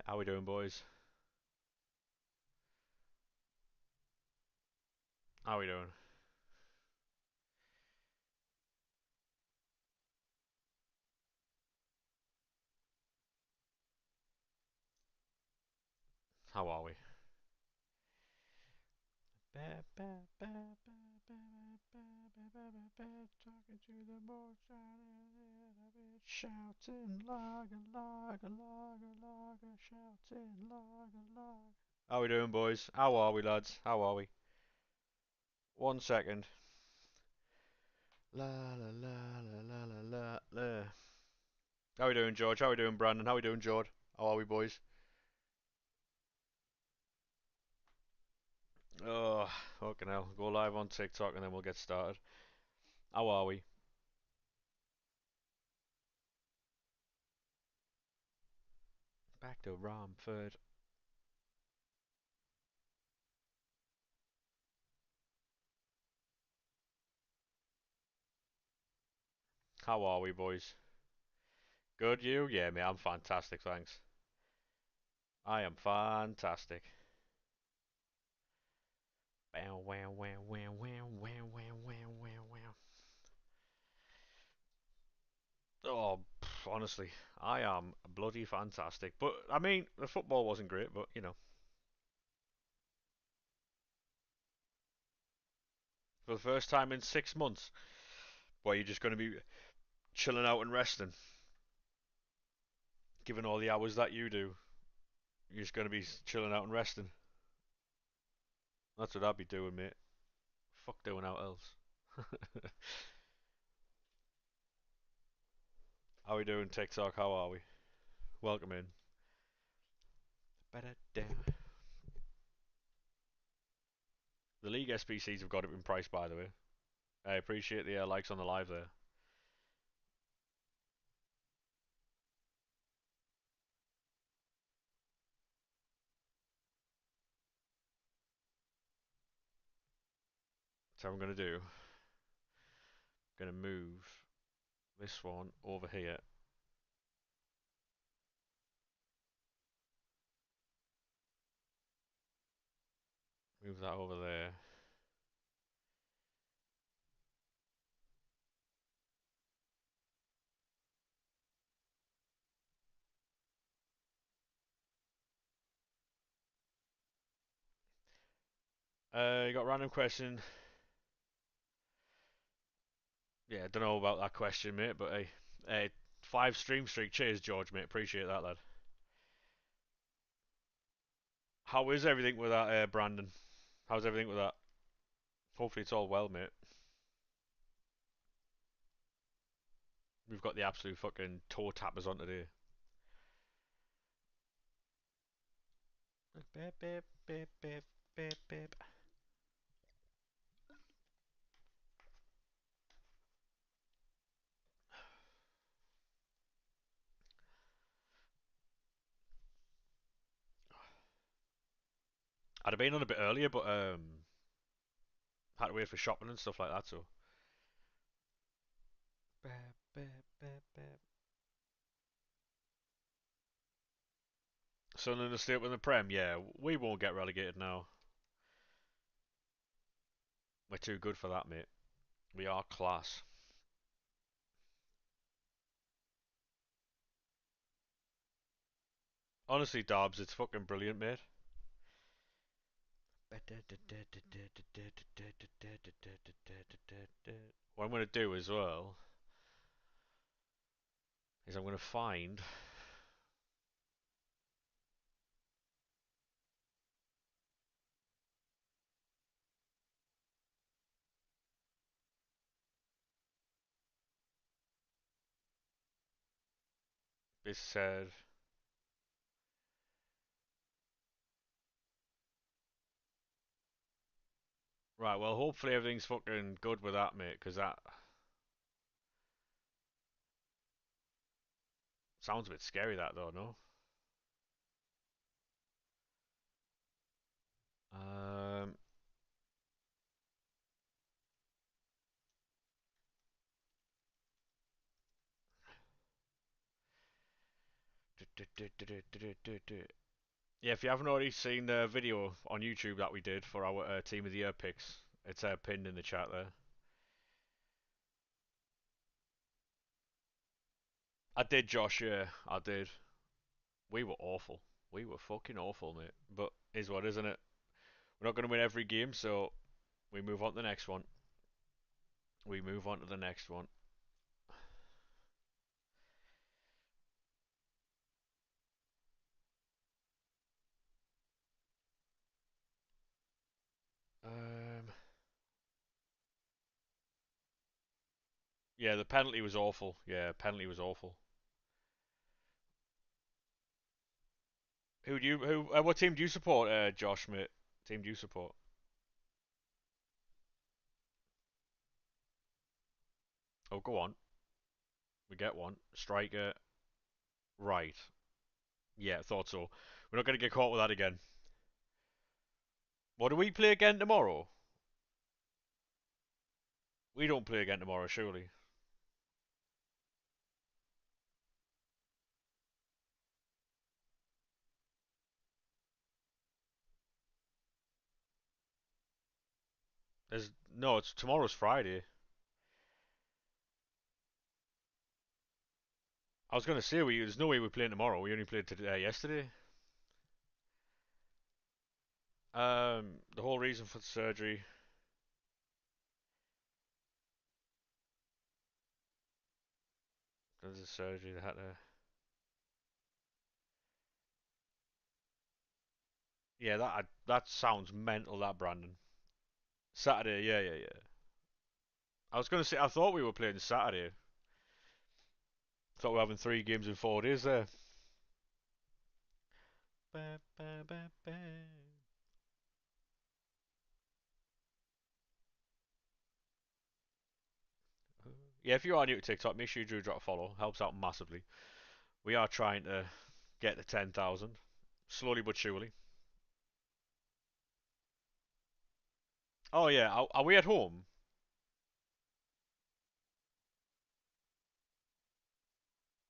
How we doing, boys? How we doing? How are we? Talking to the board, shouting lager, lager, lager, lager, shouting lager, lager. How we doing, boys? How are we, lads? How are we? 1 second. La la la la la la la la. How we doing, George? How we doing, Brandon? How we doing, George? How are we, boys? Oh, fucking hell. Go live on TikTok and then we'll get started. How are we? Back to Romford. How are we, boys? Good, you? Yeah, mate, I'm fantastic, thanks. I am fantastic. Wow, wow, wow, wow, wow, wow, wow, wow, wow, wow. Oh, honestly, I am bloody fantastic. But, I mean, the football wasn't great, but, for the first time in 6 months, boy, you're just going to be chilling out and resting, given all the hours that you do. You're just going to be chilling out and resting. That's what I'd be doing, mate. Fuck doing out else. How we doing, TikTok? How are we? Welcome in. The League SPCs have got it in price, by the way. I appreciate the likes on the live there. So I'm going to do, going to move this one over here. Move that over there. You got a random question. Yeah, don't know about that question, mate, but hey, 5 stream streak. Cheers, George, mate. Appreciate that, lad. How is everything with that, Brandon? How's everything with that? Hopefully it's all well, mate. We've got the absolute fucking toe tappers on today. Beep, beep, beep, beep, beep, beep. I'd have been on a bit earlier, but had to wait for shopping and stuff like that, so. Beep, beep, beep, beep. Sunderland are still up in the Prem, yeah. We won't get relegated now. We're too good for that, mate. We are class. Honestly, Dobbs, it's fucking brilliant, mate. What I'm going to do as well is I'm going to find. This said. Right, well, hopefully everything's fucking good with that, mate, because that sounds a bit scary, that, though, no? Um, Yeah, if you haven't already seen the video on YouTube that we did for our Team of the Year picks, it's pinned in the chat there. I did, Josh, yeah, I did. We were awful. We were fucking awful, mate. But is what, isn't it? We're not going to win every game, so we move on to the next one. We move on to the next one. Um, yeah, the penalty was awful. Yeah, penalty was awful. What team do you support, Josh, mate? Team do you support? Oh, go on. We get one. Striker, right. Yeah, thought so. We're not going to get caught with that again. What do we play again tomorrow? We don't play again tomorrow, surely. There's no. It's tomorrow's Friday. I was going to say there's no way we're playing tomorrow. We only played today, yesterday. The whole reason for the surgery. There's a surgery. They had to. Yeah, that sounds mental. That Brandon. Saturday. Yeah, yeah, yeah. I was going to say. I thought we were playing Saturday. Thought we were having 3 games in 4 days there. Ba, ba, ba, ba. Yeah, if you are new to TikTok, make sure you do drop a follow. Helps out massively. We are trying to get to 10,000, slowly but surely. Oh yeah, are we at home?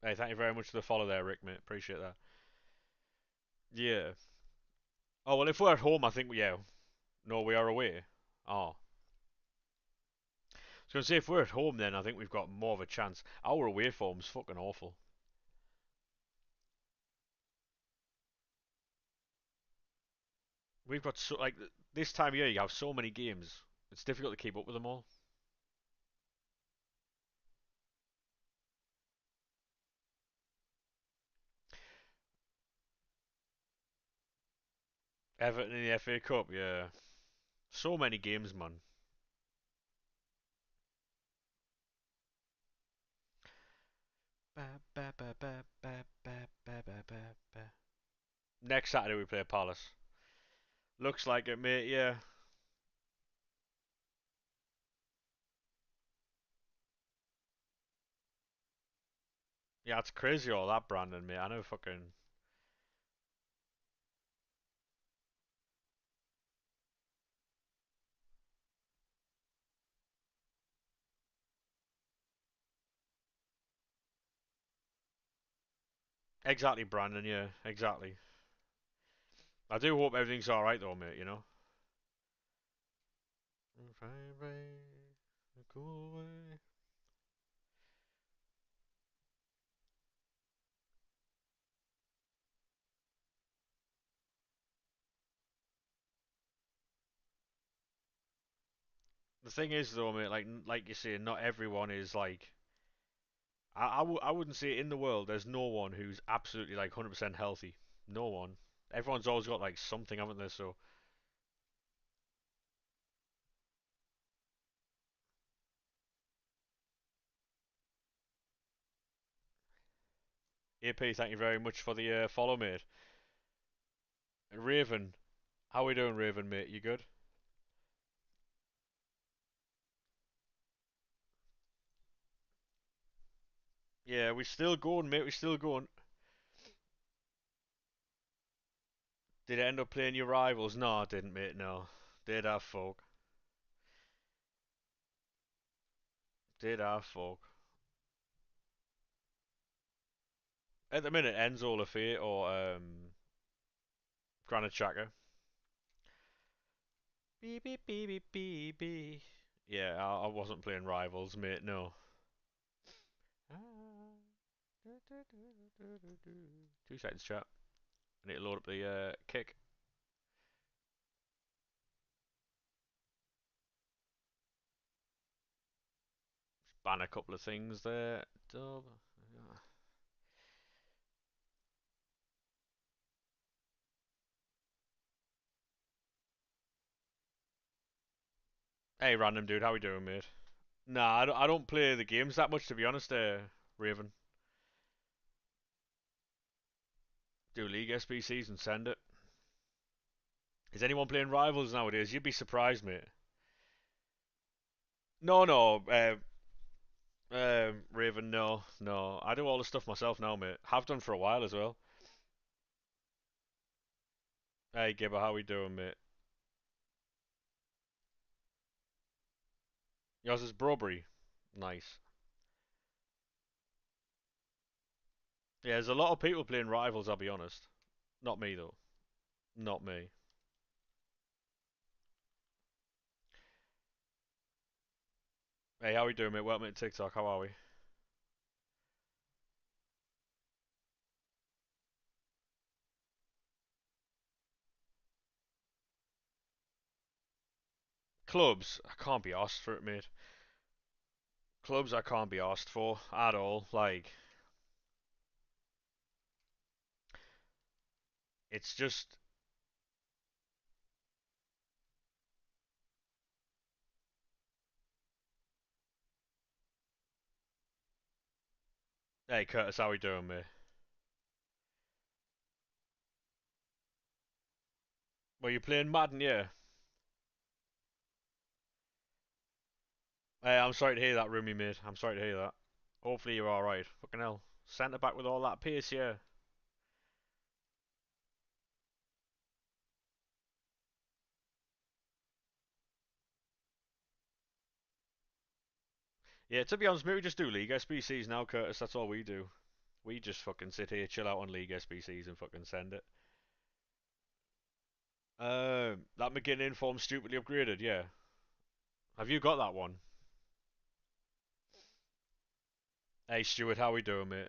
Hey, thank you very much for the follow there, Rick, mate. Appreciate that. Yeah. Oh well, if we're at home, I think yeah. No, we are away. Oh, I was gonna say if we're at home, then I think we've got more of a chance. Our away form's fucking awful. We've got so like this time of year, you have so many games. It's difficult to keep up with them all. Everton in the FA Cup, yeah. So many games, man. Ba, ba, ba, ba, ba, ba, ba, ba, ba, ba. Next Saturday we play Palace. Looks like it, mate. Yeah. Yeah, it's crazy all that, Brandon, mate. I know fucking. Exactly, Brandon, yeah, exactly. I do hope everything's alright though, mate, you know? Cool way. The thing is though, mate, like you say, not everyone is like. I wouldn't say in the world there's no one who's absolutely like 100% healthy. No one. Everyone's always got like something, haven't they? So, AP, thank you very much for the follow, mate. And Raven, how we doing, Raven, mate? You good? Yeah, we still going, mate. We still going. Did it end up playing your rivals? No, I didn't, mate. No. Did our folk. Did our folk. At the minute, Enzo Lafayette or Granit Xhaka. Beep beep beep beep beep beep. Yeah, I wasn't playing rivals, mate. No. 2 seconds, chat. I need to load up the kick. Ban a couple of things there. Dub. Hey, random dude, how we doing, mate? Nah, I don't play the games that much, to be honest. Raven. Do League SBCs and send it. Is anyone playing rivals nowadays? You'd be surprised, mate. No, no, Raven, no, no. I do all the stuff myself now, mate. Have done for a while as well. Hey, Gibber, how we doing, mate? Yours is Brobery. Nice. Yeah, there's a lot of people playing rivals, I'll be honest. Not me, though. Not me. Hey, how we doing, mate? Welcome to TikTok. How are we? Clubs, I can't be asked for it, mate. Clubs, I can't be asked for at all. Like, it's just. Hey, Curtis, how we doing, mate? Well, you playing Madden, yeah? Hey, I'm sorry to hear that, Roomy, mate. I'm sorry to hear that. Hopefully you're alright. Fucking hell. Centre back with all that pace, yeah. Yeah, to be honest, maybe we just do League SBCs now, Curtis. That's all we do. We just fucking sit here, chill out on League SBCs and fucking send it. That McGinn form stupidly upgraded, yeah. Have you got that one? Hey, Stuart, how we doing, mate?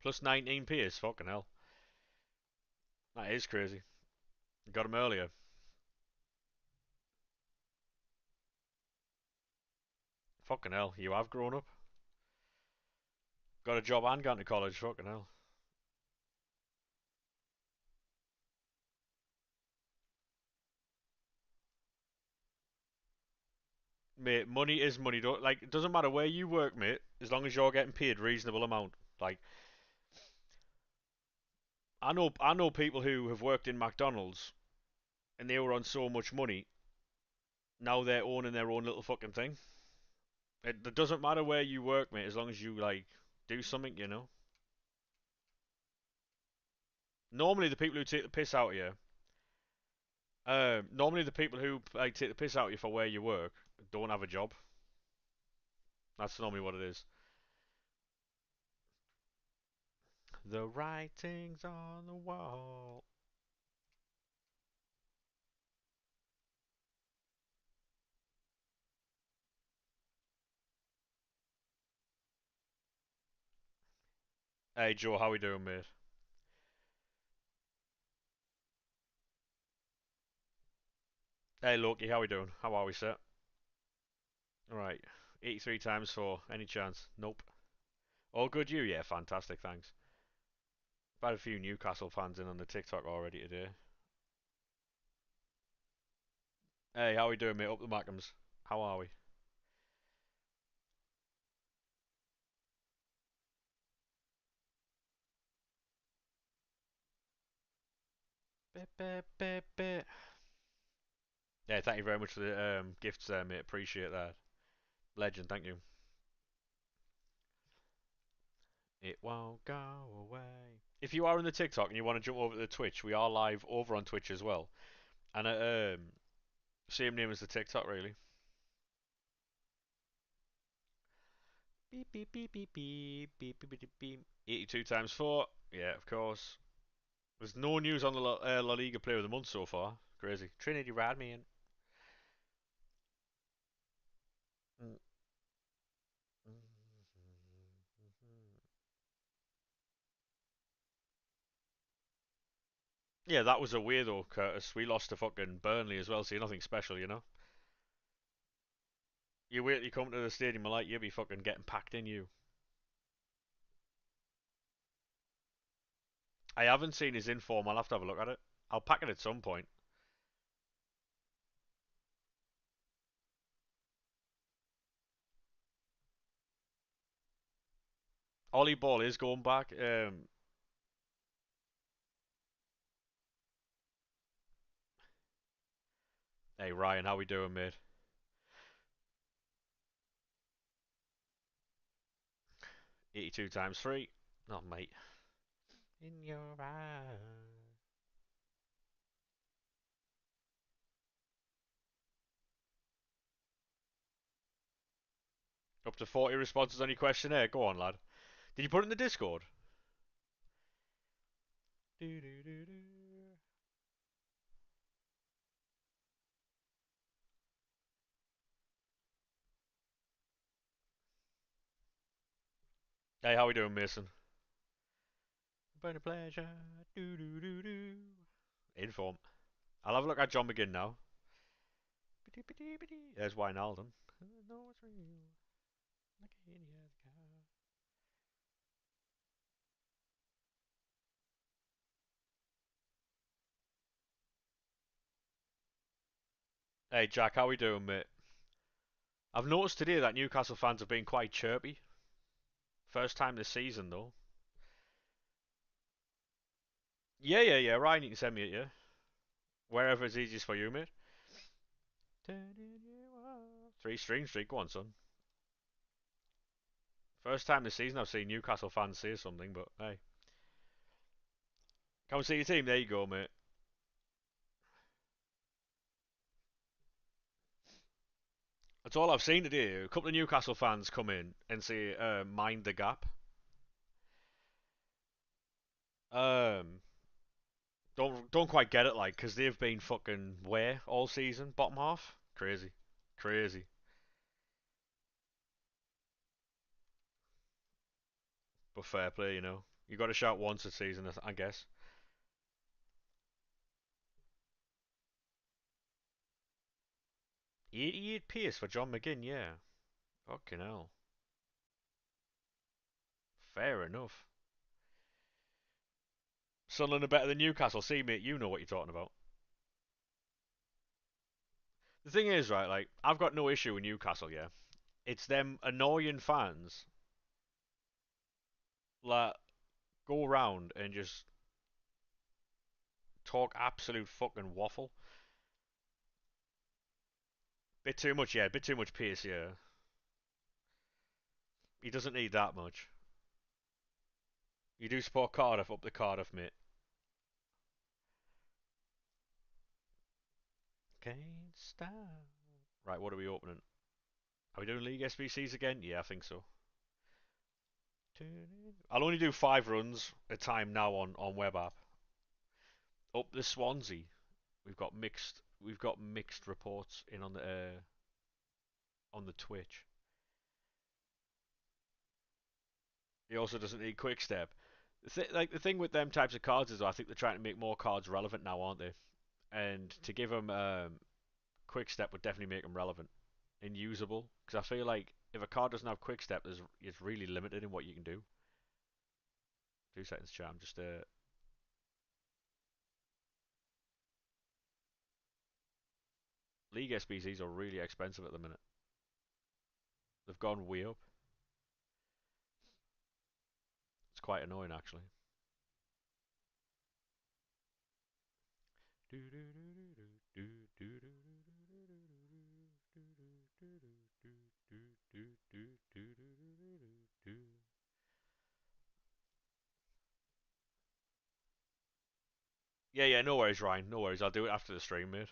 Plus 19 pace, fucking hell. That is crazy. Got him earlier. Fucking hell, you have grown up. Got a job and gone to college, fucking hell. Mate, money is money. Don't like. It doesn't matter where you work, mate. As long as you're getting paid reasonable amount. Like, I know people who have worked in McDonald's and they were on so much money. Now they're owning their own little fucking thing. It doesn't matter where you work, mate. As long as you like do something, you know. Normally, the people who take the piss out of you. Normally the people who like take the piss out of you for where you work don't have a job. That's normally what it is. The writing's on the wall. Hey Joe, how we doing, mate? Hey Loki, how we doing? How are we, sir? Alright. 83 times 4. Any chance? Nope. All good, you? Yeah, fantastic, thanks. I've had a few Newcastle fans in on the TikTok already today. Hey, how we doing, mate? Up the Mackhams. How are we? Bit, bit, bit, bit. Yeah, thank you very much for the gifts there, mate. Appreciate that. Legend, thank you. It won't go away. If you are on the TikTok and you want to jump over to the Twitch, we are live over on Twitch as well. And same name as the TikTok, really. Beep beep beep beep beep beep beep beep beep. 82 times 4. Yeah, of course. There's no news on the La Liga Player of the Month so far. Crazy. Trinity Radman. Yeah, that was away though, Curtis. We lost to fucking Burnley as well, so you're nothing special, you know? You wait till you come to the stadium, like, you'll be fucking getting packed in, you. I haven't seen his inform, I'll have to have a look at it. I'll pack it at some point. Ollie Ball is going back. Hey Ryan, how we doing, mate? 82 times 3. Oh, mate. In your eyes. Up to 40 responses on your questionnaire. Go on, lad. Did you put it in the Discord? Do, do, do, do. Hey, how we doing, Mason? Been a pleasure. Do, do, do, do. Inform. I'll have a look at John McGinn now. There's Wijnaldum. No, it's real. Like any other guy. Hey, Jack, how we doing, mate? I've noticed today that Newcastle fans have been quite chirpy. First time this season, though. Yeah, yeah, yeah. Ryan, you can send me it, yeah? Wherever it's easiest for you, mate. Three string streak. Go on, son. First time this season I've seen Newcastle fans say something, but hey. Come and see your team. There you go, mate. That's all I've seen today. A couple of Newcastle fans come in and say, mind the gap. Um, don't quite get it, like, because they've been fucking where all season? Bottom half? Crazy. Crazy. But fair play, you know. You got to shout once a season, I guess. 88 pace for John McGinn, yeah. Fucking hell. Fair enough. Sunderland are better than Newcastle. See, mate, you know what you're talking about. The thing is, right, like, I've got no issue with Newcastle, yeah. It's them annoying fans that go around and just talk absolute fucking waffle. Bit too much, yeah, bit too much pace, yeah. He doesn't need that much. You do support Cardiff, up the Cardiff, mate. Can't stop. Right, what are we opening? Are we doing League SBCs again? Yeah, I think so. I'll only do 5 runs at a time now on web app. Up the Swansea. We've got mixed reports in on the Twitch. He also doesn't need quick step. The thing with them types of cards is, I think they're trying to make more cards relevant now, aren't they? And to give them quick step would definitely make them relevant and usable. Because I feel like if a card doesn't have quick step, it's really limited in what you can do. 2 seconds, chat. I'm just League SBCs are really expensive at the minute. They've gone way up. It's quite annoying actually. Yeah, no worries, Ryan. No worries. I'll do it after the stream, mate.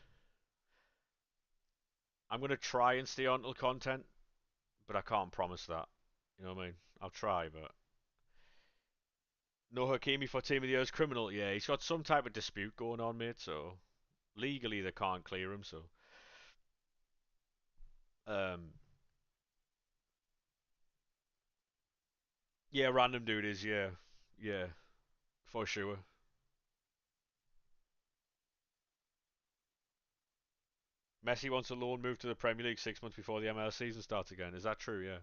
I'm gonna try and stay on till content, but I can't promise that. You know what I mean? I'll try, but no Hakimi for Team of the Year's criminal. Yeah, he's got some type of dispute going on, mate. So legally they can't clear him. So um, yeah, random dude is yeah, for sure. Messi wants a loan move to the Premier League 6 months before the MLS season starts again. Is that true? Yeah.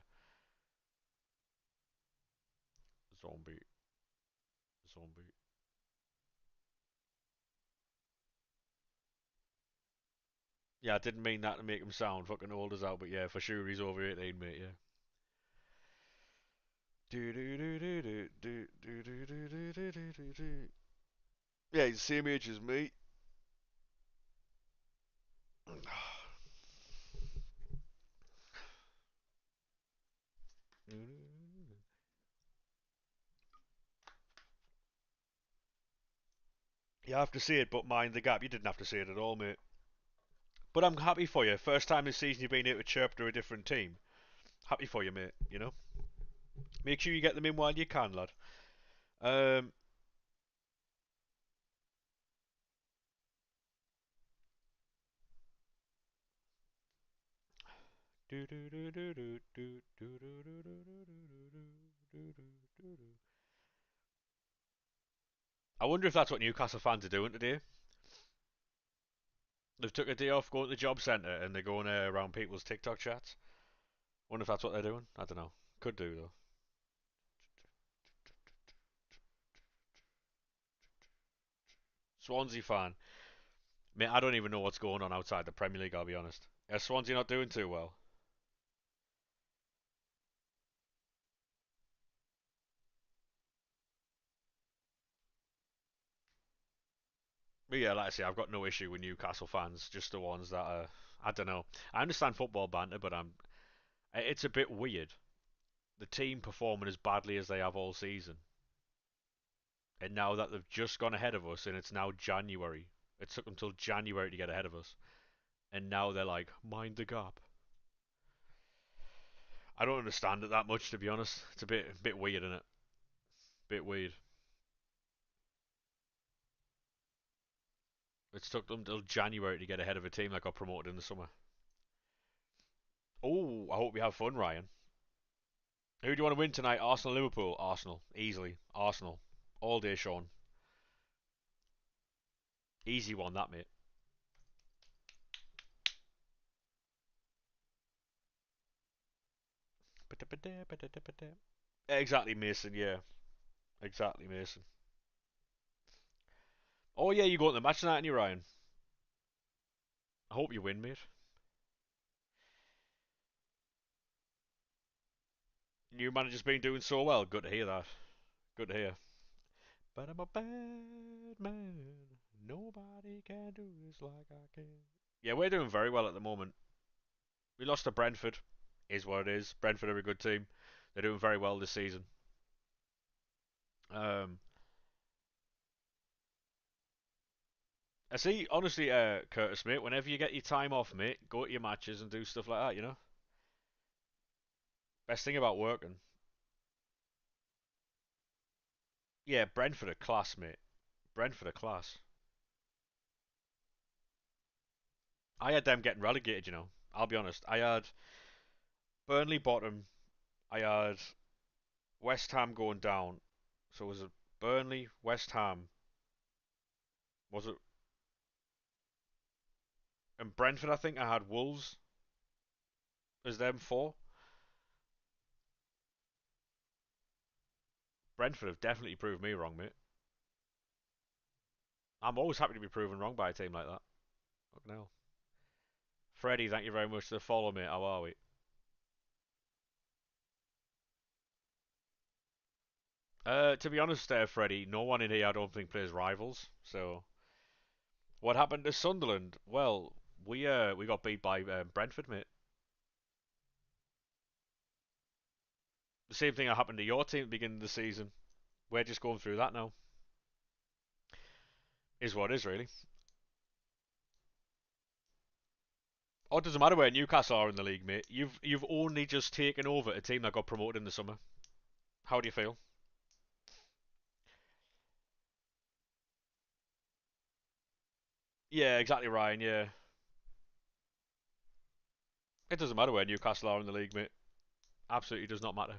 Zombie, zombie. Yeah, I didn't mean that to make him sound fucking old as hell, but yeah, for sure he's over 18, mate. Yeah. Do do do do do do do do do do do do do. Yeah, he's the same age as me. You have to see it, but mind the gap. You didn't have to see it at all, mate. But I'm happy for you. First time this season you've been able to chirp to a different team. Happy for you, mate. You know. Make sure you get them in while you can, lad. Um. I wonder if that's what Newcastle fans are doing today. They've took a day off, going to the job centre, and they're going around people's TikTok chats. Wonder if that's what they're doing. I don't know. Could do though. Swansea fan, mate. I don't even know what's going on outside the Premier League. I'll be honest. Is Swansea not doing too well? But yeah, like I say, I've got no issue with Newcastle fans. Just the ones that are. I don't know. I understand football banter, but It's a bit weird. The team performing as badly as they have all season, and now that they've just gone ahead of us, and it's now January. It took them till January to get ahead of us, and now they're like, mind the gap. I don't understand it that much, to be honest. It's a bit weird, isn't it? Bit weird. It's took them till January to get ahead of a team that got promoted in the summer. Oh, I hope you have fun, Ryan. Who do you want to win tonight? Arsenal, Liverpool, Arsenal, easily. Arsenal, all day, Sean. Easy one, that mate. Exactly, Mason. Yeah, exactly, Mason. Oh yeah, you go to the match tonight, and you, Ryan. I hope you win, mate. New manager's been doing so well. Good to hear that. Good to hear. But I'm a bad man. Nobody can do this like I can. Yeah, we're doing very well at the moment. We lost to Brentford, is what it is. Brentford are a good team. They're doing very well this season. Um, I see, honestly, Curtis, mate, whenever you get your time off, mate, go to your matches and do stuff like that, you know? Best thing about working. Yeah, Brentford are class, mate. Brentford are class. I had them getting relegated, you know. I'll be honest. I had Burnley bottom. I had West Ham going down. So was it Burnley, West Ham? Was it and Brentford? I think I had Wolves as them four. Brentford have definitely proved me wrong, mate. I'm always happy to be proven wrong by a team like that. Fucking hell. Freddie, thank you very much for the follow, mate. How are we? To be honest, Freddie, no one in here I don't think plays rivals. So, what happened to Sunderland? Well, we got beat by Brentford, mate. The same thing that happened to your team at the beginning of the season. We're just going through that now. Is what it is really. Oh, it doesn't matter where Newcastle are in the league, mate. You've only just taken over a team that got promoted in the summer. How do you feel? Yeah, exactly, Ryan. Yeah, it doesn't matter where Newcastle are in the league, mate. Absolutely does not matter.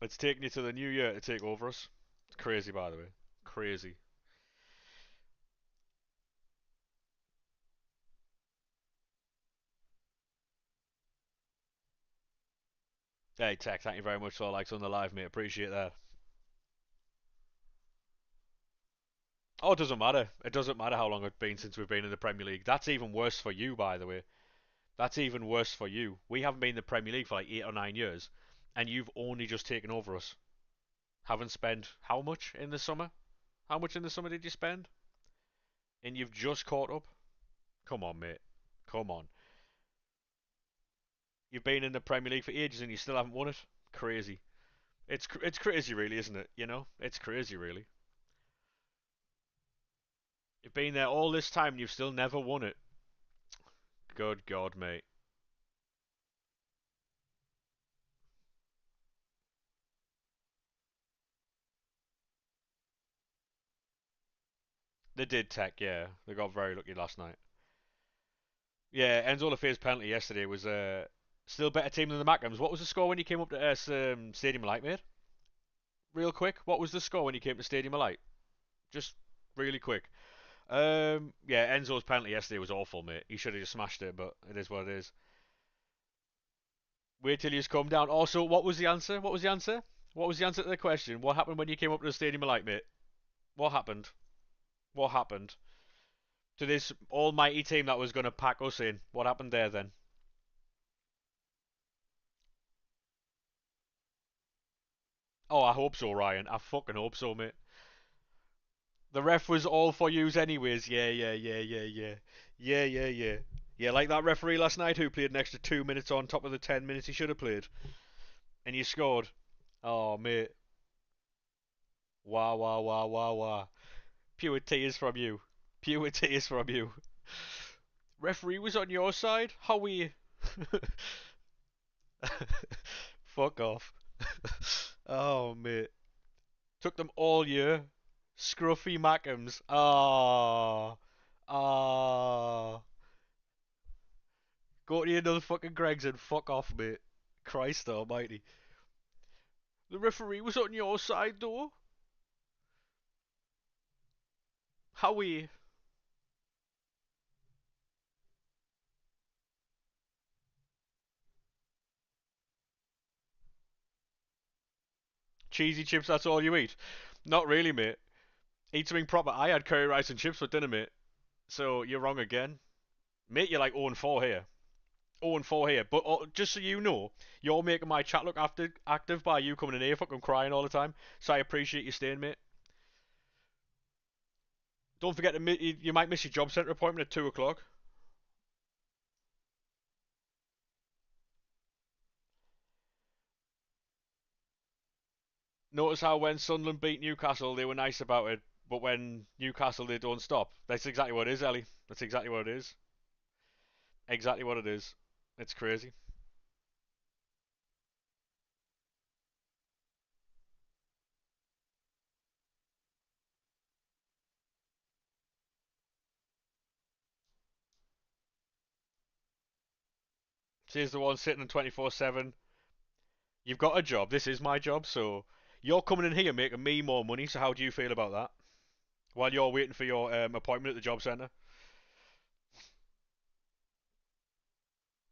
It's taking you to the new year to take over us. It's crazy, by the way. Crazy. Hey, Tech, thank you very much for the likes on the live, mate. Appreciate that. Oh, it doesn't matter. It doesn't matter how long it's been since we've been in the Premier League. That's even worse for you, by the way. That's even worse for you. We haven't been in the Premier League for like 8 or 9 years, and you've only just taken over us. Haven't spent how much in the summer? How much in the summer did you spend? And you've just caught up? Come on, mate. Come on. You've been in the Premier League for ages and you still haven't won it? Crazy. It's crazy, really, isn't it? You know, it's crazy, really. You've been there all this time and you've still never won it. Good God, mate. They did, Tech. Yeah, they got very lucky last night. Yeah, Enzo Lafayette's penalty yesterday was still a better team than the Mackhams. What was the score when you came up to Stadium of Light, mate? Real quick, what was the score when you came to Stadium of Light? Just really quick. Yeah, Enzo's penalty yesterday was awful, mate. He should have just smashed it, but it is what it is. Wait till he's come down. Also, what was the answer? What was the answer? What was the answer to the question? What happened when you came up to the Stadium of Light, mate? What happened? What happened to this almighty team that was going to pack us in? What happened there then? Oh, I hope so, Ryan. I fucking hope so, mate. The ref was all for yous anyways. Yeah, yeah, yeah, yeah, yeah. Yeah, yeah, yeah. Yeah, like that referee last night who played an extra 2 minutes on top of the 10 minutes he should have played. And you scored. Oh, mate. Wow, wow, wow, wow, wow. Pure tears from you. Pure tears from you. Referee was on your side? How were you? Fuck off. Oh, mate. Took them all year. Scruffy Mackems. Ah. Ah. Go to another fucking Greg's and fuck off, mate. Christ almighty. The referee was on your side, though. How were you? Cheesy chips, that's all you eat? Not really, mate. Eat something proper. I had curry rice and chips for dinner, mate. So you're wrong again. Mate, you're like 0 and 4 here. 0 and 4 here. But just so you know, you're making my chat look active by you coming in here fucking crying all the time. So I appreciate you staying, mate. Don't forget to you might miss your job centre appointment at 2 o'clock. Notice how when Sunderland beat Newcastle, they were nice about it. But when Newcastle, they don't stop. That's exactly what it is, Ellie. That's exactly what it is. Exactly what it is. It's crazy. She's the one sitting in 24/7. You've got a job. This is my job, so you're coming in here making me more money. So how do you feel about that? While you're waiting for your appointment at the job centre,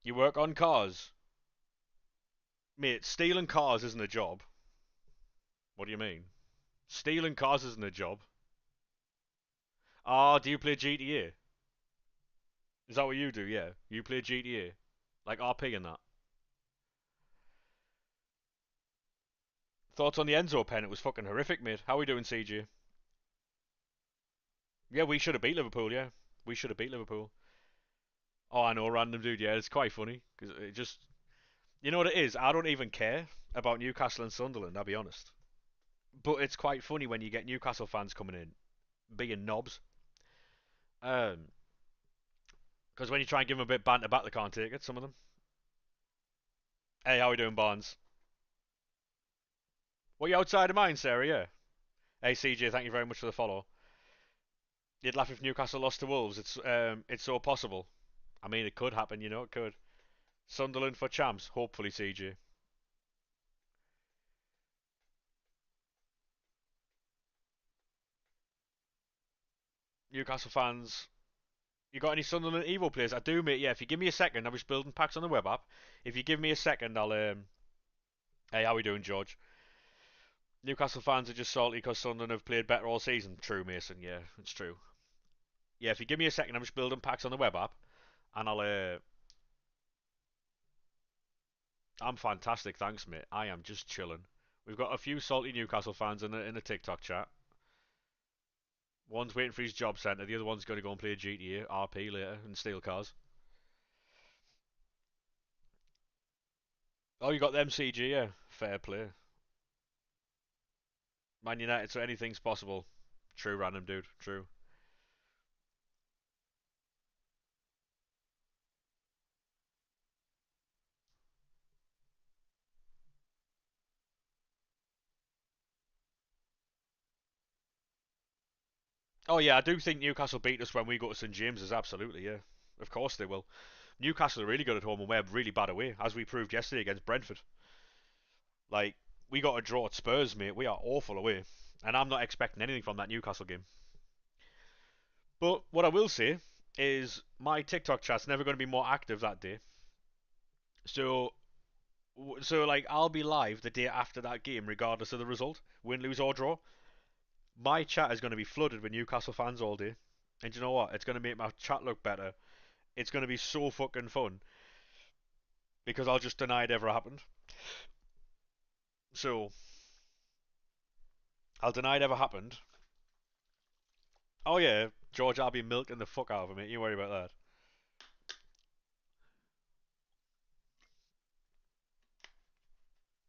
you work on cars, mate. Stealing cars isn't a job. What do you mean? Stealing cars isn't a job. Ah, do you play GTA? Is that what you do? Yeah, you play GTA, like RP and that. Thoughts on the Enzo pen? It was fucking horrific, mate. How are we doing, CG? Yeah, we should have beat Liverpool. Yeah, we should have beat Liverpool. Oh, I know, random dude. Yeah, it's quite funny because it just, you know what it is. I don't even care about Newcastle and Sunderland. I'll be honest. But it's quite funny when you get Newcastle fans coming in being knobs. Um, because when you try and give them a bit of banter back, they can't take it. Some of them. Hey, how we doing, Barnes? What you outside of mine, Sarah? Yeah. Hey, CJ, thank you very much for the follow. You'd laugh if Newcastle lost to Wolves. It's so possible. I mean, it could happen. You know, it could. Sunderland for champs, hopefully, CJ. Newcastle fans, you got any Sunderland Evo players? I do, mate. Yeah, if you give me a second, I was building packs on the web app. If you give me a second, I'll. Hey, how we doing, George? Newcastle fans are just salty because Sunderland have played better all season. True, Mason. Yeah, it's true. Yeah, if you give me a second, I'm just building packs on the web app, and I'll. I'm fantastic, thanks, mate. I am just chilling. We've got a few salty Newcastle fans in the TikTok chat. One's waiting for his job centre. The other one's going to go and play GTA RP later and steal cars. Oh, you got them, CG, yeah. Fair play. Man United, so anything's possible. True, random dude. True. Oh yeah, I do think Newcastle beat us when we go to St James's. Absolutely, yeah. Of course they will. Newcastle are really good at home and we're really bad away, as we proved yesterday against Brentford. Like we got a draw at Spurs, mate. We are awful away, and I'm not expecting anything from that Newcastle game. But what I will say is my TikTok chat's never going to be more active that day. So like I'll be live the day after that game, regardless of the result, win, lose or draw. My chat is going to be flooded with Newcastle fans all day, and you know what? It's going to make my chat look better. It's going to be so fucking fun because I'll just deny it ever happened. So I'll deny it ever happened. Oh yeah, George, I'll be milking the fuck out of him. You worry about that.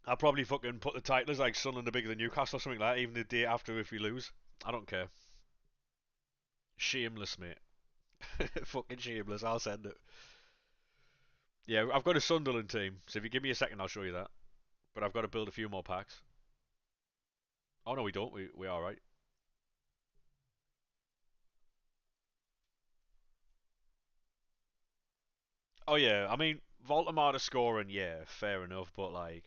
I'll probably fucking put the title as like Sunderland are bigger than Newcastle or something like that, even the day after if we lose. I don't care. Shameless, mate. Fucking shameless. I'll send it. Yeah, I've got a Sunderland team, so if you give me a second, I'll show you that. But I've got to build a few more packs. Oh no, we don't. We are right. Oh yeah, I mean Voldemort scoring, yeah, fair enough, but like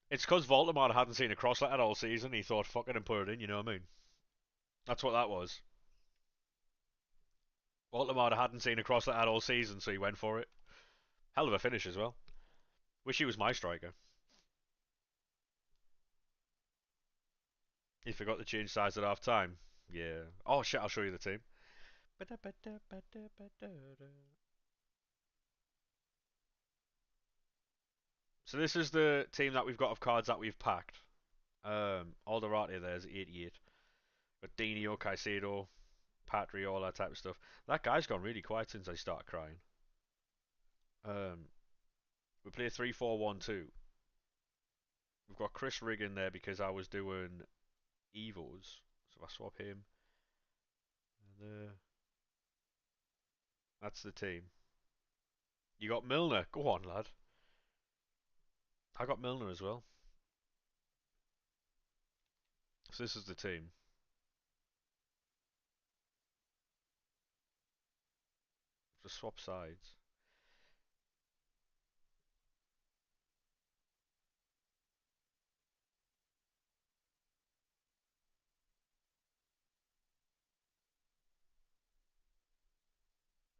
it's because Voldemort hadn't seen a cross like that all season. He thought fucking and put it in. You know what I mean? That's what that was. Voldemort hadn't seen a cross like that all season, so he went for it. Hell of a finish as well. Wish he was my striker. He forgot to change sides at half time. Yeah. Oh shit, I'll show you the team. So this is the team that we've got of cards that we've packed. Alderate there's 88. But Dino, Caicedo, Patri, all that type of stuff. That guy's gone really quiet since I started crying. Um, we play 3-4-1-2. We've got Chris Rigg in there because I was doing Evos. So if I swap him, and that's the team. You got Milner. Go on, lad. I got Milner as well. So this is the team. Just swap sides.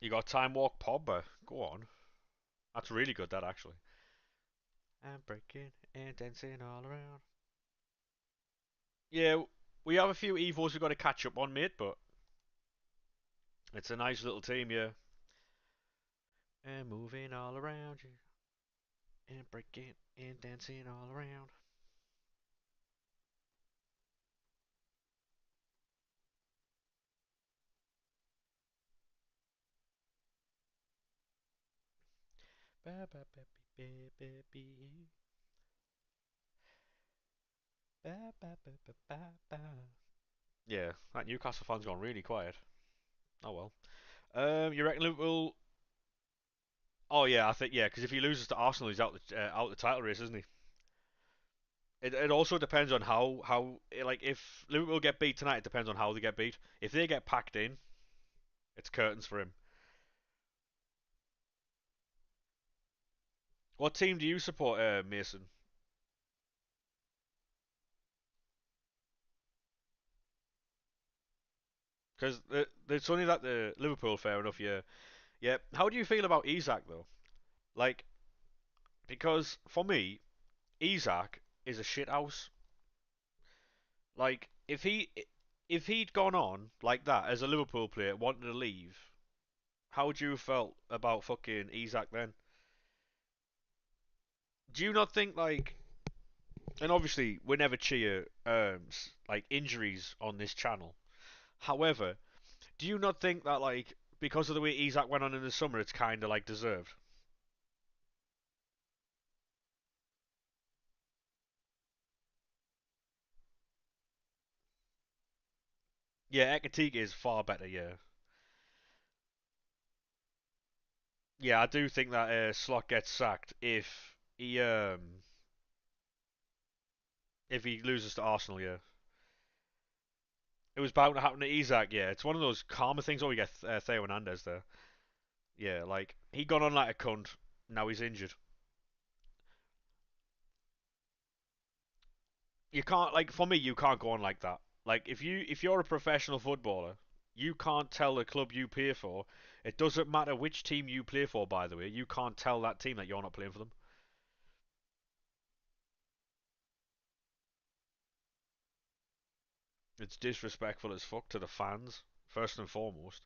You got Time Walk Pogba. Go on. That's really good, that actually. I'm breaking and dancing all around. Yeah, we have a few Evos we've got to catch up on, mate, but it's a nice little team, yeah. And moving all around you. And breaking and dancing all around. Ba, ba, ba, ba, ba, ba. Yeah, that Newcastle fan's gone really quiet. Oh well. You reckon Liverpool? Oh yeah, I think yeah, because if he loses to Arsenal, he's out the title race, isn't he? It also depends on how like if Liverpool get beat tonight, it depends on how they get beat. If they get packed in, it's curtains for him. What team do you support, Mason? Because it's only that the Liverpool, fair enough, yeah, yeah. How do you feel about Isak though? Like, because for me, Isak is a shithouse. Like, if he'd gone on like that as a Liverpool player, wanting to leave, how would you have felt about fucking Isak then? Do you not think like, and obviously we never cheer like injuries on this channel. However, do you not think that like because of the way Isak went on in the summer, it's kind of like deserved? Yeah, Ekatike is far better. Yeah, yeah, I do think that Slot gets sacked if he loses to Arsenal. Yeah, it was bound to happen to Isak. Yeah, it's one of those karma things. Where we get Theo Hernandez there. Yeah, like he got on like a cunt. Now he's injured. You can't like for me. You can't go on like that. Like if you're a professional footballer, you can't tell the club you play for. It doesn't matter which team you play for. By the way, you can't tell that team that you're not playing for them. It's disrespectful as fuck to the fans first and foremost.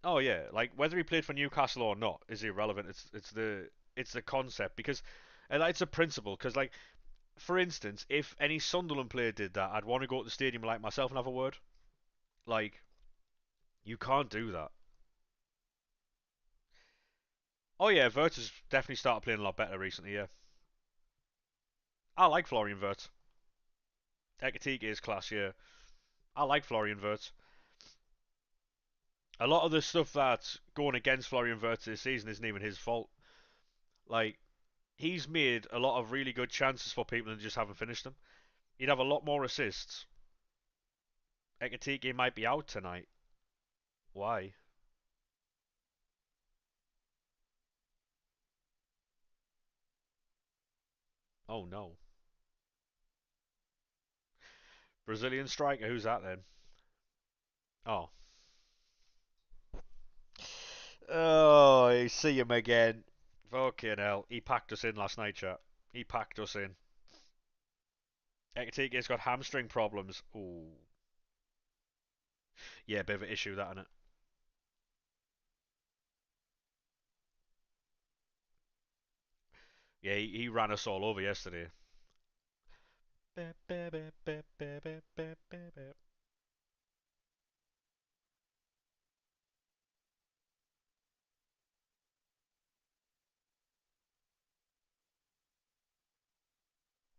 Oh yeah, like whether he played for Newcastle or not is irrelevant. It's the concept because it's a principle. Because like for instance, if any Sunderland player did that, I'd want to go to the stadium like myself and have a word. Like you can't do that. Oh yeah, Wirtz has definitely started playing a lot better recently. Yeah, I like Florian Wirtz. Ekatike is class. Yeah, I like Florian Wirtz. A lot of the stuff that's going against Florian Wirtz this season isn't even his fault. Like he's made a lot of really good chances for people and just haven't finished them. He'd have a lot more assists. Ekatike might be out tonight. Why? Oh no. Brazilian striker, who's that then? Oh. Oh, I see him again. Fucking hell. He packed us in last night, chat. He packed us in. Ekatike's got hamstring problems. Ooh. Yeah, bit of an issue, that, innit? Yeah, he ran us all over yesterday.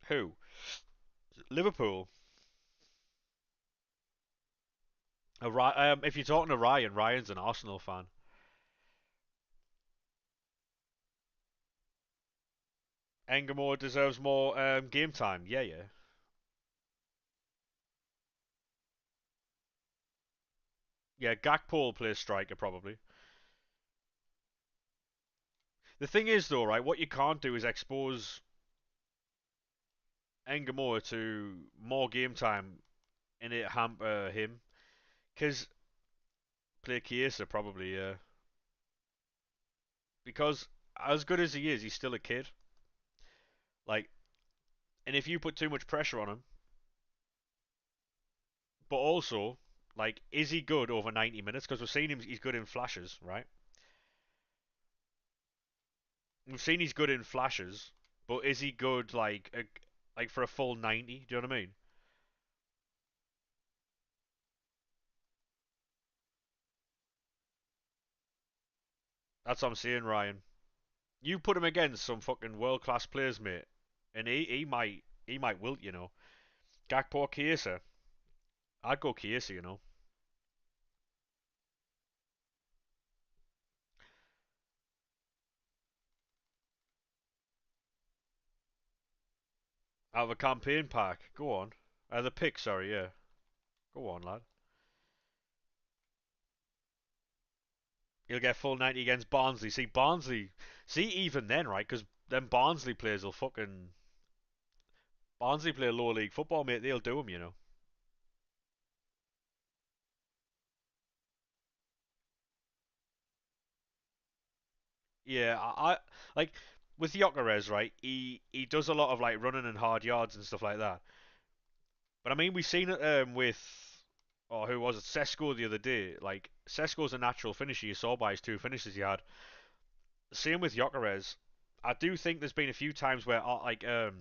Who? Liverpool. If you're talking to Ryan, Ryan's an Arsenal fan. Engamore deserves more game time. Yeah, yeah. Yeah, Gakpo plays striker probably. The thing is, though, right? What you can't do is expose Engamore to more game time and it hamper him. Because play Chiesa probably, yeah. Because as good as he is, he's still a kid. Like, and if you put too much pressure on him, but also, like, is he good over 90 minutes? Because we've seen him, he's good in flashes, right? We've seen he's good in flashes, but is he good like for a full 90? Do you know what I mean? That's what I'm saying, Ryan. You put him against some fucking world class players, mate. and he might wilt, you know. Gakpo or Chiesa. I'd go Chiesa, you know. Out of a campaign pack. Go on. The pick, sorry, yeah. Go on, lad. He'll get full 90 against Barnsley. See, Barnsley. See, even then, right? Because them Barnsley players will fucking. Barnsley play lower league football, mate. They'll do them, you know. Yeah, like with Jokeres, right? He does a lot of like running and hard yards and stuff like that. But I mean, we've seen it with. Oh, who was it? Sesko the other day. Like, Sesko's a natural finisher. You saw by his two finishes he had. Same with Jokeres. I do think there's been a few times where, a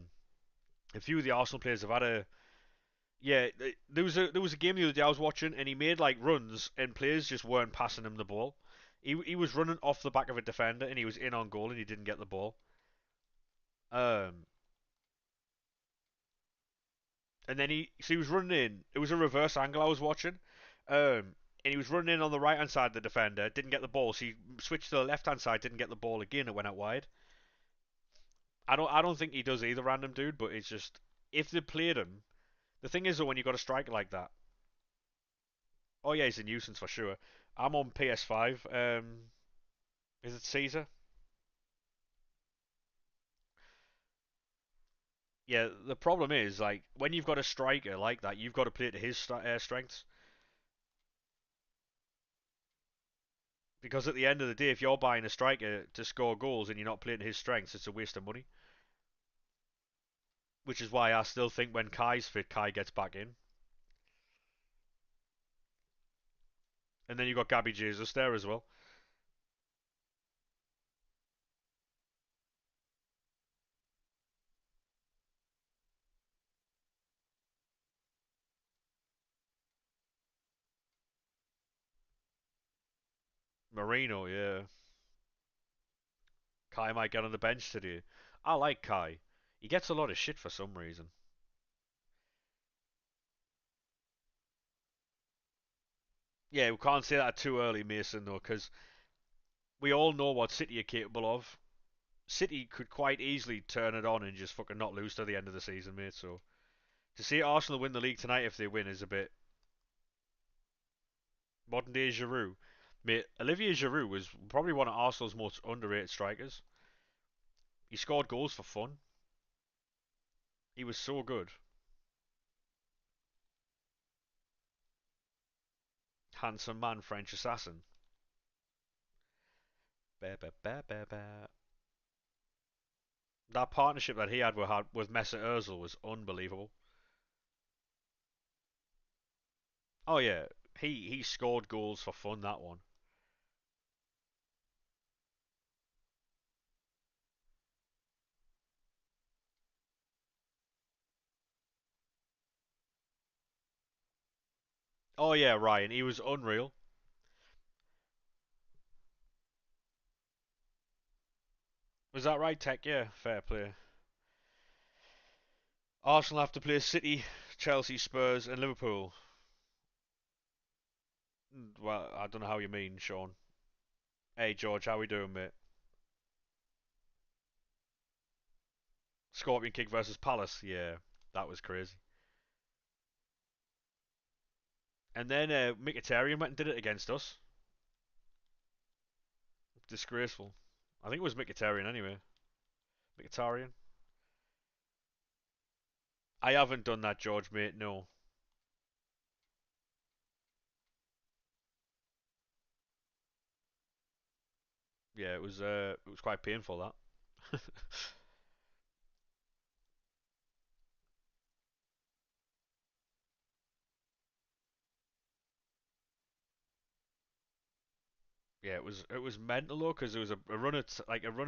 few of the Arsenal players have had a. Yeah, there was a game the other day I was watching, and he made like runs, and players just weren't passing him the ball. He was running off the back of a defender, and he was in on goal, and he didn't get the ball. Um, and then he was running in. It was a reverse angle I was watching. And he was running in on the right hand side of the defender, didn't get the ball. So he switched to the left hand side, didn't get the ball again. It went out wide. I don't think he does either, random dude. But it's just if they played him. The thing is though, when you got a striker like that, oh yeah, he's a nuisance for sure. I'm on PS5. Is it Caesar? Yeah. The problem is like when you've got a striker like that, you've got to play to his strengths. Because at the end of the day, if you're buying a striker to score goals and you're not playing to his strengths, it's a waste of money. Which is why I still think when Kai's fit, Kai gets back in. And then you got Gabby Jesus there as well. Marino, yeah. Kai might get on the bench today. I like Kai. He gets a lot of shit for some reason. Yeah, we can't say that too early, Mason, though, because we all know what City are capable of. City could quite easily turn it on and just fucking not lose to the end of the season, mate. So to see Arsenal win the league tonight if they win is a bit modern day Giroud. Mate, Olivier Giroud was probably one of Arsenal's most underrated strikers. He scored goals for fun. He was so good. Handsome man, French assassin. Ba, ba, ba, ba, ba. That partnership that he had with Messi Ozil was unbelievable. Oh yeah, he scored goals for fun that one. Oh yeah, Ryan, he was unreal. Was that right, Tech? Yeah, fair play. Arsenal have to play City, Chelsea, Spurs, and Liverpool. Well, I don't know how you mean, Sean. Hey George, how we doing, mate? Scorpion kick versus Palace. Yeah, that was crazy. And then Mkhitaryan went and did it against us. Disgraceful. I think it was Mkhitaryan anyway. Mkhitaryan. I haven't done that, George, mate. No. Yeah, it was quite painful that. Yeah, it was mental though because there was a run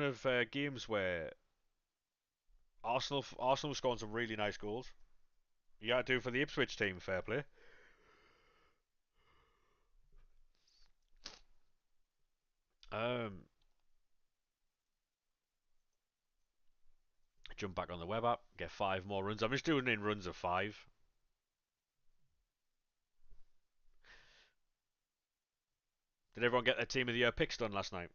of games where Arsenal was scoring some really nice goals. You got to do for the Ipswich team, fair play. Um, jump back on the web app, get 5 more runs. I'm just doing it in runs of 5. Did everyone get their team of the year picks done last night?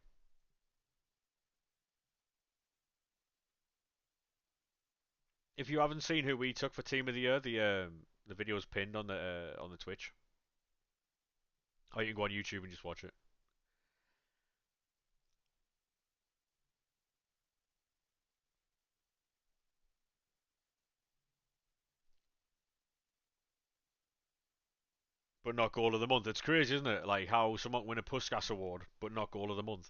If you haven't seen who we took for team of the year, the video's pinned on the Twitch. Or you can go on YouTube and just watch it. But not goal of the month. It's crazy, isn't it? Like how someone can win a Puskas award, but not goal of the month.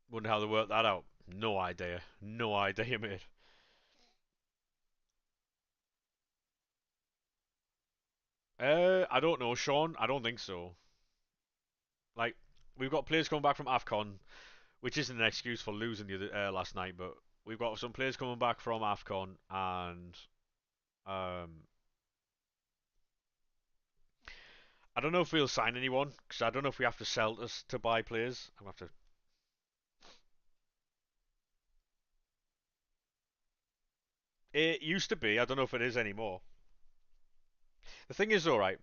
Wonder how they worked that out. No idea. No idea, mate. I don't know, Sean. I don't think so. Like, we've got players coming back from AFCON, which isn't an excuse for losing the last night, but we've got some players coming back from AFCON, and um, I don't know if we'll sign anyone because I don't know if we have to sell to buy players. I'm gonna have to. It used to be. I don't know if it is anymore. The thing is, all right.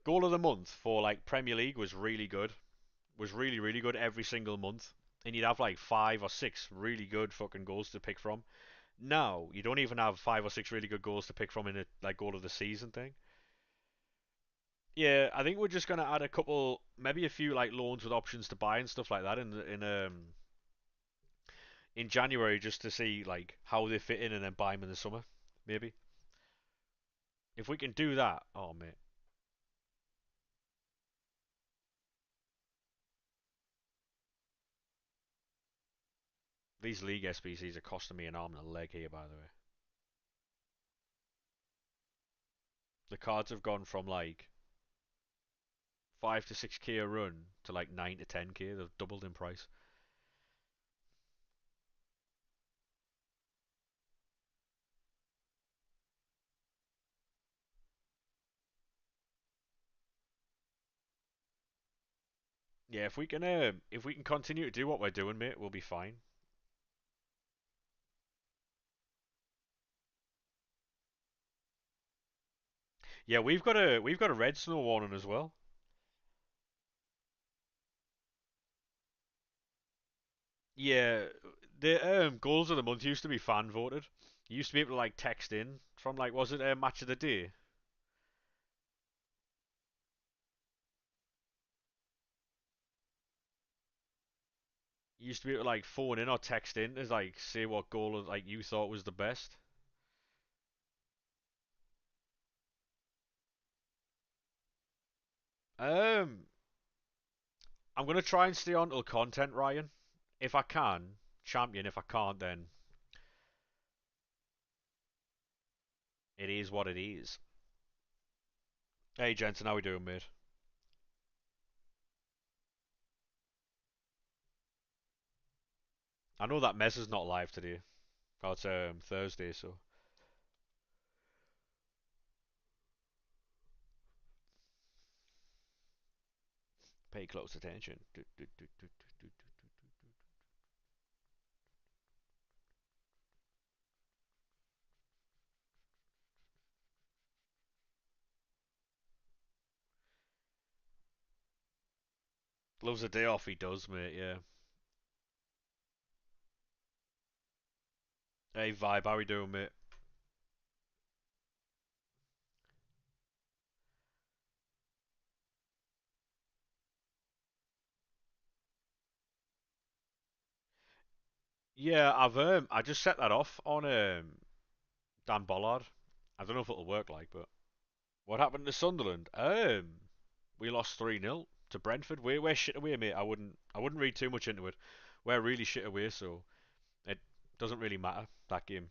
Goal of the month for like Premier League was really good. Was really really good every single month, and you'd have like 5 or 6 really good fucking goals to pick from. Now you don't even have 5 or 6 really good goals to pick from in a like goal of the season thing. Yeah, I think we're just gonna add a couple, maybe a few like loans with options to buy and stuff like that in January just to see like how they fit in and then buy them in the summer. Maybe if we can do that, oh mate, these league SBCs are costing me an arm and a leg here. By the way, the cards have gone from like 5 to 6k a run to like 9 to 10k. They've doubled in price. Yeah, if we can continue to do what we're doing, mate, we'll be fine. Yeah, we've got a red snow warning as well. Yeah, the goals of the month used to be fan voted. You used to be able to like text in from like was it a match of the day? You used to be able to like phone in or text in to like say what goal like you thought was the best. Um, I'm gonna try and stay on to the content, Ryan. If I can, champion. If I can't, then it is what it is. Hey, Jensen, how we doing, mate? I know that Mess is not live today. Oh, it's Thursday, so pay close attention. Loves a day off, he does, mate. Yeah. Hey, Vibe, how we doing, mate? Yeah, I just set that off on Dan Bollard. I don't know if it'll work like, but what happened to Sunderland? We lost 3-0 to Brentford. We're shit away, mate. I wouldn't read too much into it. We're really shit away, so it Doesn't really matter that game.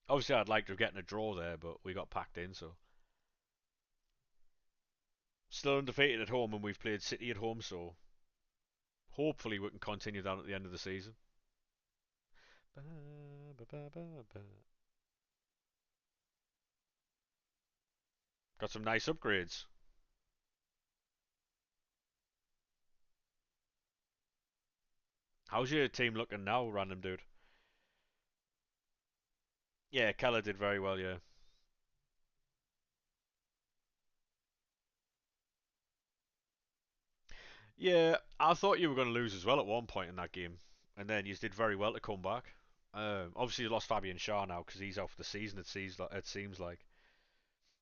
Obviously, I'd like to have gotten a draw there, but we got packed in, so still undefeated at home, and we've played City at home, so hopefully we can continue that at the end of the season. Ba, ba, ba, ba, ba. Got some nice upgrades. How's your team looking now, random dude? Yeah, Keller did very well, yeah. Yeah, I thought you were going to lose as well at one point in that game, and then you did very well to come back. Obviously, you lost Fabian Shaw now because he's out for the season. It seems like.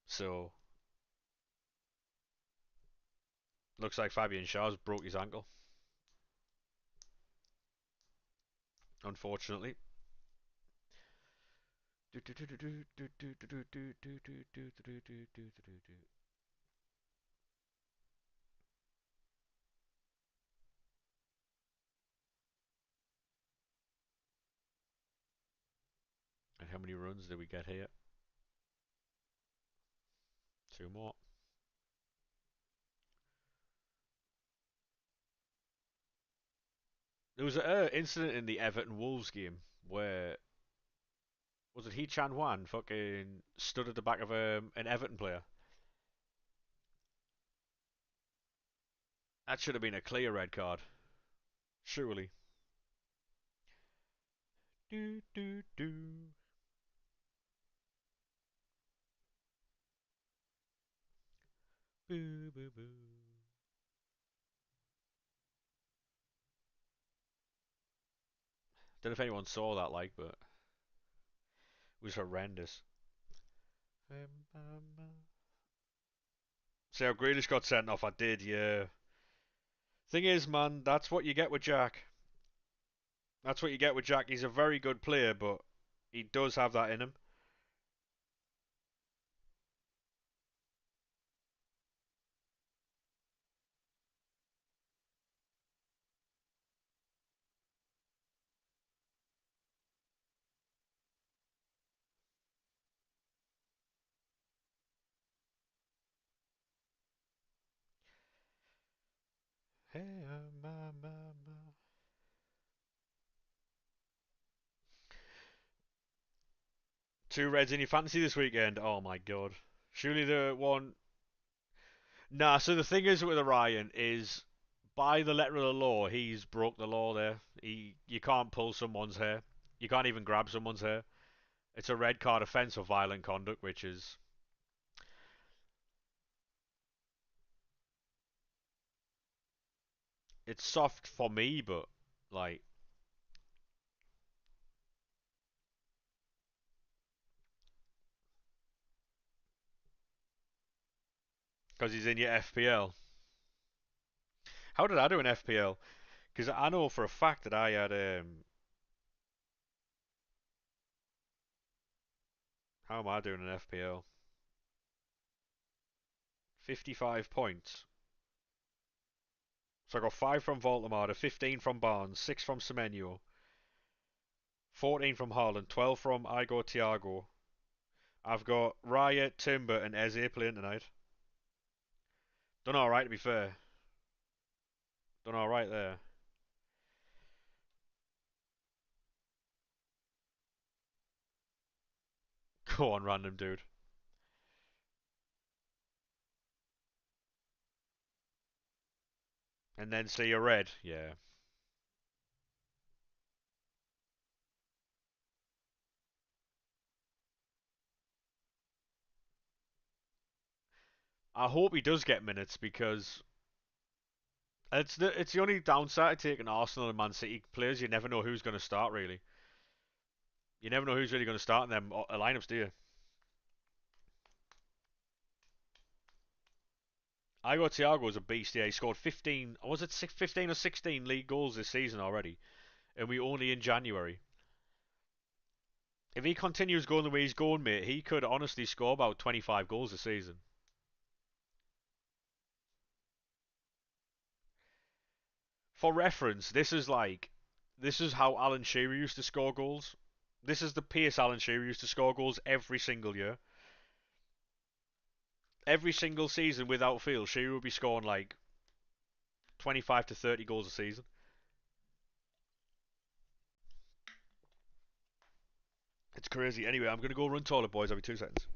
So looks like Fabian Shaw's broke his ankle, unfortunately. And how many runs did we get here? Two more. There was an incident in the Everton Wolves game where was it He Chan Wan fucking stood at the back of an Everton player. That should have been a clear red card, surely. Do do do. Boo boo boo. Don't know if anyone saw that, like, but it was horrendous. See how Grealish got sent off? I did, yeah. Thing is, man, that's what you get with Jack. That's what you get with Jack. He's a very good player, but he does have that in him. Hey, ma, ma, ma. Two Reds in your fantasy this weekend? Oh my god. Surely the one. Nah, so the thing is with Orion is by the letter of the law, he's broke the law there. You can't pull someone's hair. You can't even grab someone's hair. It's a red card offence for violent conduct, which is it's soft for me, but like because he's in your FPL. How did I do in FPL? Because I know for a fact that I had how am I doing in FPL? 55 points. So I got 5 from Voltamada, 15 from Barnes, 6 from Semenyo, 14 from Haaland, 12 from Igor Thiago. I've got Riot, Timber, and Eze playing tonight. Done alright to be fair. Done alright there. Go on, random dude. And then see a red. Yeah. I hope he does get minutes because it's the only downside to taking Arsenal and Man City players. You never know who's going to start really. You never know who's really going to start in them lineups, do you? Igor Thiago is a beast. Yeah, he scored 15. Was it 15 or 16 league goals this season already? And we only in January. If he continues going the way he's going, mate, he could honestly score about 25 goals a season. For reference, this is like This is how Alan Shearer used to score goals. This is the pace Alan Shearer used to score goals every single year. Every single season without fail, Shearer would be scoring like 25 to 30 goals a season. It's crazy. Anyway, I'm going to go run toilet, boys. I'll be 2 seconds.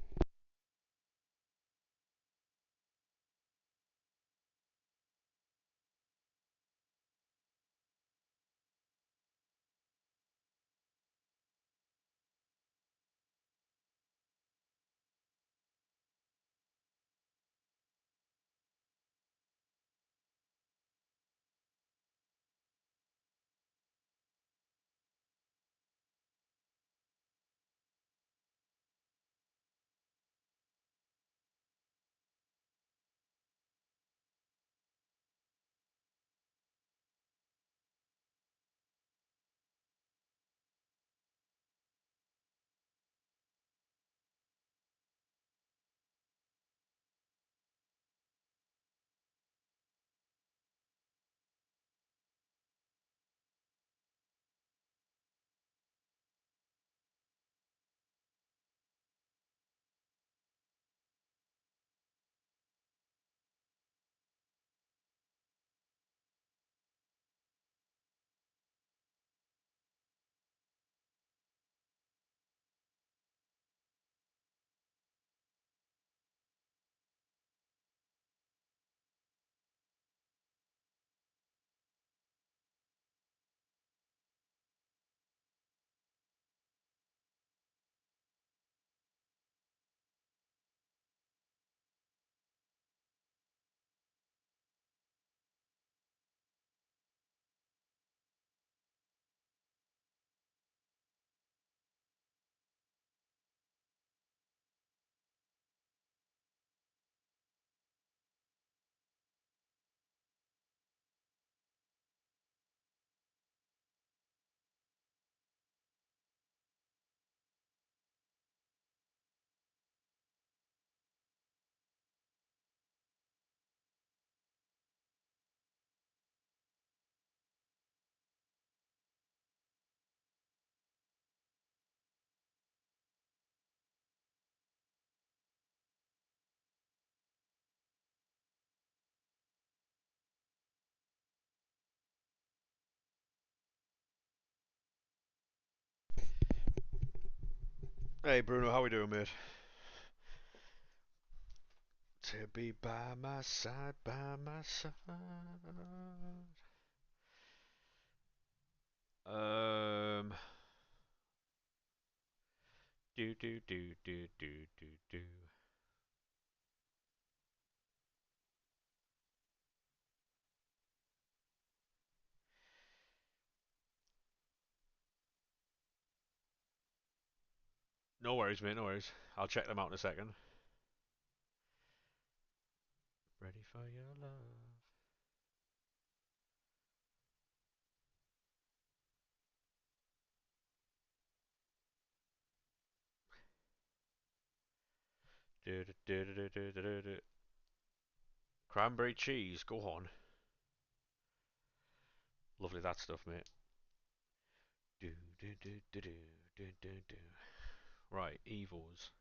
Hey, Bruno, how we doing, mate? To be by my side, by my side. Um, do. No worries, mate. No worries. I'll check them out in a second. Ready for your love. Do. Cranberry cheese. Go on. Lovely that stuff, mate. Do. Right, evils.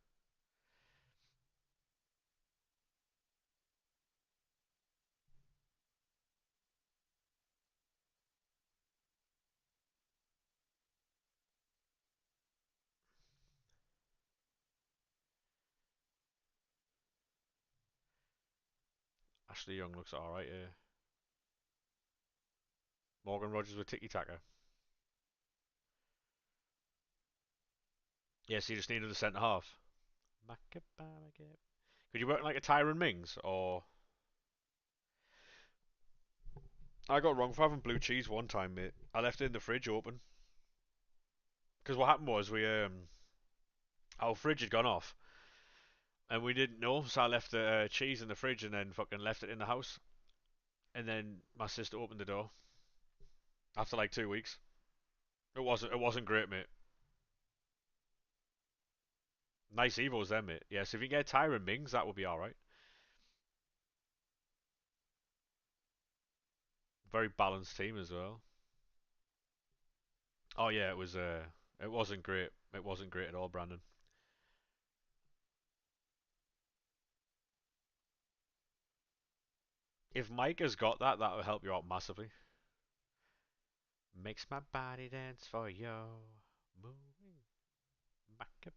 Ashley Young looks alright here. Morgan Rogers with Tiki Taka. Yes, you just needed the centre half. Could you work like a Tyron Mings or I got wrong for having blue cheese one time, mate. I left it in the fridge open because what happened was we our fridge had gone off and we didn't know, so I left the cheese in the fridge and then fucking left it in the house. And then my sister opened the door after like 2 weeks. It wasn't great, mate. Nice evos then, mate. Yes, if you can get Tyron Mings, that would be all right. Very balanced team as well. Oh yeah, it was. It wasn't great. It wasn't great at all, Brandon. If Mike has got that, that will help you out massively. Makes my body dance for you. Moving back up,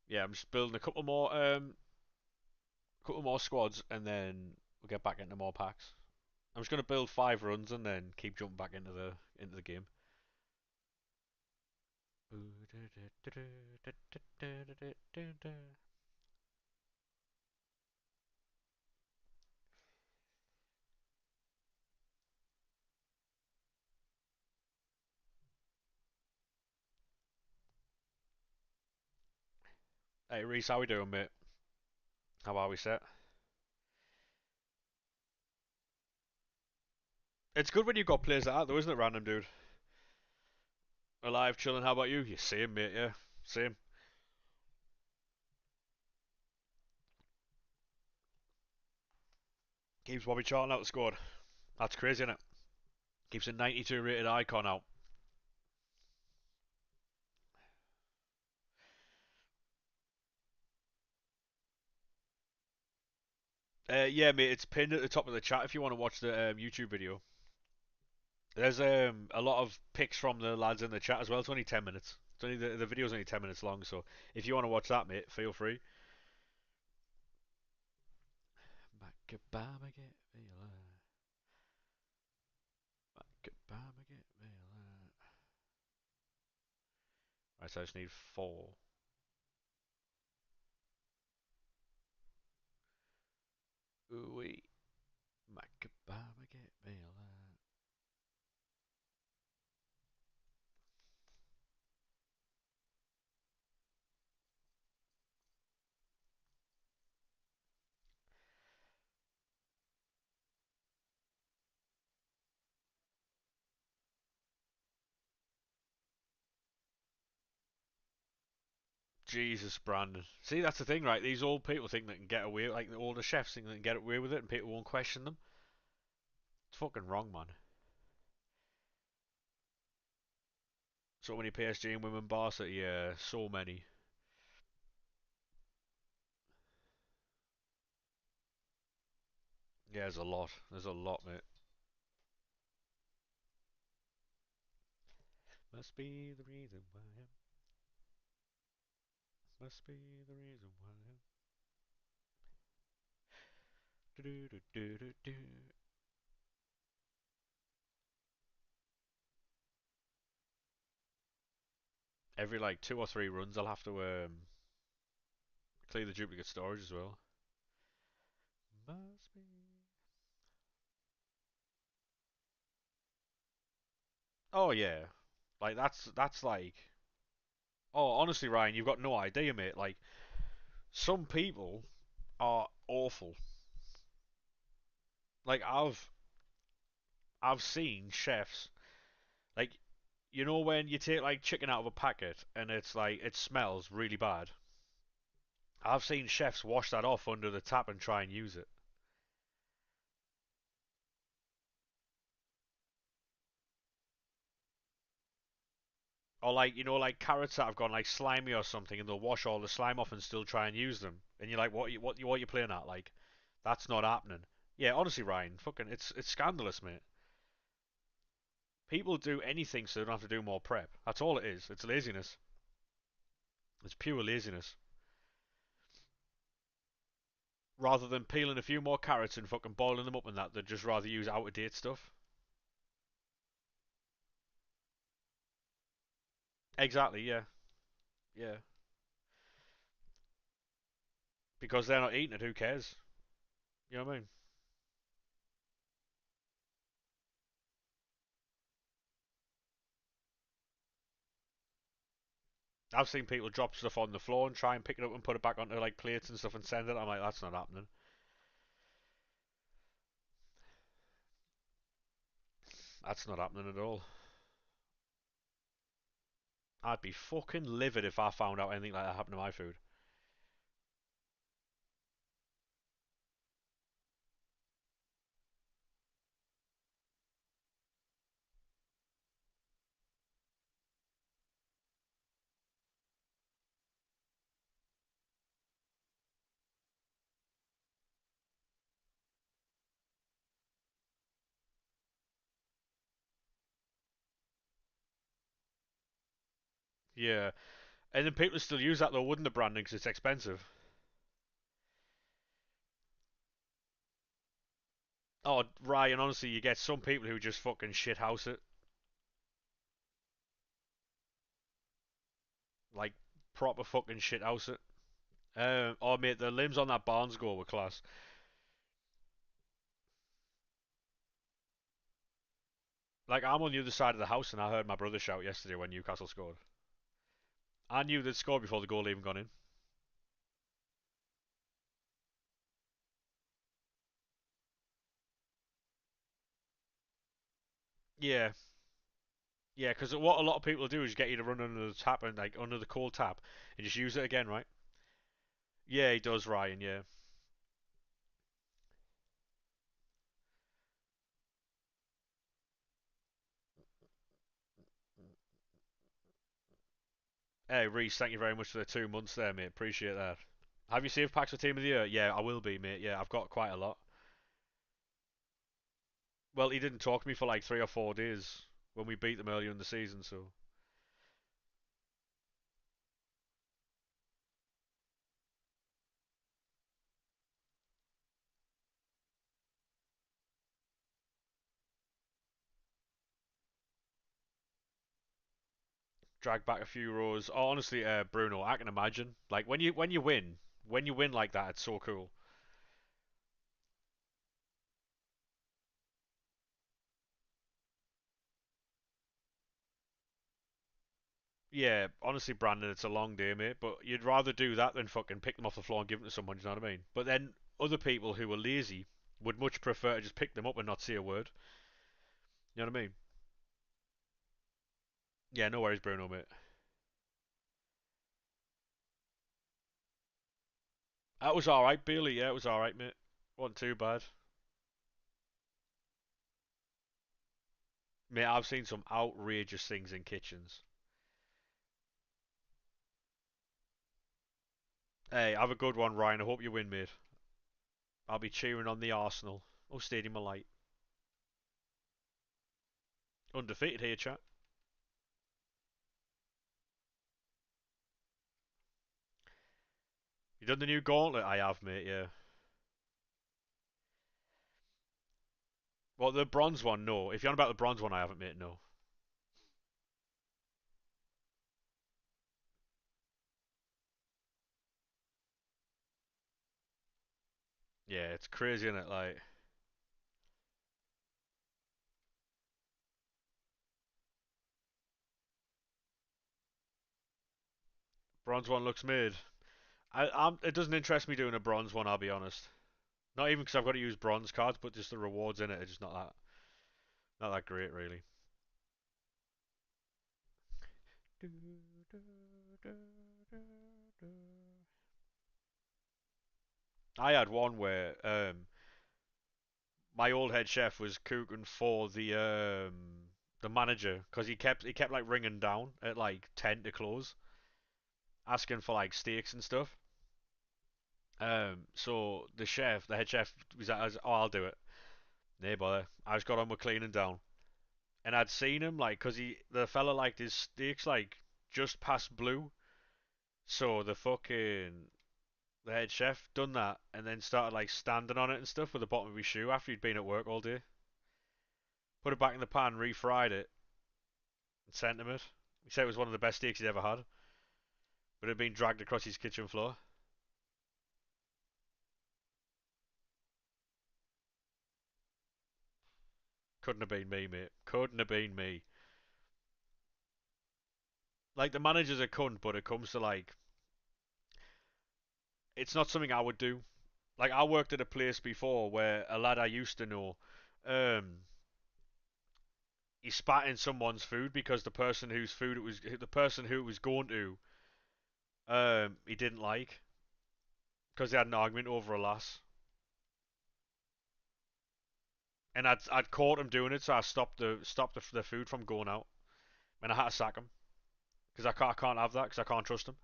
yeah, I'm just building a couple more squads, and then we'll get back into more packs. I'm just gonna build 5 runs and then keep jumping back into the game. Hey Reese, how we doing, mate? How are we set? It's good when you've got players like that, though, isn't it, random dude? Alive, chilling. How about you? You same, mate. Yeah, same. Keeps Bobby Charlton out the squad. That's crazy, isn't it? Keeps a 92 rated icon out. Yeah, mate. It's pinned at the top of the chat if you want to watch the YouTube video. There's a lot of pics from the lads in the chat as well. It's only 10 minutes. It's only the video's only 10 minutes long, so if you want to watch that, mate, feel free. Right, so I just need 4. Ooh, Jesus, Brandon. See, that's the thing, right? These old people think they can get away, like the older chefs think they can get away with it, and people won't question them. It's fucking wrong, man. So many PSG and women Barca, yeah, so many. Yeah, there's a lot. There's a lot, mate. Must be the reason why I'm. Must be the reason why I'm. Do do do do do do. Every like 2 or 3 runs, I'll have to clear the duplicate storage as well. Must be. Oh yeah, like that's like. Oh, honestly, Ryan, you've got no idea, mate. Like some people are awful. Like I've seen chefs like when you take like chicken out of a packet and it's like it smells really bad. I've seen chefs wash that off under the tap and try and use it. Or like like carrots that have gone like slimy or something, and they'll wash all the slime off and still try and use them. And you're like, what you playing at? Like, that's not happening. Yeah, honestly, Ryan, fucking, it's scandalous, mate. People do anything so they don't have to do more prep. That's all it is. It's laziness. It's pure laziness. Rather than peeling a few more carrots and fucking boiling them up and that, they'd just rather use out of date stuff. Exactly, yeah. Yeah. Because they're not eating it, who cares? You know what I mean? I've seen people drop stuff on the floor and try and pick it up and put it back onto like plates and stuff and send it. I'm like, that's not happening. That's not happening at all. I'd be fucking livid if I found out anything like that happened to my food. Yeah, and then people still use that though, wouldn't the branding? Because it's expensive. Oh, Ryan, honestly, you get some people who just fucking shithouse it, like proper fucking shithouse it. Oh mate, the limbs on that Barnes goal were class. Like I'm on the other side of the house and I heard my brother shout yesterday when Newcastle scored. I knew they'd scored before the goal even gone in. Yeah, yeah, because what a lot of people do is get you to run under the tap and like under the cold tap and just use it again, right? Yeah, he does, Ryan. Yeah. Hey, Reese, thank you very much for the 2 months there, mate. Appreciate that. Have you saved packs for Team of the Year? Yeah, I will be, mate. Yeah, I've got quite a lot. Well, he didn't talk to me for like 3 or 4 days when we beat them earlier in the season, so. Drag back a few rows. Oh, honestly, Bruno, I can imagine. Like when you win like that, it's so cool. Yeah, honestly, Brandon, it's a long day, mate. But you'd rather do that than fucking pick them off the floor and give them to someone. You know what I mean? But then other people who are lazy would much prefer to just pick them up and not say a word. You know what I mean? Yeah, no worries, Bruno, mate. That was all right, Bailey. Yeah, it was all right, mate. Wasn't too bad, mate. I've seen some outrageous things in kitchens. Hey, have a good one, Ryan. I hope you win, mate. I'll be cheering on the Arsenal. Oh, Stadium of Light. Undefeated here, chat. You done the new gauntlet? I have, mate. Yeah. Well, the bronze one, no. If you're on about the bronze one, I haven't, mate. No. Yeah, it's crazy, isn't it? Like bronze one looks mid. It doesn't interest me doing a bronze one. I'll be honest. Not even because I've got to use bronze cards, but just the rewards in it are just not that great, really. I had one where my old head chef was cooking for the manager because he kept like ringing down at like 10 to close, asking for like steaks and stuff. So the chef, the head chef, was, oh, I'll do it. No bother. I just got on with cleaning down, and I'd seen him like, cause the fella liked his steaks like just past blue. So the head chef done that, and then started like standing on it and stuff with the bottom of his shoe after he'd been at work all day. Put it back in the pan, refried it, and sent him it. He said it was one of the best steaks he'd ever had, but it had been dragged across his kitchen floor. Couldn't have been me, mate. Couldn't have been me. Like the manager's a cunt, but it comes to like, it's not something I would do. Like I worked at a place before where a lad I used to know, um, he spat in someone's food because the person who it was going to, he didn't like because they had an argument over a lass, and I'd caught him doing it, so I stopped the food from going out, and I had to sack him because I can't have that because I can't trust him.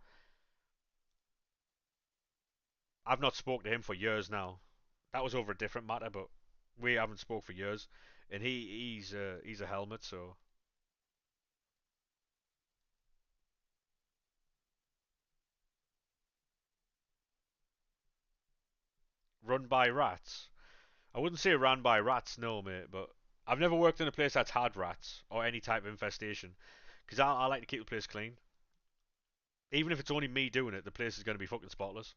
I've not spoke to him for years now. That was over a different matter, but we haven't spoke for years, and he's a helmet, so Run by rats. I wouldn't say ran by rats, no, mate, but I've never worked in a place that's had rats or any type of infestation. Because I like to keep the place clean. Even if it's only me doing it, the place is going to be fucking spotless.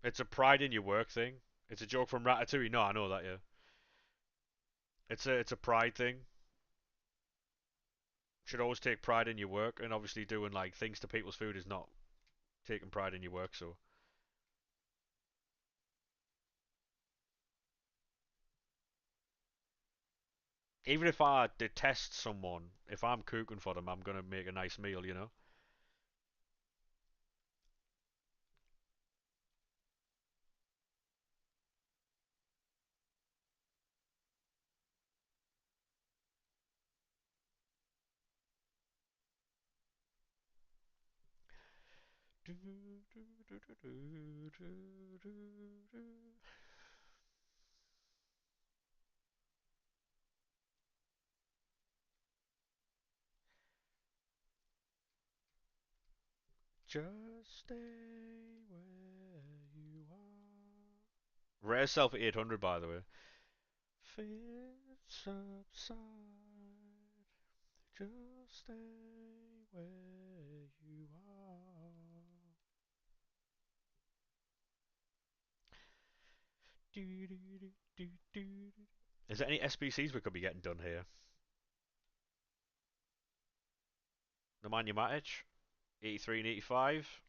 It's a pride in your work thing. It's a joke from Ratatouille. No, I know that, yeah. It's a pride thing. Should always take pride in your work, and obviously doing like things to people's food is not taking pride in your work. So even if I detest someone, if I'm cooking for them, I'm gonna make a nice meal, you know. Just stay where you are. Rare self at 800, by the way. Fits subside. Just stay where you are. Do, do, do, do, do. Is there any SBCs we could be getting done here? The Nemanja Matic, 83 and 85.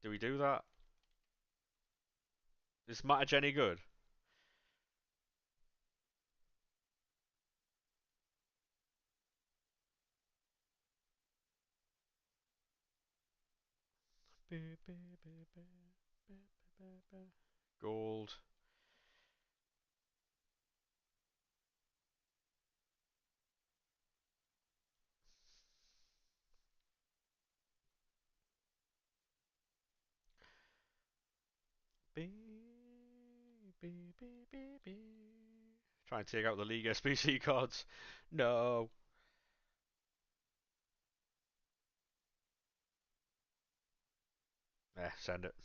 Do we do that? Is Matic any good? Gold. Try and take out the League SBC cards. No. Send it.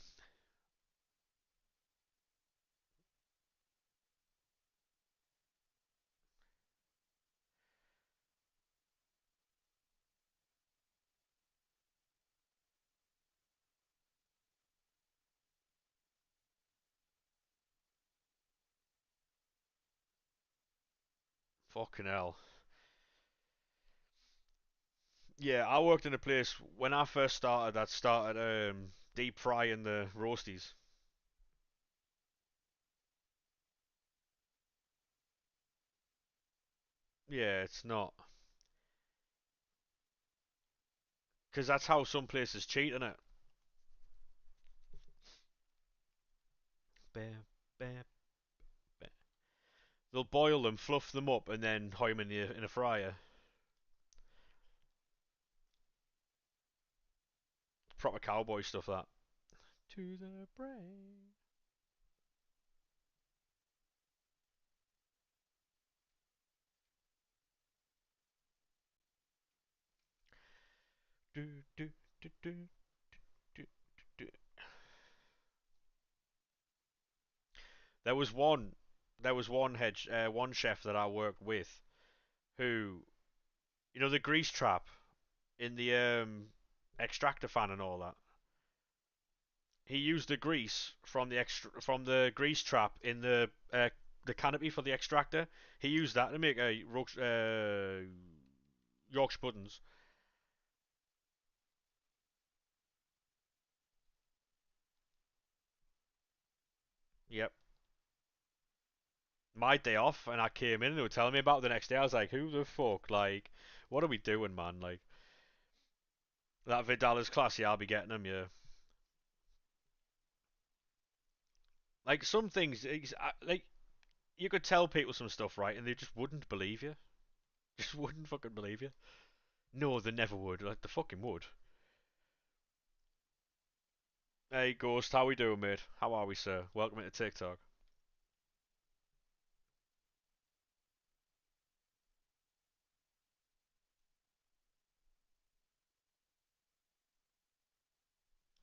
Fucking hell. Yeah, I worked in a place when I first started that started deep frying the roasties. Yeah, it's not. Because that's how some places cheat in it. Bam, bam, bam. They'll boil them, fluff them up, and then hoy them in a fryer. Proper cowboy stuff, that. To the brain. Do, do, do, do, do, do. There was one, one chef that I worked with who, the grease trap in the extractor fan and all that. He used the grease from the grease trap in the canopy for the extractor. He used that to make a Yorkshire puddings. Yep. My day off, and I came in and they were telling me about it the next day. I was like, "Who the fuck? Like, what are we doing, man? Like, that Vidal is classy. I'll be getting him, yeah." Like some things, like you could tell people some stuff, right, and they just wouldn't believe you. Just wouldn't fucking believe you. No, they never would. Like they fucking would. Hey, Ghost, how we doing, mate? How are we, sir? Welcome to TikTok.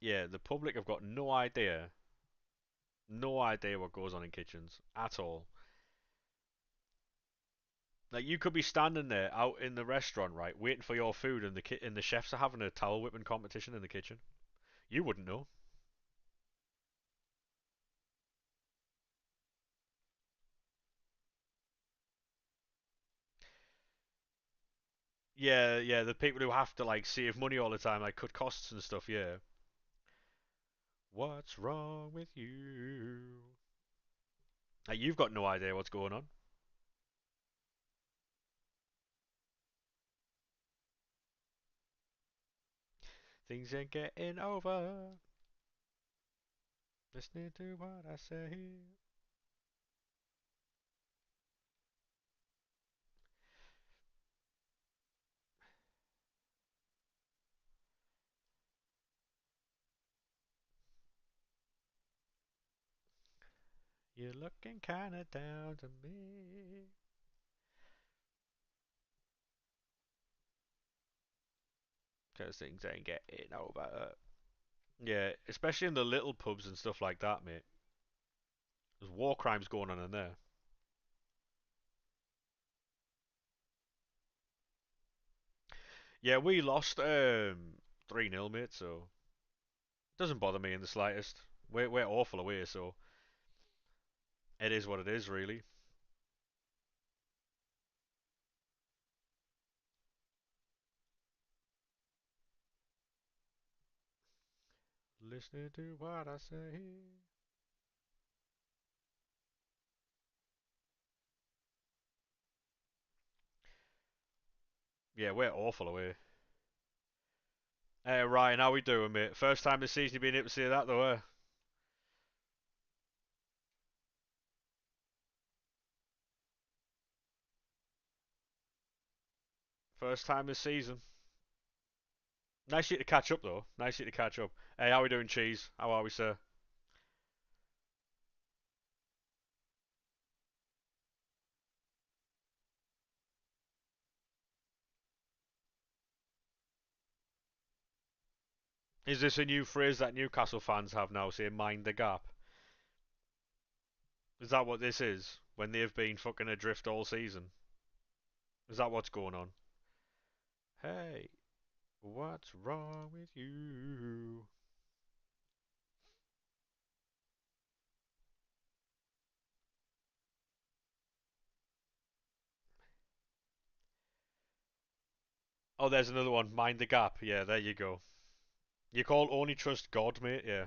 yeah, the public have got no idea what goes on in kitchens at all. Like you could be standing there out in the restaurant, right, waiting for your food, and the chefs are having a towel whipping competition in the kitchen. You wouldn't know. Yeah, yeah, the people who have to like save money all the time, like cut costs and stuff. Yeah. What's wrong with you? Like you've got no idea what's going on. Things ain't getting over. Listening to what I say. You're looking kinda down to me. 'Cause things ain't getting over. Yeah, especially in the little pubs and stuff like that, mate. There's war crimes going on in there. Yeah, we lost 3-0, mate, so it doesn't bother me in the slightest. We're awful away, so it is what it is, really. Listening to what I say. Yeah, we're awful away. Hey, Ryan, how we doing, mate? First time this season you've been able to see that, though, eh? First time this season. Nice of you to catch up, though. Nice of you to catch up. Hey, how we doing, Cheese? How are we, sir? Is this a new phrase that Newcastle fans have now, saying mind the gap? Is that what this is? When they've been fucking adrift all season? Is that what's going on? Hey, what's wrong with you? Oh, there's another one. Mind the gap. Yeah, there you go. You call only trust God, mate. Yeah.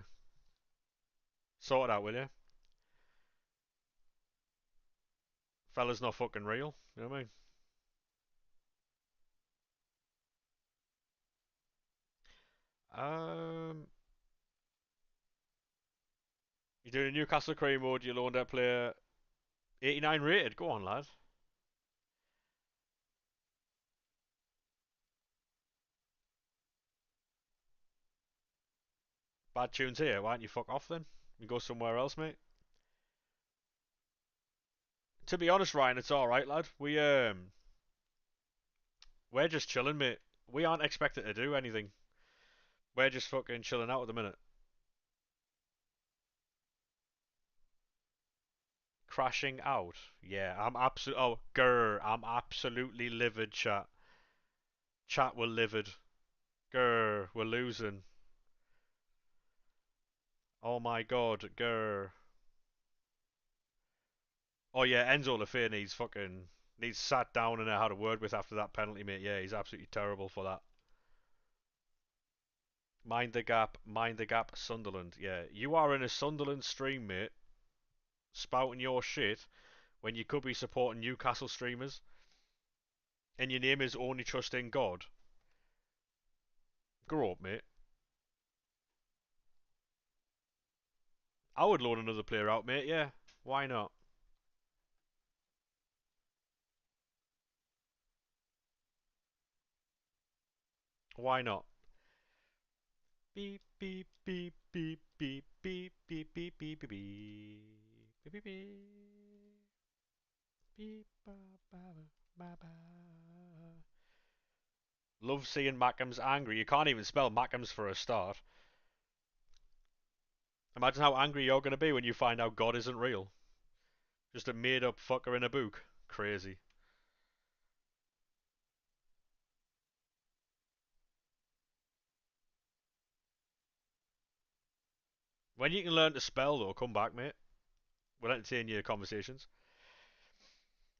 Sort it out, will you? Fella's not fucking real. You know what I mean? Um, you're doing a Newcastle career mode. You loaned out player 89 rated. Go on, lad. Bad tunes here. Why don't you fuck off then? You go somewhere else, mate. To be honest, Ryan, it's all right, lad. We're just chilling, mate. We aren't expected to do anything. We're just fucking chilling out at the minute. Crashing out. Yeah, I'm absolute. Oh, grr. I'm absolutely livid, chat. Chat, we're livid. Grr. We're losing. Oh my god. Grr. Oh yeah, Enzo Lafay needs sat down and had a word with after that penalty, mate. Yeah, he's absolutely terrible for that. Mind the gap, Sunderland. Yeah, you are in a Sunderland stream, mate, spouting your shit when you could be supporting Newcastle streamers, and your name is only trusting God. Grow up, mate. I would loan another player out, mate. Yeah, why not? Why not? Beep beep beep beep beep beep beep beep beep beep beep beep beep beep ba ba ba ba. Love seeing Mackems angry. You can't even spell Mackems for a start. Imagine how angry you're gonna be when you find out God isn't real. Just a made up fucker in a book. Crazy. When you can learn to spell though, come back, mate. We'll entertain your conversations.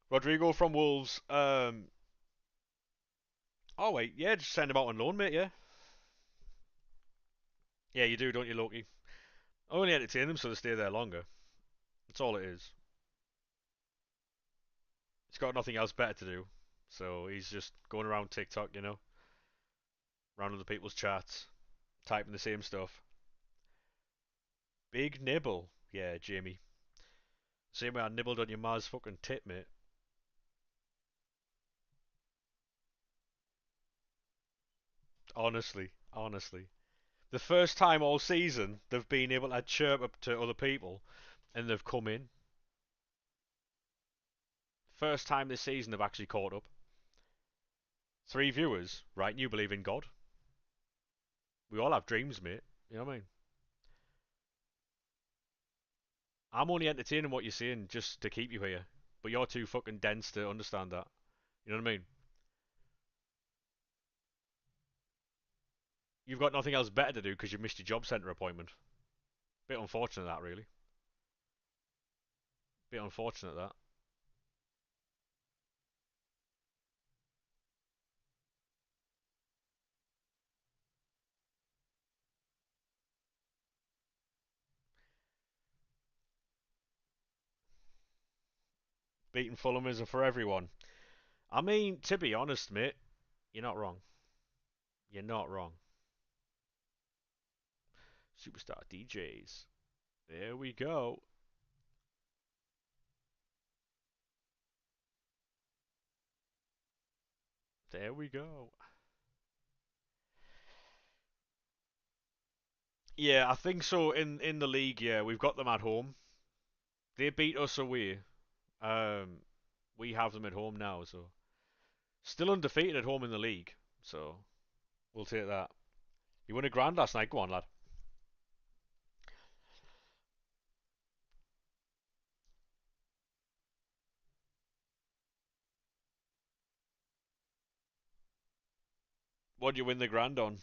Rodrigo from Wolves. Oh wait, yeah, just send him out on loan, mate. Yeah, yeah, you do, don't you, Loki? I only entertain them so they stay there longer. That's all it is. He's got nothing else better to do, so he's just going around TikTok, around other people's chats, typing the same stuff. Big nibble, yeah, Jamie. Same way I nibbled on your Mars fucking tit, mate. Honestly, honestly. The first time all season they've been able to chirp up to other people, and they've come in. First time this season they've actually caught up. 3 viewers, right? And you believe in God. We all have dreams, mate. You know what I mean? I'm only entertaining what you're saying just to keep you here, but you're too fucking dense to understand that. You know what I mean? You've got nothing else better to do because you missed your job centre appointment. Bit unfortunate that, really. Bit unfortunate that. Beating Fulham isn't for everyone. I mean, to be honest, mate, you're not wrong. You're not wrong. Superstar DJs. There we go. There we go. Yeah, I think so. In the league, yeah, we've got them at home. They beat us away. Um, we have them at home now, so still undefeated at home in the league. So we'll take that. You won a grand last night. Go on, lad. What do you win the grand on?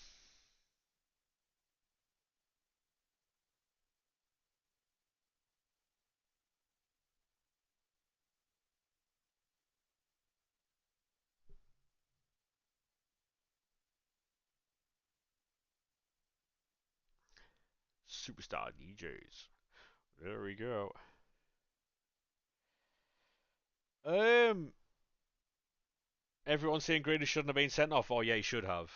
Superstar DJs. There we go. Um, everyone's saying Grady shouldn't have been sent off. Oh yeah, he should have.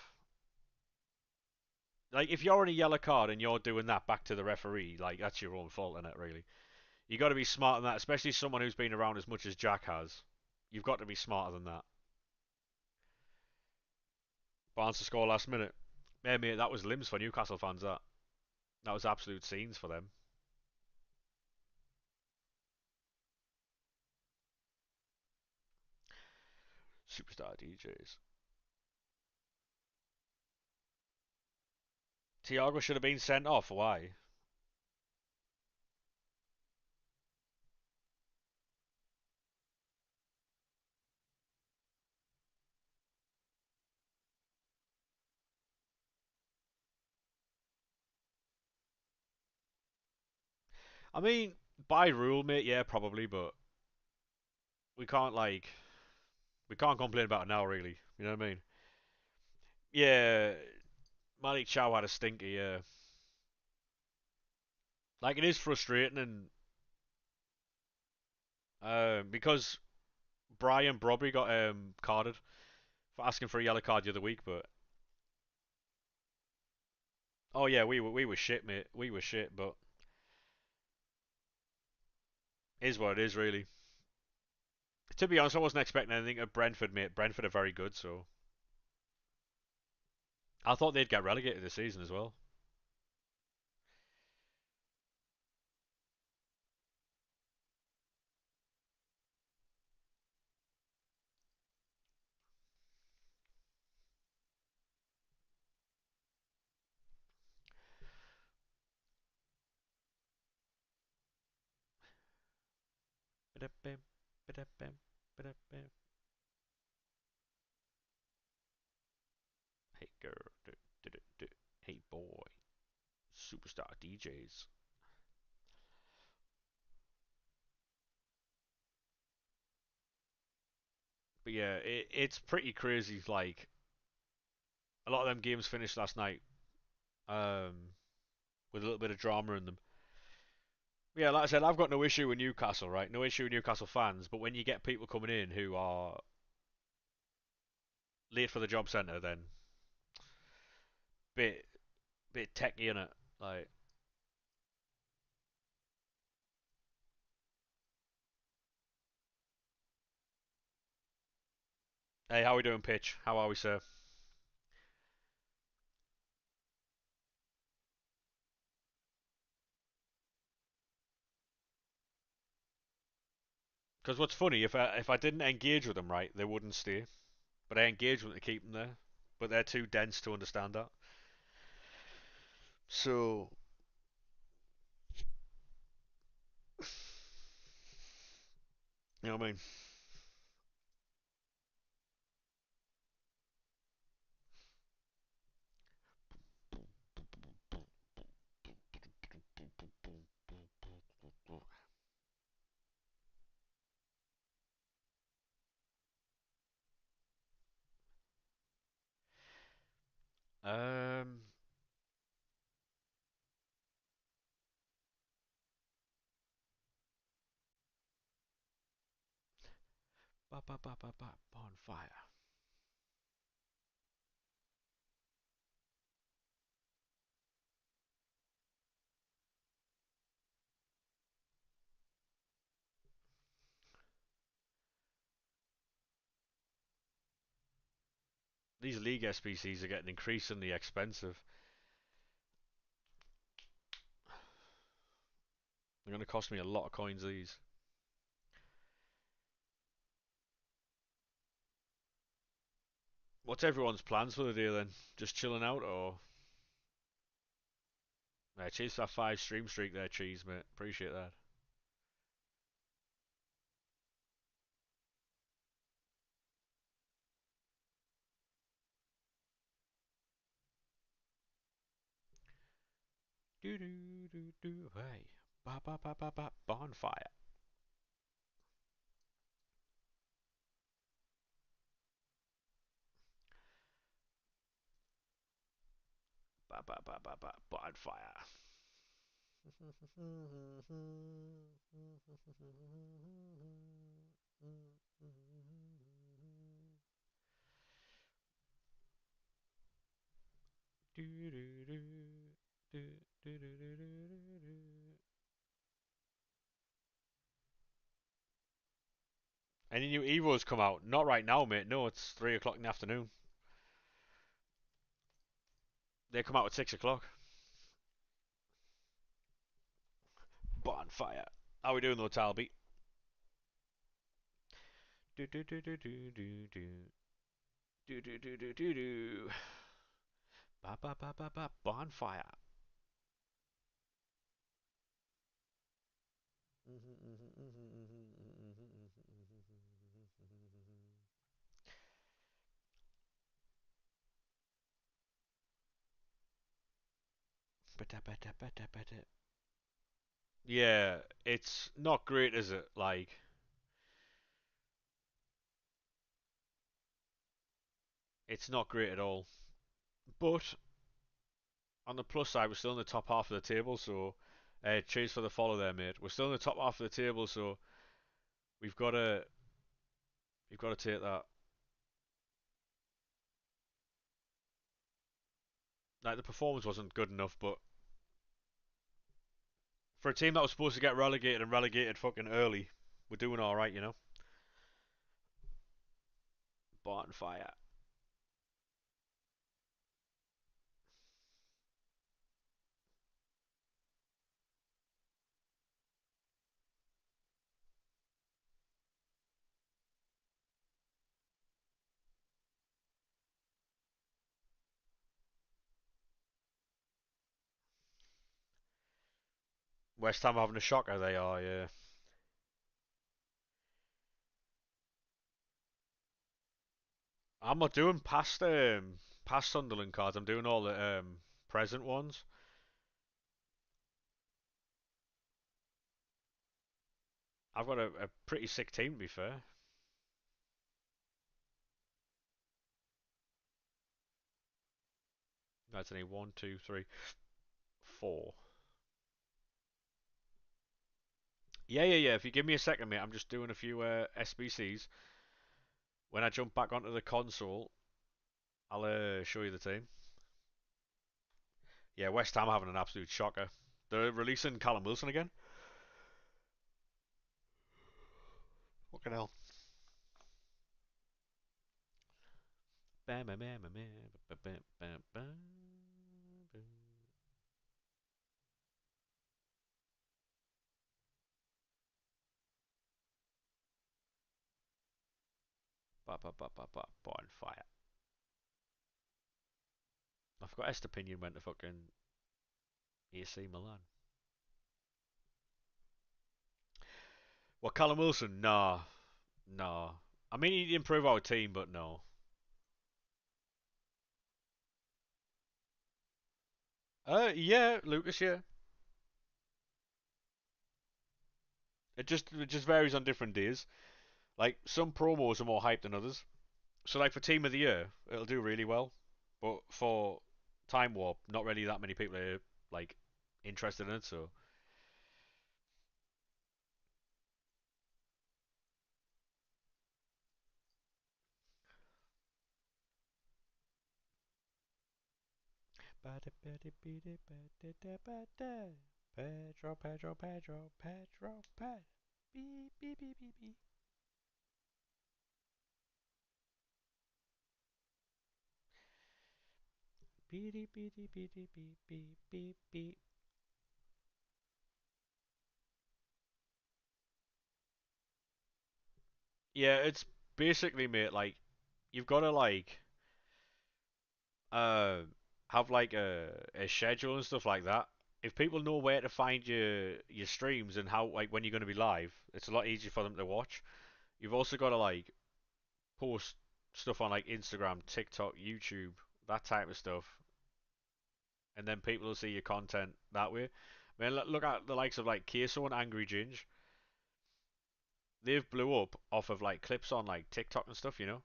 Like if you're on a yellow card and you're doing that back to the referee, like that's your own fault, isn't it? Really, you got to be smarter than that. Especially someone who's been around as much as Jack has. You've got to be smarter than that. Barnes to score last minute. Yeah, mate, that was limbs for Newcastle fans. That was absolute scenes for them. Superstar DJs. Thiago should have been sent off. Why? I mean, by rule, mate, yeah, probably, but we can't we can't complain about it now, really. You know what I mean? Yeah, Malik Chow had a stinker. Yeah, like it is frustrating, and because Brian Brobby got carded for asking for a yellow card the other week, but oh yeah, we were shit, mate. We were shit, but it is what it is, really. To be honest, I wasn't expecting anything of Brentford, mate. Brentford are very good, so I thought they'd get relegated this season as well. Hey girl, hey boy, superstar DJs. But yeah, it's pretty crazy. Like a lot of them games finished last night, um, with a little bit of drama in them. Yeah, like I said, I've got no issue with Newcastle, right? No issue with Newcastle fans. But when you get people coming in who are late for the job centre, then bit bit techie in it. Like, hey, how are we doing, pitch? How are we, sir? Because what's funny, if I didn't engage with them, right, they wouldn't stay. But I engage with them to keep them there. But they're too dense to understand that. So, you know what I mean? Um, bonfire. These League SPCs are getting increasingly expensive. They're going to cost me a lot of coins, these. What's everyone's plans for the day then? Just chilling out or? Cheers for that 5 stream streak there, Cheese, mate. Appreciate that. Do do do do. Hey. Ba ba ba ba ba. Bonfire. Ba ba ba ba ba. Bonfire. Do do do do do do do do do. Any new Evos come out? Not right now, mate. No, it's 3 o'clock in the afternoon. They come out at 6 o'clock. Bonfire. How we doing though, Talby? Do do do do do do do do do do do do do. Ba ba ba ba ba. Bonfire. Yeah, it's not great, is it? Like, it's not great at all. But on the plus side, we're still in the top half of the table, so cheers for the follow there, mate. We're still in the top half of the table, so we've got to we've got to take that. Like the performance wasn't good enough, but for a team that was supposed to get relegated and relegated fucking early, we're doing all right, you know. Bonfire. West Ham having a shocker, they are, yeah. I'm not doing past Sunderland cards. I'm doing all the present ones. I've got a pretty sick team to be fair. That's only one, two, three, four. Yeah, yeah, yeah. If you give me a second, mate, I'm just doing a few SBCs. When I jump back onto the console, I'll show you the team. Yeah, West Ham are having an absolute shocker. They're releasing Callum Wilson again. Fucking hell. Bam, bam, bam, bam, bam, bam, bam, bam, bam. Ba, ba, ba, ba, ba, bonfire. I forgot Estepinian went to fucking AC Milan. Well, Callum Wilson, nah, nah. I mean, he'd improve our team, but no. Yeah, Lucas, yeah. It just varies on different days. Like some promos are more hyped than others. So like for Team of the Year, it'll do really well, but for Time Warp, not really that many people are like interested in it. So Pedro, Pedro, Pedro, Pedro, Pedro. Beep, beep, beep, beep, beep. Beep, beep, beep, beep, beep, beep, beep, beep, beep. Yeah, it's basically, mate, like you've got to like uh have like a schedule and stuff like that. If people know where to find your streams and how like when you're going to be live, it's a lot easier for them to watch. You've also got to like post stuff on like Instagram, TikTok, YouTube, that type of stuff, and then people will see your content that way. I mean, look at the likes of like Queso and Angry Ginge. They've blew up off of like clips on like TikTok and stuff. You know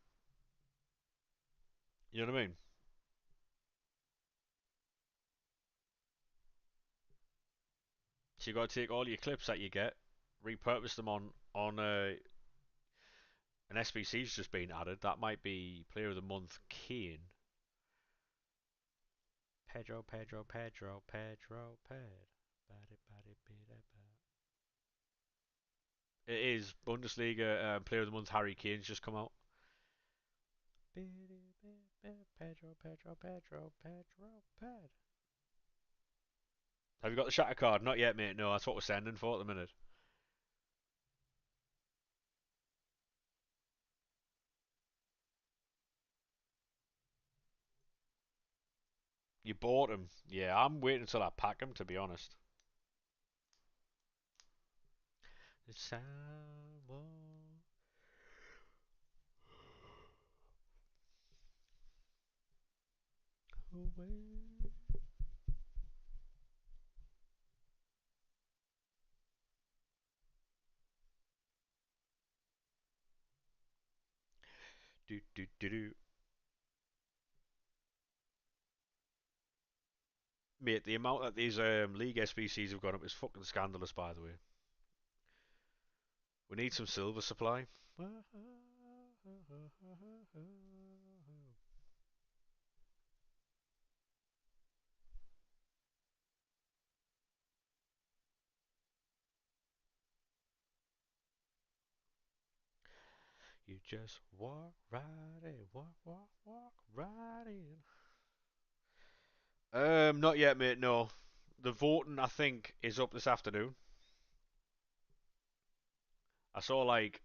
what I mean? So you got to take all your clips that you get, repurpose them on an SBC's just been added. That might be Player of the Month Kane. Pedro, Pedro, Pedro, Pedro, Ped. It is Bundesliga Player of the Month Harry Kane's just come out. Pedro, Pedro, Pedro, Pedro, Ped. Have you got the shatter card? Not yet, mate. No, that's what we're sending for at the minute. You bought him. Yeah, I'm waiting until I pack him, to be honest. Do, do, do, do. Mate, the amount that these League SBCs have gone up is fucking scandalous, by the way. We need some silver supply. You just walk right in, walk, walk, walk right in. Not yet, mate. No, the voting I think is up this afternoon. I saw like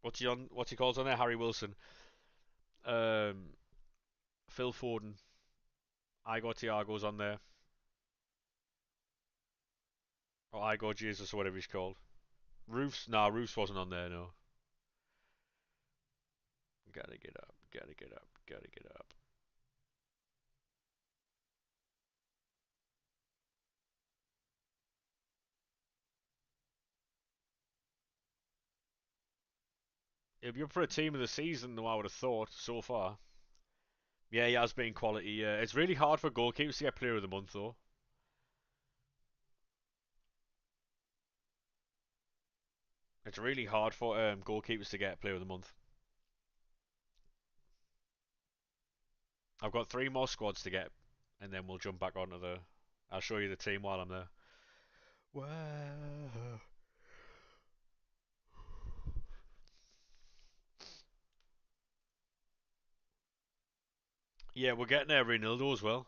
what's he calls on there? Harry Wilson, um, Phil Foden, Igor Thiago's on there, or Igor Jesus or whatever he's called. Roofs, nah, Roofs wasn't on there. No, Gotta get up. Gotta get up. Gotta get up. He'll be up for a team of the season, though I would have thought so far. Yeah, he has been quality. Yeah, it's really hard for goalkeepers to get Player of the Month, though. It's really hard for goalkeepers to get Player of the Month. I've got 3 more squads to get, and then we'll jump back onto the. I'll show you the team while I'm there. Wow. Yeah, we're getting Ronaldo as well.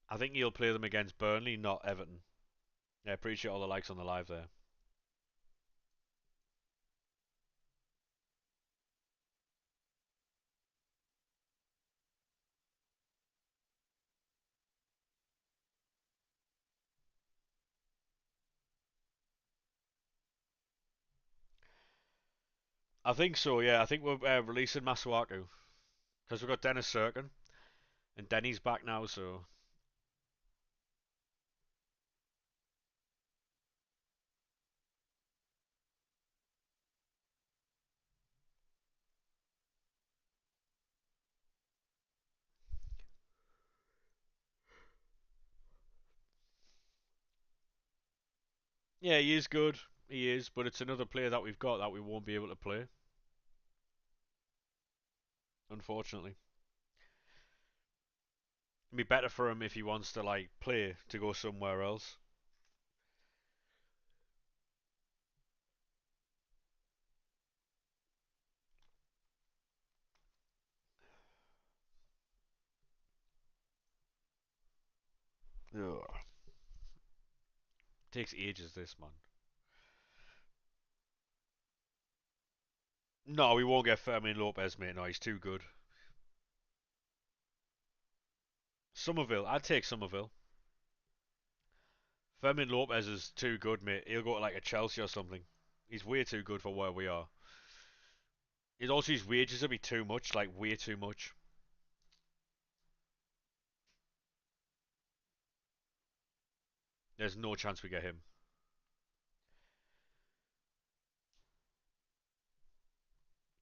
I think he'll play them against Burnley, not Everton. Yeah, appreciate all the likes on the live there. I think so. Yeah, I think we're releasing Masuaku because we've got Dennis Serkin and Denny's back now. So yeah, he is good. He is, but it's another player that we've got that we won't be able to play, unfortunately. It'd be better for him if he wants to like play to go somewhere else. Ugh. Takes ages, this man. No, we won't get Fermin Lopez, mate. No, he's too good. Somerville, I'd take Somerville. Fermin Lopez is too good, mate. He'll go to like a Chelsea or something. He's way too good for where we are. He's also his wages will be too much, like way too much. There's no chance we get him.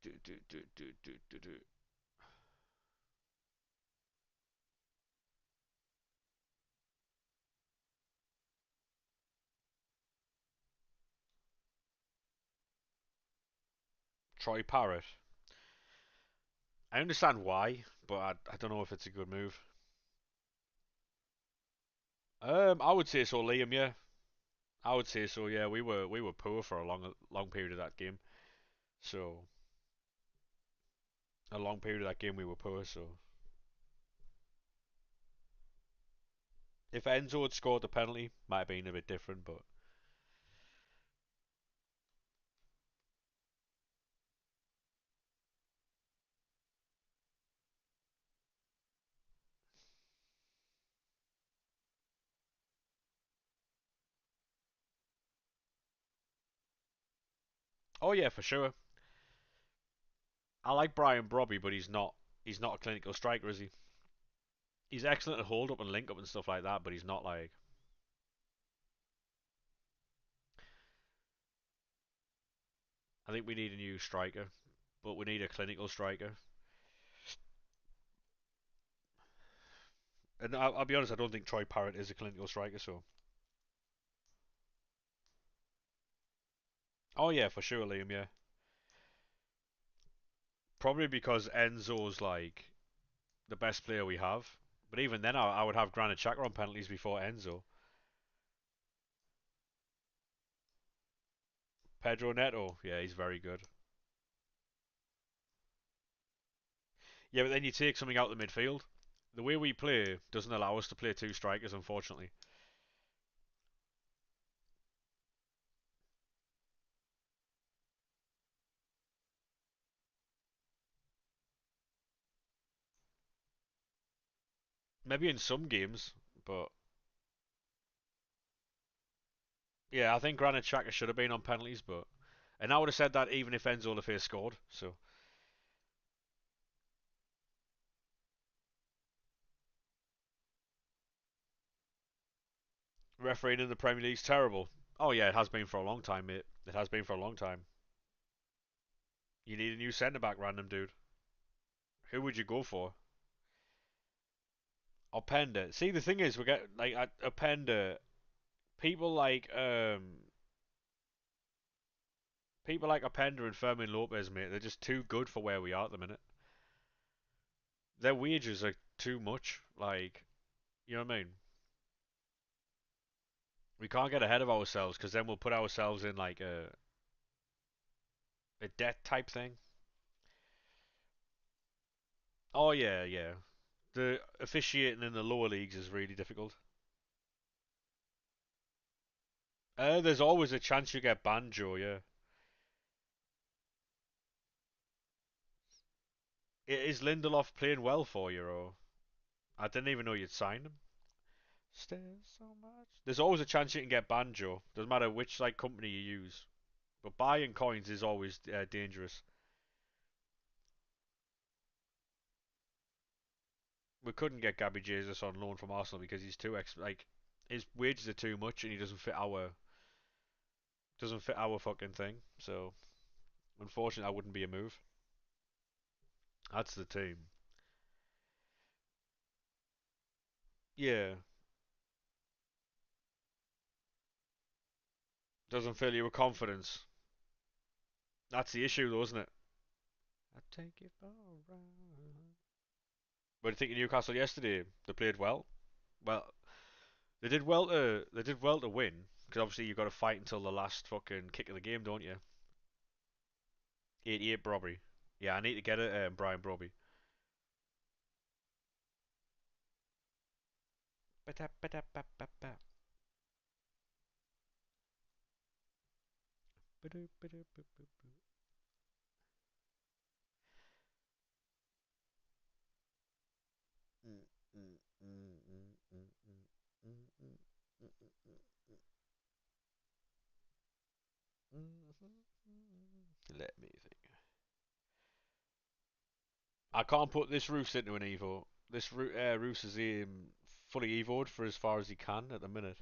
Do, do, do, do, do, do, do. Troy Parrott. I understand why, but I don't know if it's a good move. I would say so, Liam. Yeah, I would say so. Yeah, we were poor for a long period of that game. So a long period of that game we were poor. So if Enzo had scored the penalty, might have been a bit different. But oh yeah, for sure. I like Brian Brobby, but he's not a clinical striker, is he? He's excellent at hold up and link up and stuff like that, but he's not like. I think we need a new striker, but we need a clinical striker. And I'll be honest, I don't think Troy Parrott is a clinical striker. So, oh yeah, for sure, Liam. Yeah, probably because Enzo's like the best player we have. But even then, I would have Granit Xhaka on penalties before Enzo. Pedro Neto, yeah, he's very good. Yeah, but then you take something out of the midfield. The way we play doesn't allow us to play 2 strikers, unfortunately. Maybe in some games, but Yeah, I think Granit Xhaka should have been on penalties, but and I would have said that even if Enzo Lefebvre scored. So refereeing in the Premier League's terrible. Oh yeah, it has been for a long time, mate. It has been for a long time. You need a new centre back, random dude. Who would you go for? Openda. See, the thing is, we get like at Openda. People like people like Openda and Fermin Lopez, mate. They're just too good for where we are at the minute. Their wages are too much. Like, you know what I mean? We can't get ahead of ourselves because then we'll put ourselves in like a debt type thing. Oh yeah, yeah. The officiating in the lower leagues is really difficult. There's always a chance you get banned, Joe. Yeah. Is Lindelof playing well for you, or I didn't even know you'd signed him. Stairs so much. There's always a chance you can get banned, Joe. Doesn't matter which like company you use. But buying coins is always dangerous. We couldn't get Gabby Jesus on loan from Arsenal because he's too like his wages are too much and he doesn't fit our fucking thing. So unfortunately, that wouldn't be a move. That's the team. Yeah, doesn't fill you with confidence. That's the issue, though, isn't it? I take it for a ride. What do you think of Newcastle yesterday? They played well. Well, they did well to win because obviously you've got to fight until the last fucking kick of the game, don't you? 88 Brobby. Yeah, I need to get it, Brian Brobby. Let me think. I can't put this Roos into an Evo. This Roos is fully Evoed for as far as he can at the minute.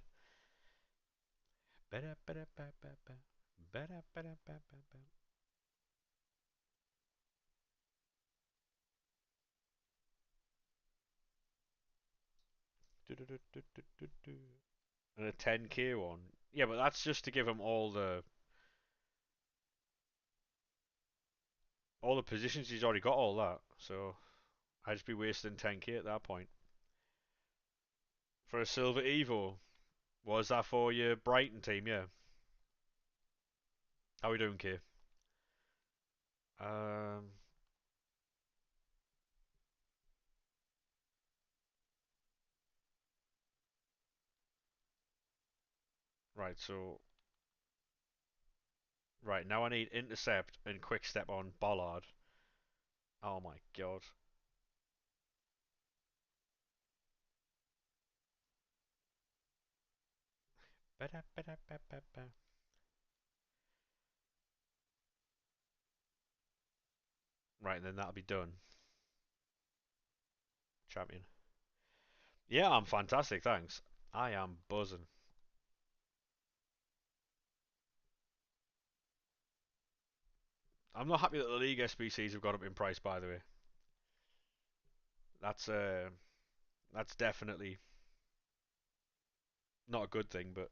And a 10k one. Yeah, but that's just to give him all the positions. He's already got all that. So I'd just be wasting 10k at that point. For a silver Evo. Was that for your Brighton team? Yeah. How are we doing, K? Um, right, so right now I need intercept and quick step on Bollard. Oh my god. Right, and then that'll be done. Champion. Yeah, I'm fantastic, thanks. I am buzzing. I'm not happy that the League SBCs have got up in price, by the way. That's uh, that's definitely not a good thing, but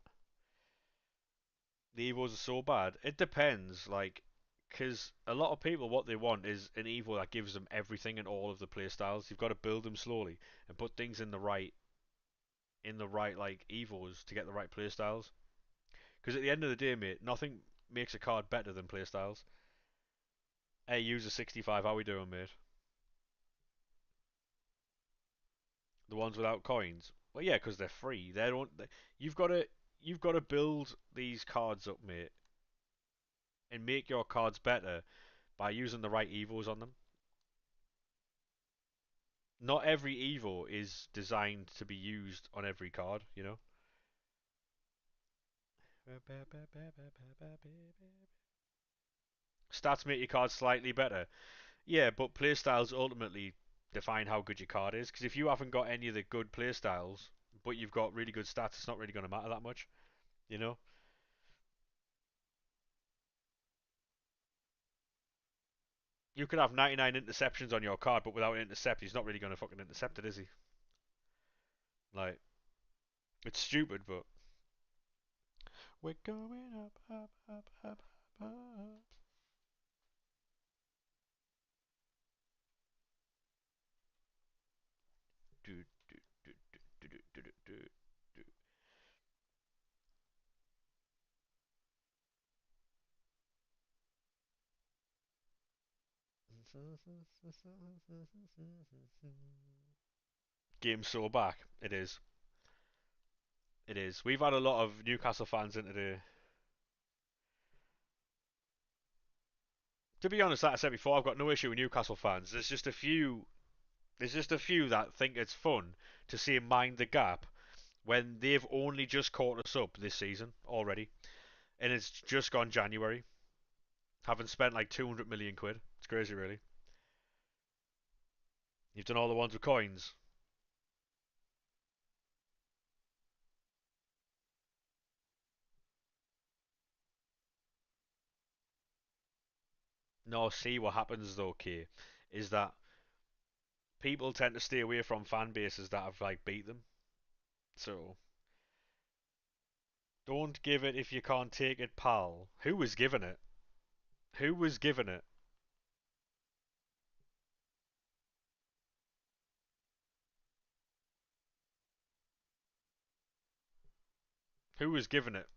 the Evos are so bad. It depends, like, because a lot of people what they want is an Evo that gives them everything and all of the playstyles. You've got to build them slowly and put things in the right like Evos to get the right playstyles. Because at the end of the day, mate, nothing makes a card better than playstyles. Hey, user 65, how we doing, mate? The ones without coins. Well, yeah, because they're free. They don't. You've got to you've got to build these cards up, mate, and make your cards better by using the right evos on them. Not every evo is designed to be used on every card, you know. Stats make your card slightly better. Yeah, but playstyles ultimately define how good your card is. Because if you haven't got any of the good playstyles, but you've got really good stats, it's not really going to matter that much. You know? You could have 99 interceptions on your card, but without an intercept, he's not really going to fucking intercept it, is he? Like, it's stupid, but. We're going up, up, up, up, up, up. Do, do, do, do, do, do, do, do, do. Game's so back. It is. It is. We've had a lot of Newcastle fans in today. To be honest, like I said before, I've got no issue with Newcastle fans. There's just a few. There's just a few that think it's fun to see him mind the gap when they've only just caught us up this season already, and it's just gone January, having spent like 200 million quid. It's crazy, really. You've done all the ones with coins. No, see what happens though, Kay, is that people tend to stay away from fan bases that have like beat them. So don't give it if you can't take it, pal. Who was giving it? Who was giving it? Who was giving it?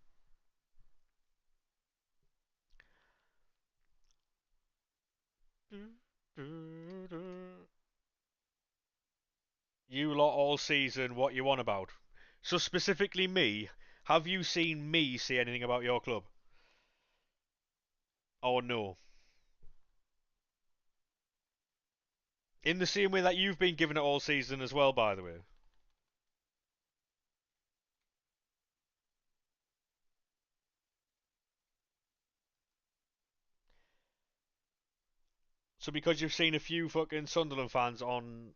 You lot all season, what you on about? So specifically me, have you seen me say anything about your club? Oh no. In the same way that you've been giving it all season as well, by the way. So because you've seen a few fucking Sunderland fans on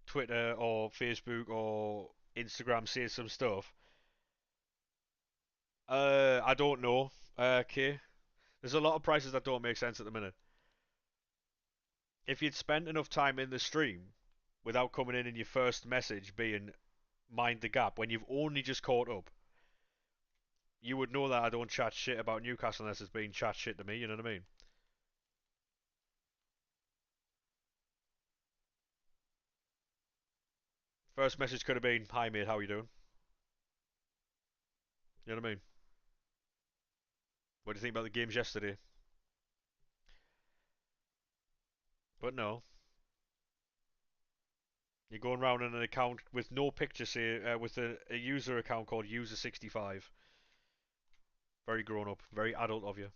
Twitter or Facebook or Instagram say some stuff, I don't know. Okay. There's a lot of prices that don't make sense at the minute. If you'd spent enough time in the stream without coming in your first message being mind the gap when you've only just caught up, you would know that I don't chat shit about Newcastle unless it's being chat shit to me, you know what I mean? First message could have been, hi mate, how you doing? You know what I mean? What do you think about the games yesterday? But no, you're going around in an account with no picture, say, with a user account called User65. Very grown up, very adult of you.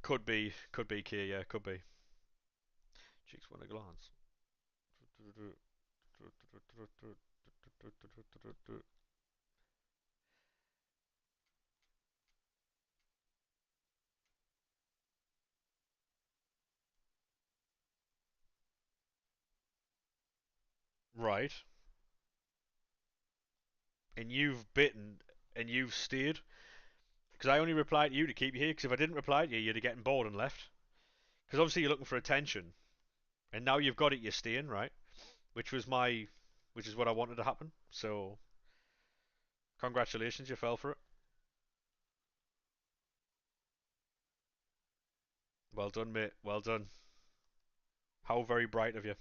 Could be, Kia, yeah, could be. Cheeks want a glance. Right. And you've bitten and you've steered. Because I only replied to you to keep you here. Because if I didn't reply to you, you'd have gotten bored and left. Because obviously you're looking for attention, and now you've got it, you're staying, right? Which was my, which is what I wanted to happen. So congratulations, you fell for it. Well done, mate. Well done. How very bright of you.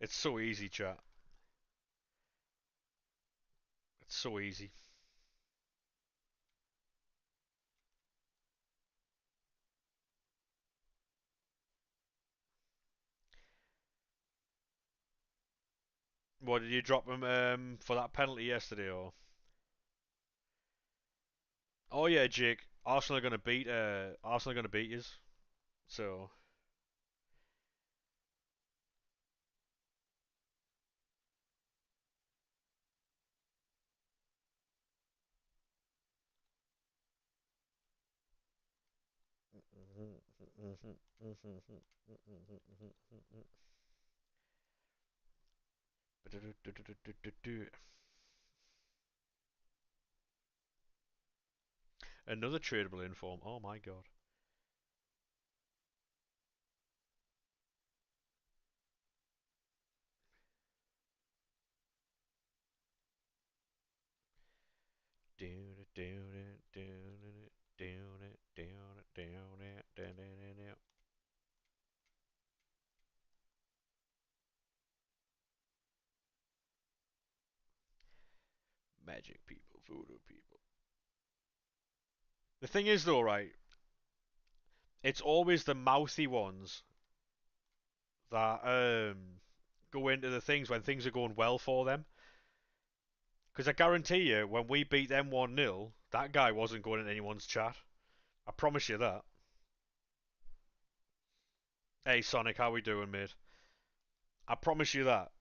It's so easy, chat. It's so easy. What did you drop him for that penalty yesterday, or? Oh yeah, Jake. Arsenal are gonna beat us. So another tradable inform. Oh my god. Magic people, voodoo people. The thing is though, right? It's always the mouthy ones that go into the things when things are going well for them. Because I guarantee you, when we beat them 1-0, that guy wasn't going in anyone's chat. I promise you that. Hey Sonic, how we doing, mate? I promise you that.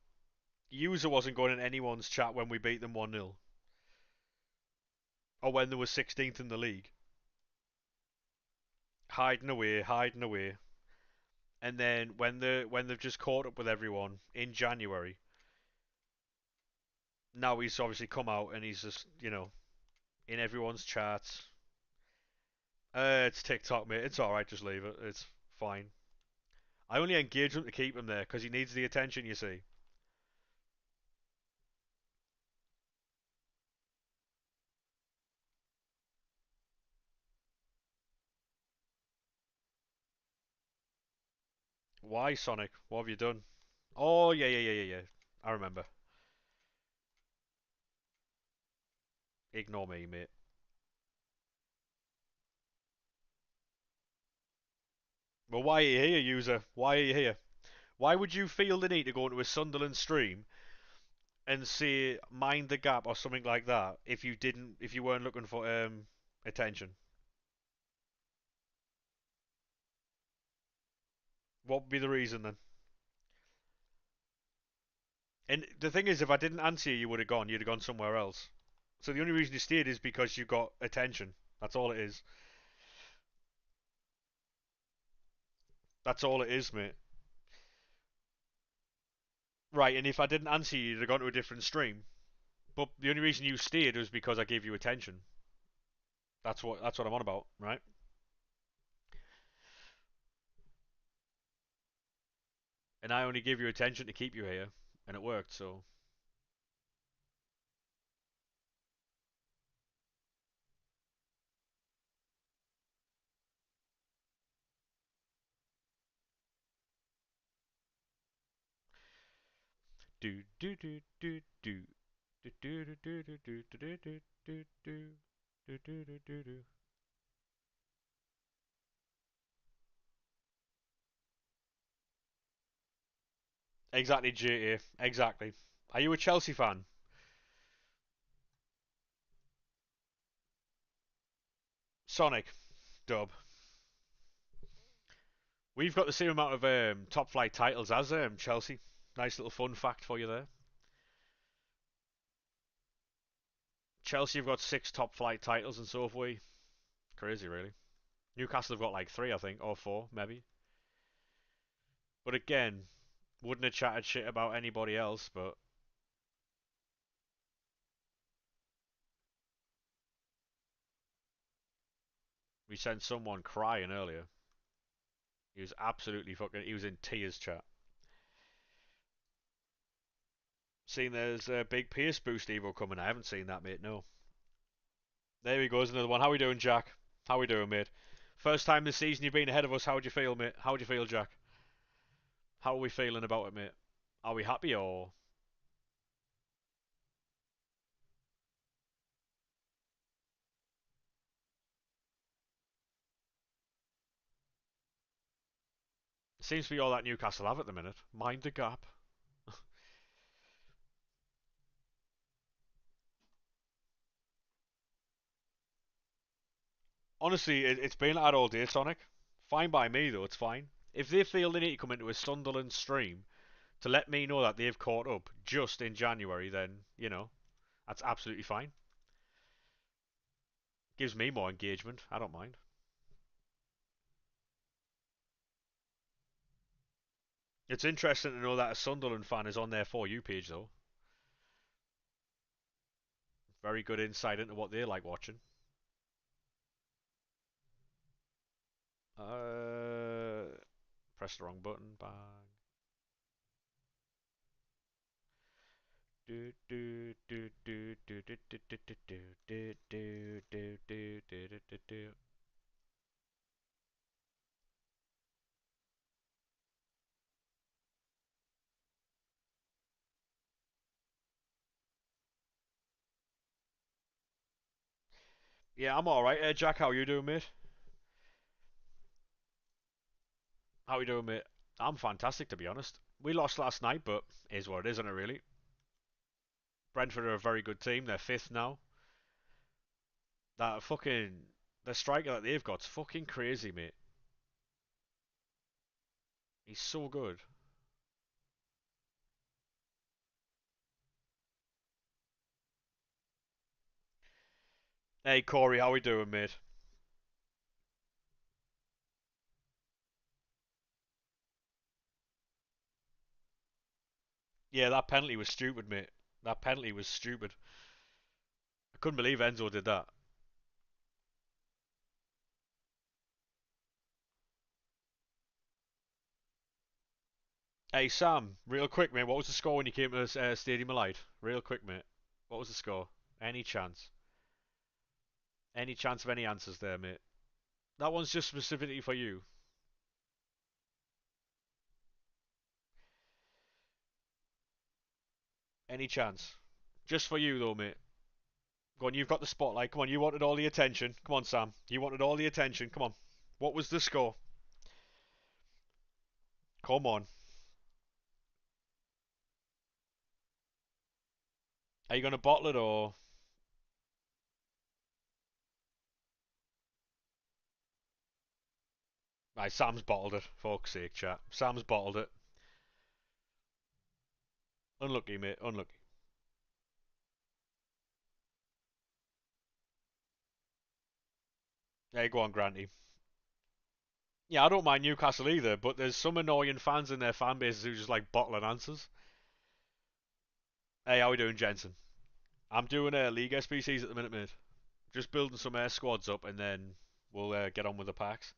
User wasn't going in anyone's chat when we beat them 1-0. Or when they were 16th in the league. Hiding away, hiding away. And then when they've just caught up with everyone in January, now he's obviously come out and he's just, in everyone's chats. It's TikTok, mate. It's alright, just leave it. It's fine. I only engage him to keep him there because he needs the attention, you see. Why, Sonic? What have you done? Oh, yeah, yeah, yeah, yeah, yeah. I remember. Ignore me, mate. Well, why are you here, user? Why are you here? Why would you feel the need to go into a Sunderland stream and say mind the gap or something like that if you weren't looking for attention? What would be the reason then? And the thing is, if I didn't answer you, you would have gone. You'd have gone somewhere else. So the only reason you stayed is because you got attention. That's all it is. That's all it is, mate. Right, and if I didn't answer you, you'd have gone to a different stream. But the only reason you stayed was because I gave you attention. That's what I'm on about, right? And I only give you attention to keep you here, and it worked. So do do do do do do do do do do do do do do do do do do do. Exactly, GTA. Exactly. Are you a Chelsea fan? Sonic, Dub. We've got the same amount of top flight titles as Chelsea. Nice little fun fact for you there. Chelsea have got 6 top flight titles, and so have we. Crazy, really. Newcastle have got like 3, I think, or 4, maybe. But again, wouldn't have chatted shit about anybody else, but we sent someone crying earlier. He was absolutely fucking. He was in tears, chat. Seen there's a big Pierce boost Evo coming. I haven't seen that, mate. No. There he goes, another one. How we doing, Jack? How we doing, mate? First time this season you've been ahead of us. How would you feel, mate? How would you feel, Jack? How are we feeling about it, mate? Are we happy or seems to be all that Newcastle have at the minute? Mind the gap. Honestly, it's been like that all day, Sonic. Fine by me though. It's fine. If they feel they need to come into a Sunderland stream to let me know that they've caught up just in January, then that's absolutely fine. Gives me more engagement. I don't mind. It's interesting to know that a Sunderland fan is on their For You page, though. Very good insight into what they like watching. Uh, Press the wrong button. Bang. Do do do do do do do do do do do do do do do do. Yeah, I'm all right. Jack, how you doing, mate? How you doing, mate? I'm fantastic, to be honest. We lost last night, but is what it is, isn't it? Really. Brentford are a very good team. They're fifth now. That fucking the striker that they've got's fucking crazy, mate. He's so good. Hey Corey, how we doing, mate? Yeah, that penalty was stupid, mate. That penalty was stupid. I couldn't believe Enzo did that. Hey Sam, real quick, mate. What was the score when you came to the Stadium of Light? Real quick, mate. What was the score? Any chance? Any chance of any answers there, mate? That one's just specifically for you. Any chance? Just for you, though, mate. Go on, you've got the spotlight. Come on, you wanted all the attention. Come on, Sam. You wanted all the attention. Come on. What was the score? Come on. Are you going to bottle it or? Right, Sam's bottled it. Fuck's sake, chat. Sam's bottled it. Unlucky, mate. Unlucky. Hey, go on, Granty. Yeah, I don't mind Newcastle either, but there's some annoying fans in their fan bases who just like bottling answers. Hey, how we doing, Jensen? I'm doing a League SBCs at the minute, mate. Just building some air squads up, and then we'll get on with the packs.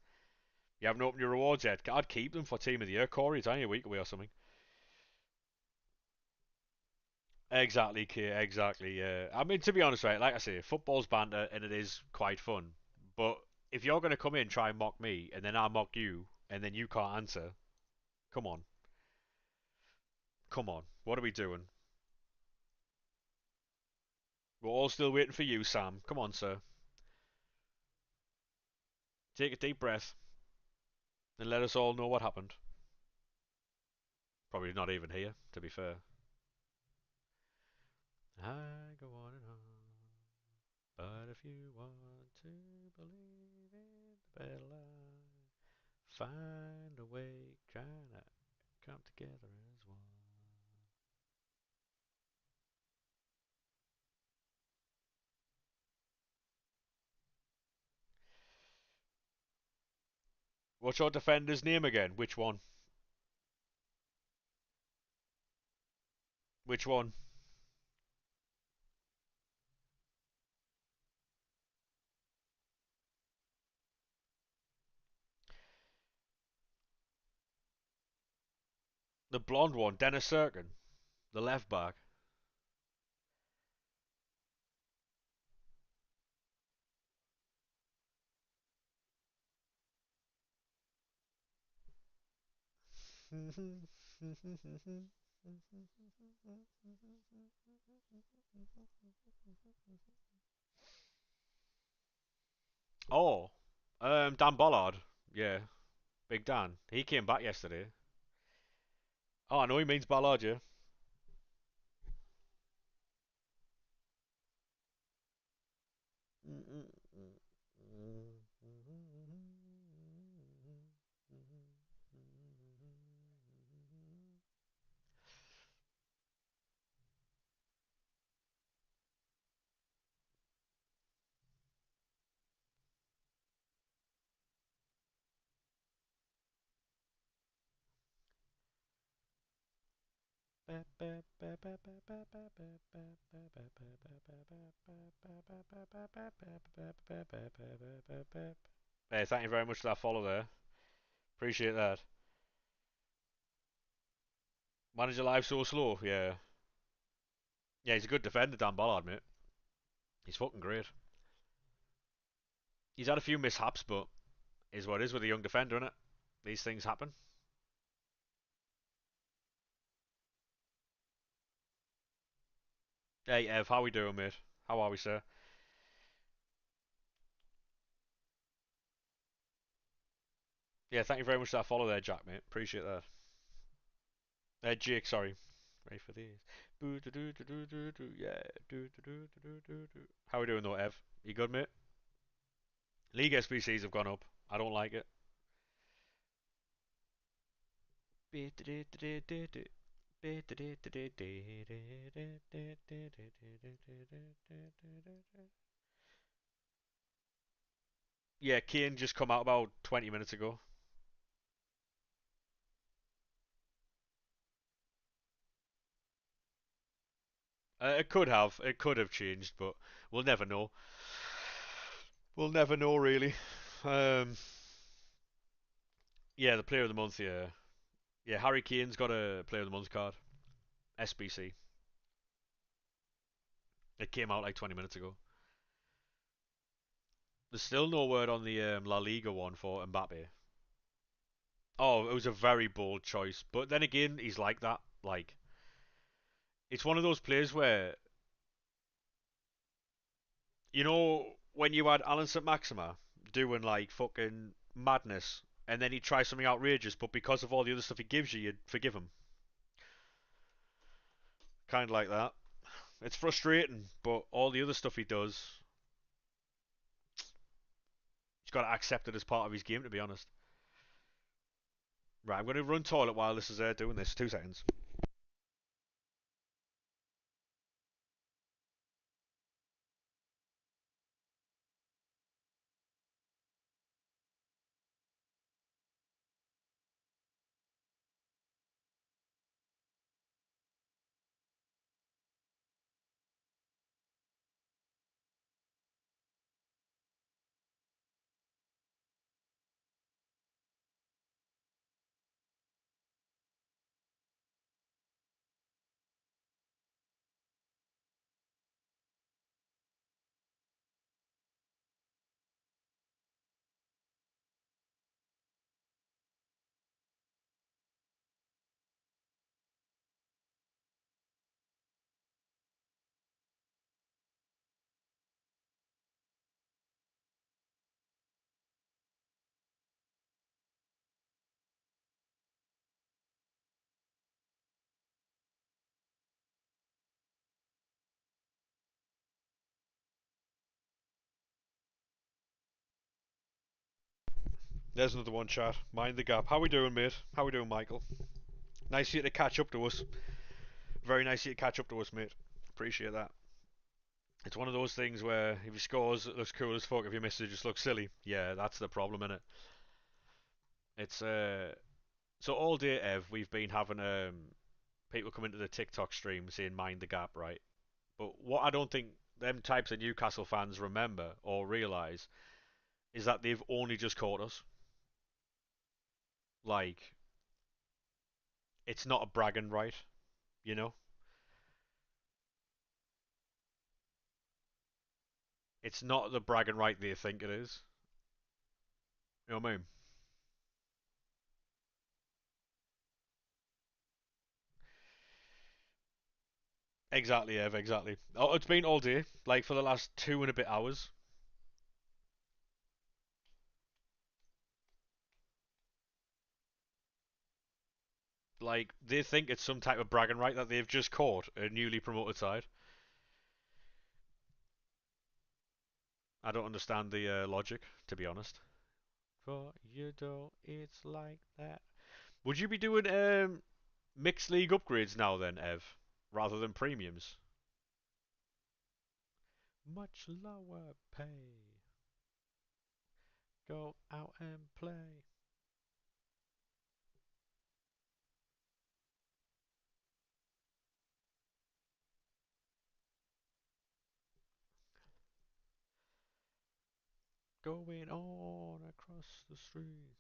You haven't opened your rewards yet. I'd keep them for Team of the Year, Corey. It's only a week away or something. Exactly, Kate. Exactly. Yeah. I mean, to be honest, right? Like I say, football's banter, and it is quite fun. But if you're going to come in and try and mock me, and then I mock you, and then you can't answer, come on, come on. What are we doing? We're all still waiting for you, Sam. Come on, sir. Take a deep breath and let us all know what happened. Probably not even here, to be fair. I go on and on, but if you want to believe in the better life, find a way, trying to come together as one. What's your defender's name again? Which one? Which one? The blonde one, Dennis Serkin, the left back. Oh, Dan Bollard. Yeah, Big Dan. He came back yesterday. Oh, I know he means Ballard, yeah. Hey, thank you very much for that follow there. Appreciate that. Manager live so slow, yeah. Yeah, he's a good defender, Dan Ballard, mate. He's fucking great. He's had a few mishaps, but is what it is with a young defender, innit? These things happen. Hey, Ev, how we doing, mate? How are we, sir? Yeah, thank you very much for that follow there, Jack, mate. Appreciate that. Jake, sorry. Ready for these? Boo do do do do do do. Yeah. Do do do do do do. How we doing though, Ev? You good, mate? League SBCs have gone up. I don't like it. Yeah, Kane just come out about 20 minutes ago. It could have. It could have changed, but we'll never know. We'll never know, really. Um, yeah, the Player of the Month, yeah. Yeah, Harry Kane's got a Player of the Month card. SBC. It came out like 20 minutes ago. There's still no word on the La Liga one for Mbappe. Oh, it was a very bold choice. But then again, he's like that. Like, it's one of those players where, when you had Alan St. Maxima doing like fucking madness, and then he'd try something outrageous, but because of all the other stuff he gives you, you'd forgive him. Kind of like that. It's frustrating, but all the other stuff he does, he's got to accept it as part of his game, to be honest. Right, I'm going to run toilet while this is doing this. 2 seconds. There's another one, chat. Mind the gap. How we doing, mate? How we doing, Michael? Nice of you to catch up to us. Very nice of you to catch up to us, mate. Appreciate that. It's one of those things where if he scores, it looks cool as fuck. If he misses, it just looks silly. Yeah, that's the problem, innit? It's so all day, Ev, we've been having people come into the TikTok stream saying mind the gap, right? But what I don't think them types of Newcastle fans remember or realise is that they've only just caught us. Like, it's not a bragging right, you know? It's not the bragging right they think it is. You know what I mean? Exactly, Ev. Exactly. Oh, it's been all day, like for the last 2 and a bit hours. Like they think it's some type of bragging right that they've just caught a newly promoted side. I don't understand the logic, to be honest. For you know it's like that. Would you be doing mixed league upgrades now then, Ev, rather than premiums? Much lower pay. Go out and play. Going on across the street.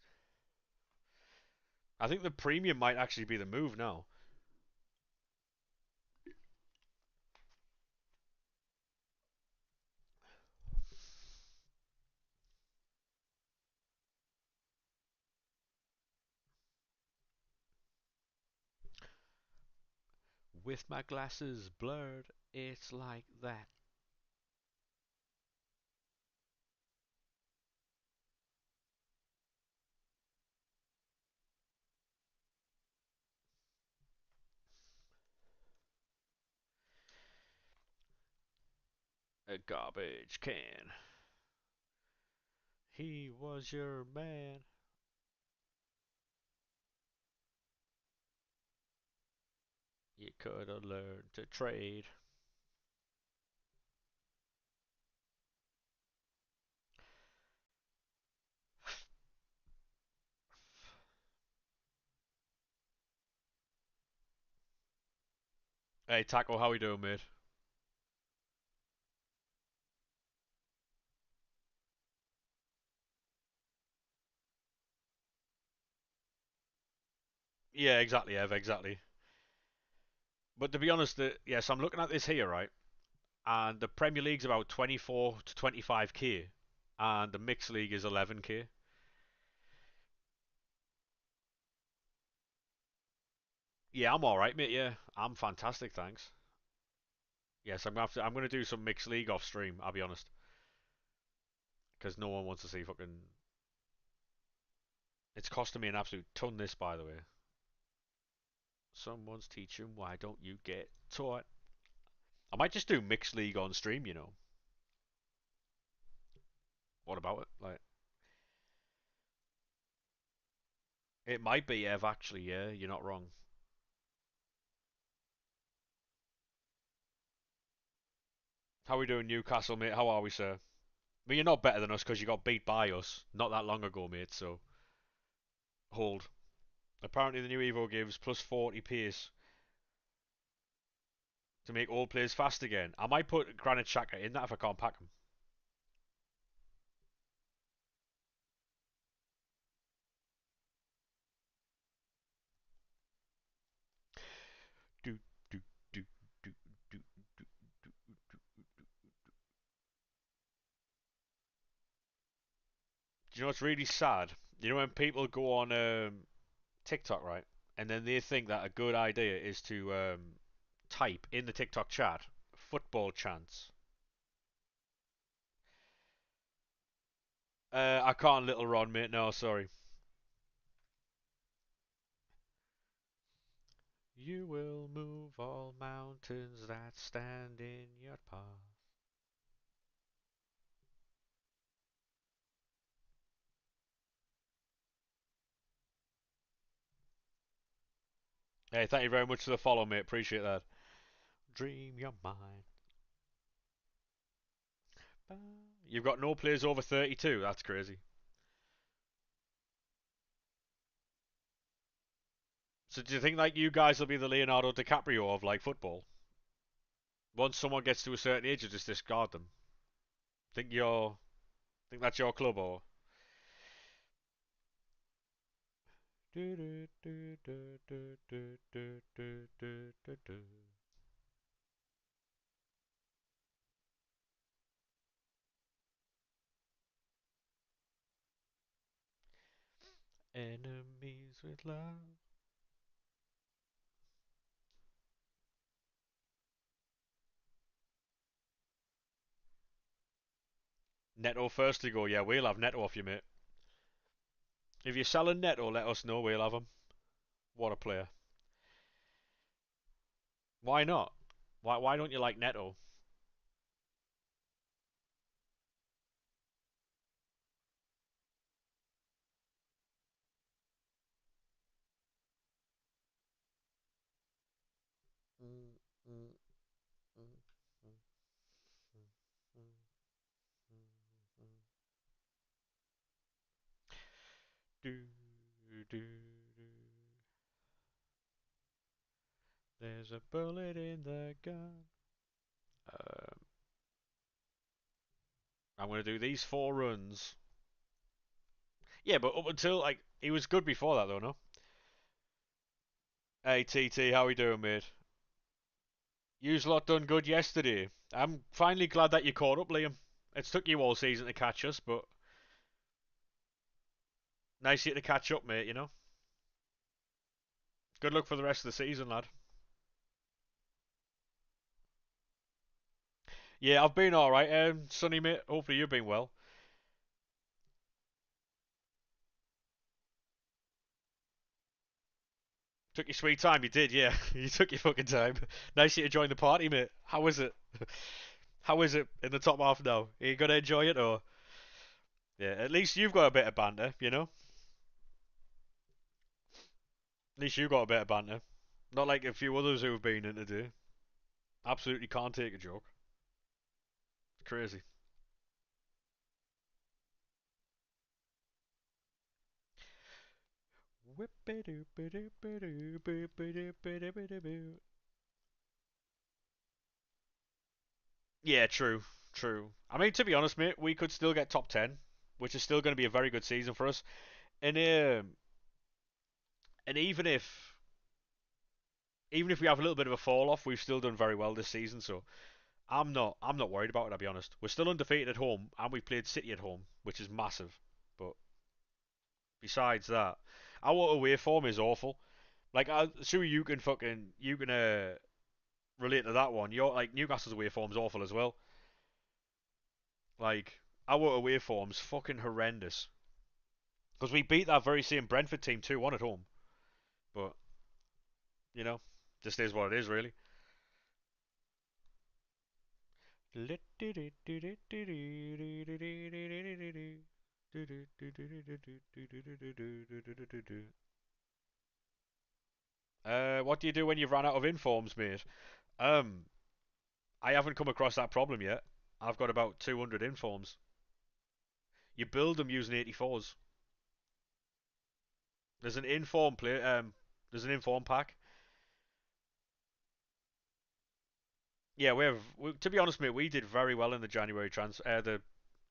I think the premium might actually be the move now. With my glasses blurred, it's like that. A garbage can. He was your man. You could have learned to trade. Hey, Taco, how we doing, mate? Yeah, exactly, Ev, exactly. But to be honest, yes, I'm looking at this here, right? And the Premier League's about 24 to 25k, and the Mixed League is 11k. Yeah, I'm all right, mate. Yeah, I'm fantastic, thanks. Yes, I'm gonna do some Mixed League off stream. I'll be honest, because no one wants to see fucking. It's costing me an absolute ton. This, by the way. Someone's teaching. Why don't you get taught? I might just do Mixed League on stream. You know, what about it? Like, it might be Ev. Actually, yeah, you're not wrong. How we doing, Newcastle, mate? How are we, sir? I mean, you're not better than us because you got beat by us not that long ago, mate. So hold. Apparently, the new Evo gives plus 40 pace to make all players fast again. I might put Granit Xhaka in that if I can't pack him. Do, do, do, do, do, do, do, do. Do you know what's really sad? You know when people go on TikTok, right? And then they think that a good idea is to type in the TikTok chat football chants. I can't, little Ron, mate. No, sorry. You will move all mountains that stand in your path. Hey, thank you very much for the follow, mate. Appreciate that. Dream your mind. You've got no players over 32. That's crazy. So do you think like you guys will be the Leonardo DiCaprio of like football? Once someone gets to a certain age, you just discard them. Think you're think that's your club or? Enemies with love. Neto first to go. Yeah, we'll have Neto off you, mate. If you're selling Neto, let us know. We'll have him. What a player. Why not? Why don't you like Neto? Do, do, do. There's a bullet in the gun. Um, I'm gonna do these 4 runs. Yeah, but up until like he was good before that though, no? Hey TT, how we doing, mate? You's lot done good yesterday. I'm finally glad that you caught up, Liam. It's took you all season to catch us, but nice of you to catch up, mate. You know. Good luck for the rest of the season, lad. Yeah, I've been all right. Sonny, mate. Hopefully you've been well. Took your sweet time. You did, yeah. You took your fucking time. Nice of you to join the party, mate. How is it? How is it in the top half now? Are you gonna enjoy it, or yeah? At least you've got a bit of banter, you know. At least you got a bit of banter. Not like a few others who've been in today. Absolutely can't take a joke. Crazy. Yeah, true, true. I mean, to be honest, mate, we could still get top 10, which is still going to be a very good season for us. And even if we have a little bit of a fall off, we've still done very well this season. So I'm not worried about it. I'll be honest. We're still undefeated at home, and we played City at home, which is massive. But besides that, our away form is awful. Like, sure you can relate to that one. Your like Newcastle's away form's awful as well. Like our away form's fucking horrendous. Because we beat that very same Brentford team 2-1 at home. But, you know, just is what it is, really. What do you do when you've run out of informs, mate? Um, I haven't come across that problem yet. I've got about 200 informs. You build them using 84s. There's an inform play. There's an inform pack. Yeah, to be honest, mate, we did very well in the the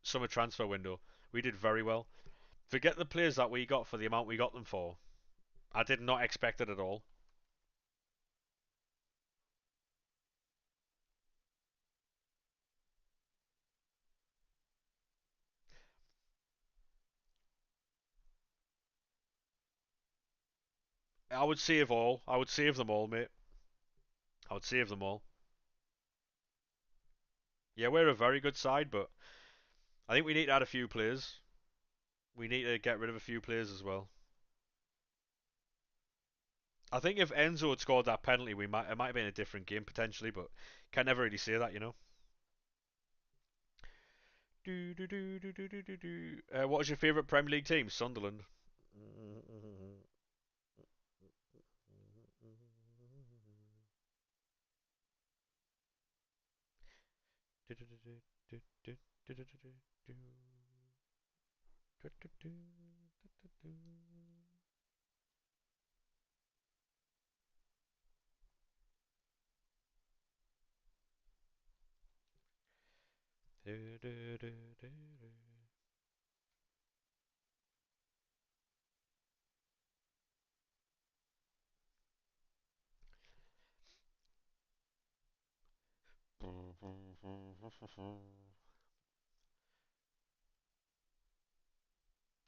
summer transfer window. We did very well. Forget the players that we got for the amount we got them for. I did not expect it at all. I would save all. I would save them all, mate. I would save them all. Yeah, we're a very good side, but I think we need to add a few players. We need to get rid of a few players as well. I think if Enzo had scored that penalty, it might have been a different game potentially, but can never really say that, you know. What is your favourite Premier League team? Sunderland.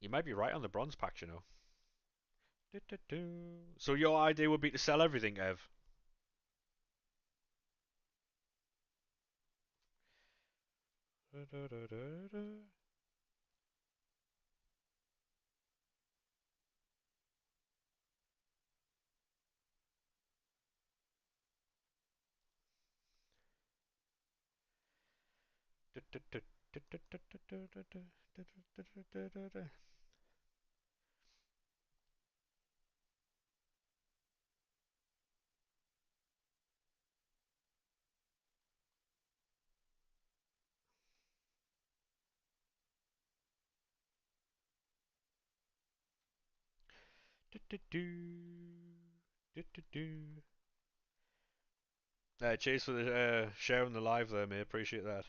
You might be right on the bronze pack, you know. So your idea would be to sell everything, Ev. Cheers for the sharing the live there, mate. Appreciate that.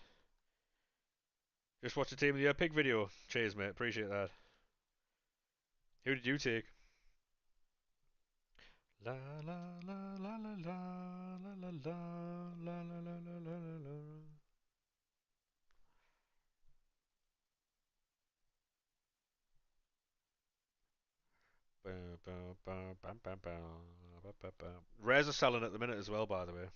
Just watched the Team of the Year pig video. Cheers, mate. Appreciate that. Who did you take? La la la la la la la la la la la la la la la. Rares are selling at the minute as well, by the way.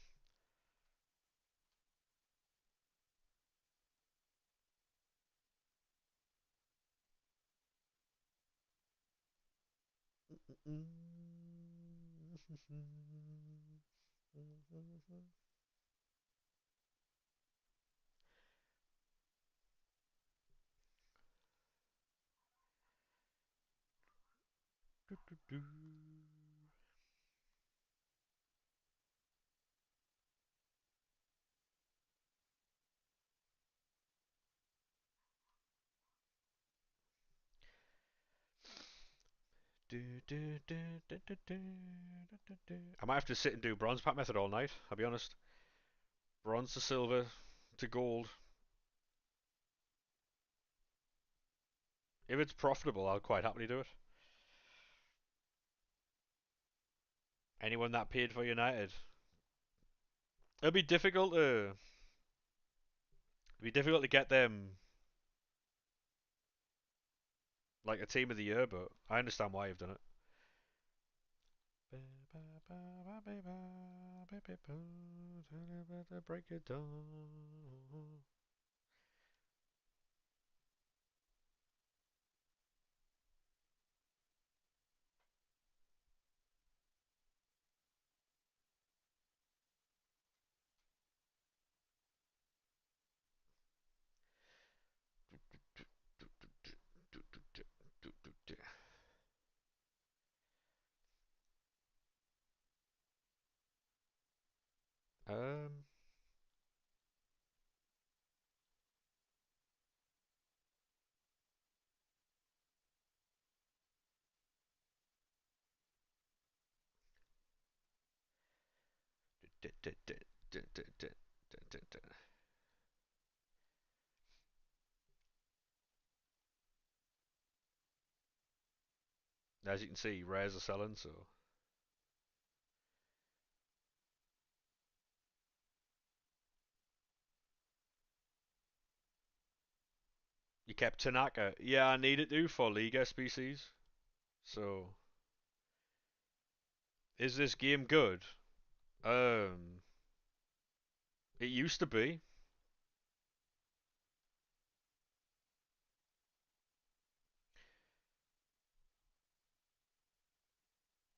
I might have to sit and do bronze pack method all night. I'll be honest. Bronze to silver to gold. If it's profitable, I'll quite happily do it. Anyone that paid for United, it'll be difficult to get them like a team of the year, but I understand why you've done it. Break it down. Um, as you can see, rares are selling, so you kept Tanaka. Yeah, I need it to for Liga species. So, is this game good? Um, it used to be.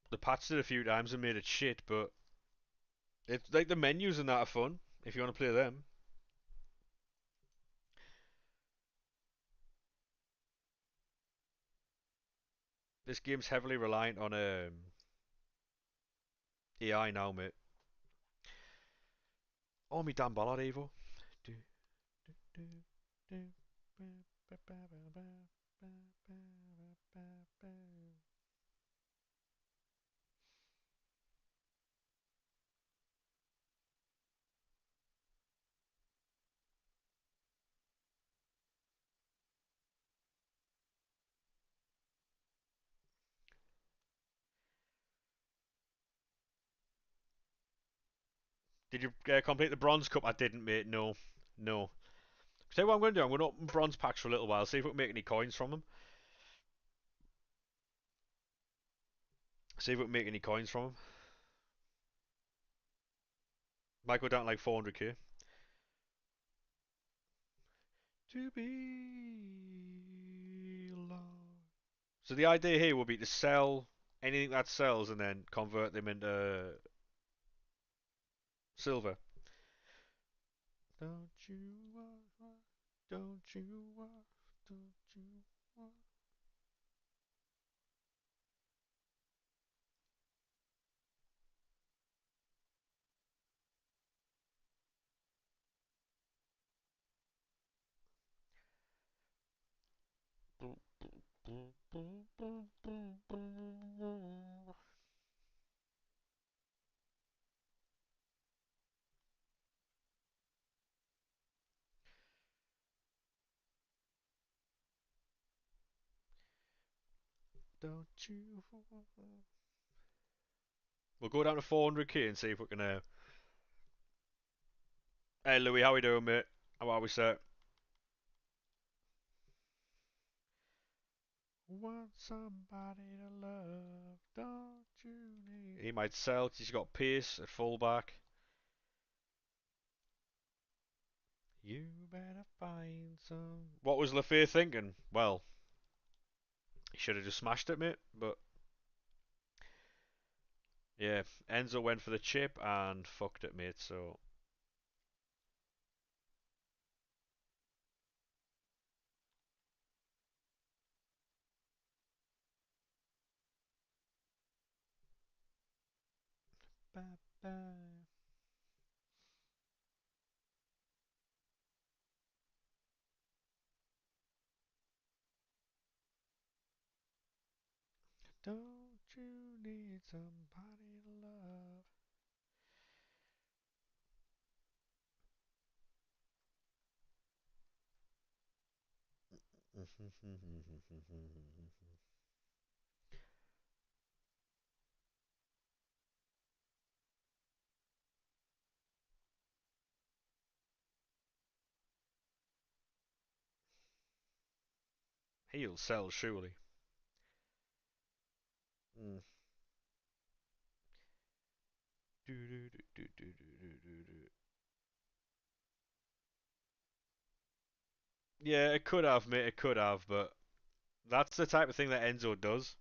The patched it a few times and made it shit, but it's like the menus and that are fun if you want to play them. This game's heavily reliant on AI now, mate. Oh, me damn ballad, Evo. Did you complete the bronze cup? I didn't, mate. No, no. Tell you what I'm going to do. I'm going to open bronze packs for a little while, see if we can make any coins from them. See if we can make any coins from them. Might go down to like 400k. To be loved. So the idea here would be to sell anything that sells and then convert them into silver. Don't you want, don't you want, don't you want. Don't you want. We'll go down to 400k and see if we can. Hey Louis, how we doing, mate? How are we, sir? Want somebody to love, don't you need? He might sell 'cause he's got pace at fullback. You better find some. What was Lafay thinking? Well, he should have just smashed it, mate. But yeah, Enzo went for the chip and fucked it, mate. So bye bye. Don't you need somebody to love? He'll sell surely. Mm. Yeah, it could have, mate. It could have, but that's the type of thing that Enzo does.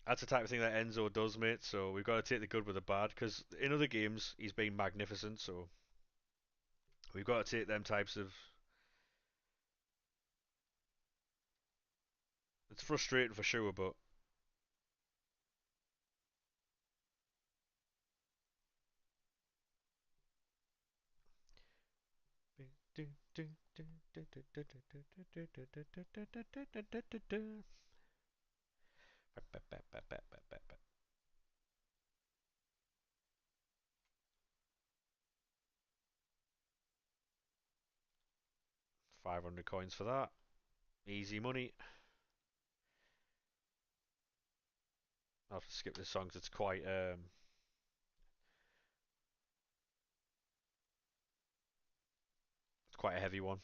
That's the type of thing that Enzo does, mate. So we've got to take the good with the bad. Because in other games he's been magnificent. So we've got to take them types of. It's frustrating for sure, but $500 coins for that. Easy money. I'll have to skip this song 'cause it's quite a heavy one.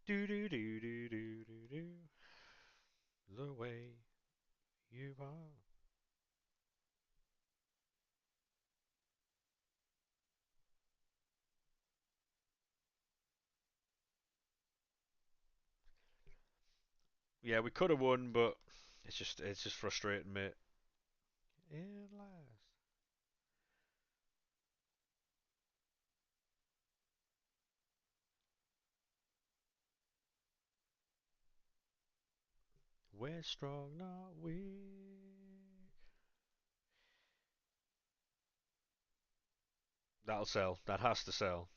Do do do do do do do. The way you are. Yeah, we could have won, but it's just frustrating, mate. It last. We're strong, not weak. That'll sell. That has to sell.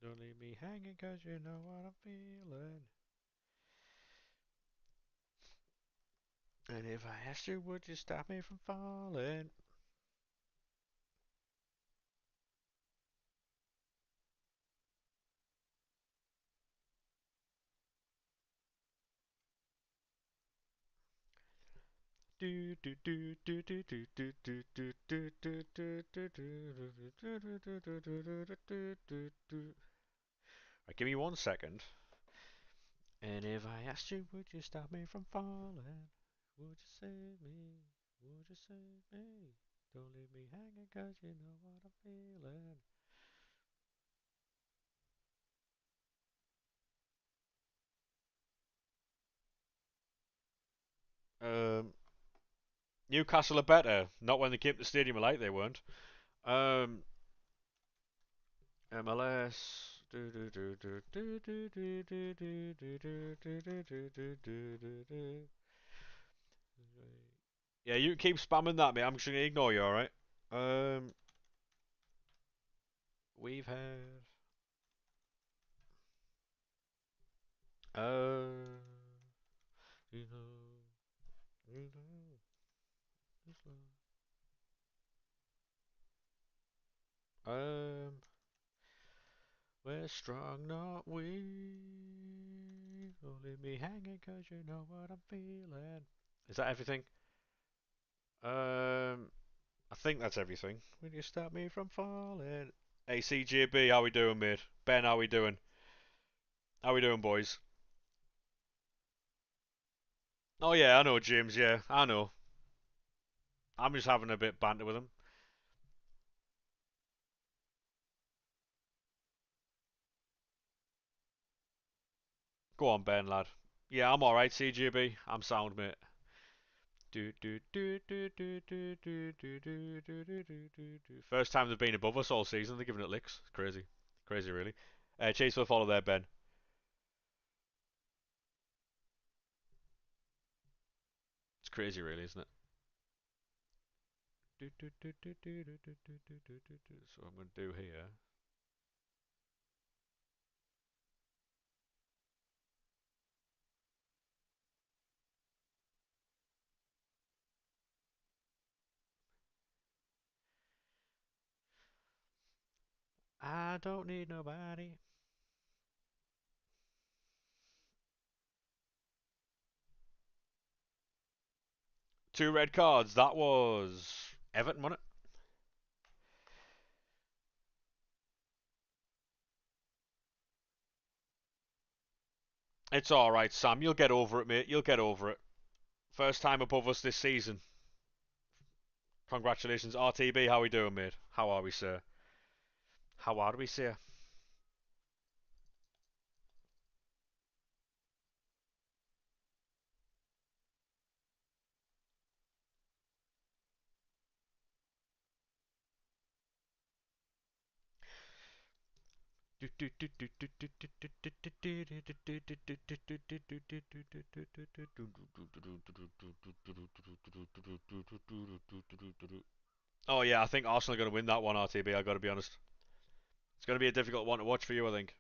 Don't leave me hanging 'cause you know what I'm feeling. And if I asked you, would you stop me from falling? Do do do do do do do do do do do do do do do. Right, give me 1 second. And if I asked you, would you stop me from falling? Would you save me? Would you save me? Don't leave me hanging 'cause you know what I'm feeling. Um, Newcastle are better. Not when they came to the stadium like they weren't. Um, MLS. Yeah, you keep spamming that, mate. I'm just gonna ignore you, alright? Um, we've had. Uh, you know, you know, this we're strong, not weak. Don't leave me hanging 'cause you know what I'm feeling. Is that everything? I think that's everything. Will you stop me from falling? Hey, CJB, how we doing, mate? Ben, how we doing? How we doing, boys? Oh yeah, I know, James. Yeah, I know. I'm just having a bit banter with him. Go on, Ben, lad. Yeah, I'm alright, CJB. I'm sound, mate. First time they've been above us all season. They're giving it licks. It's crazy, crazy, really. Chase for the follow there, Ben. It's crazy, really, isn't it? So I'm going to do here. I don't need nobody. Two red cards. That was Everton, wasn't it? It's alright, Sam. You'll get over it, mate. You'll get over it. First time above us this season. Congratulations, RTB. How we doing, mate? How are we, sir? How are we, sir? Oh yeah, I think Arsenal are going to win that one, RTB. I got to be honest. It's going to be a difficult one to watch for you, I think.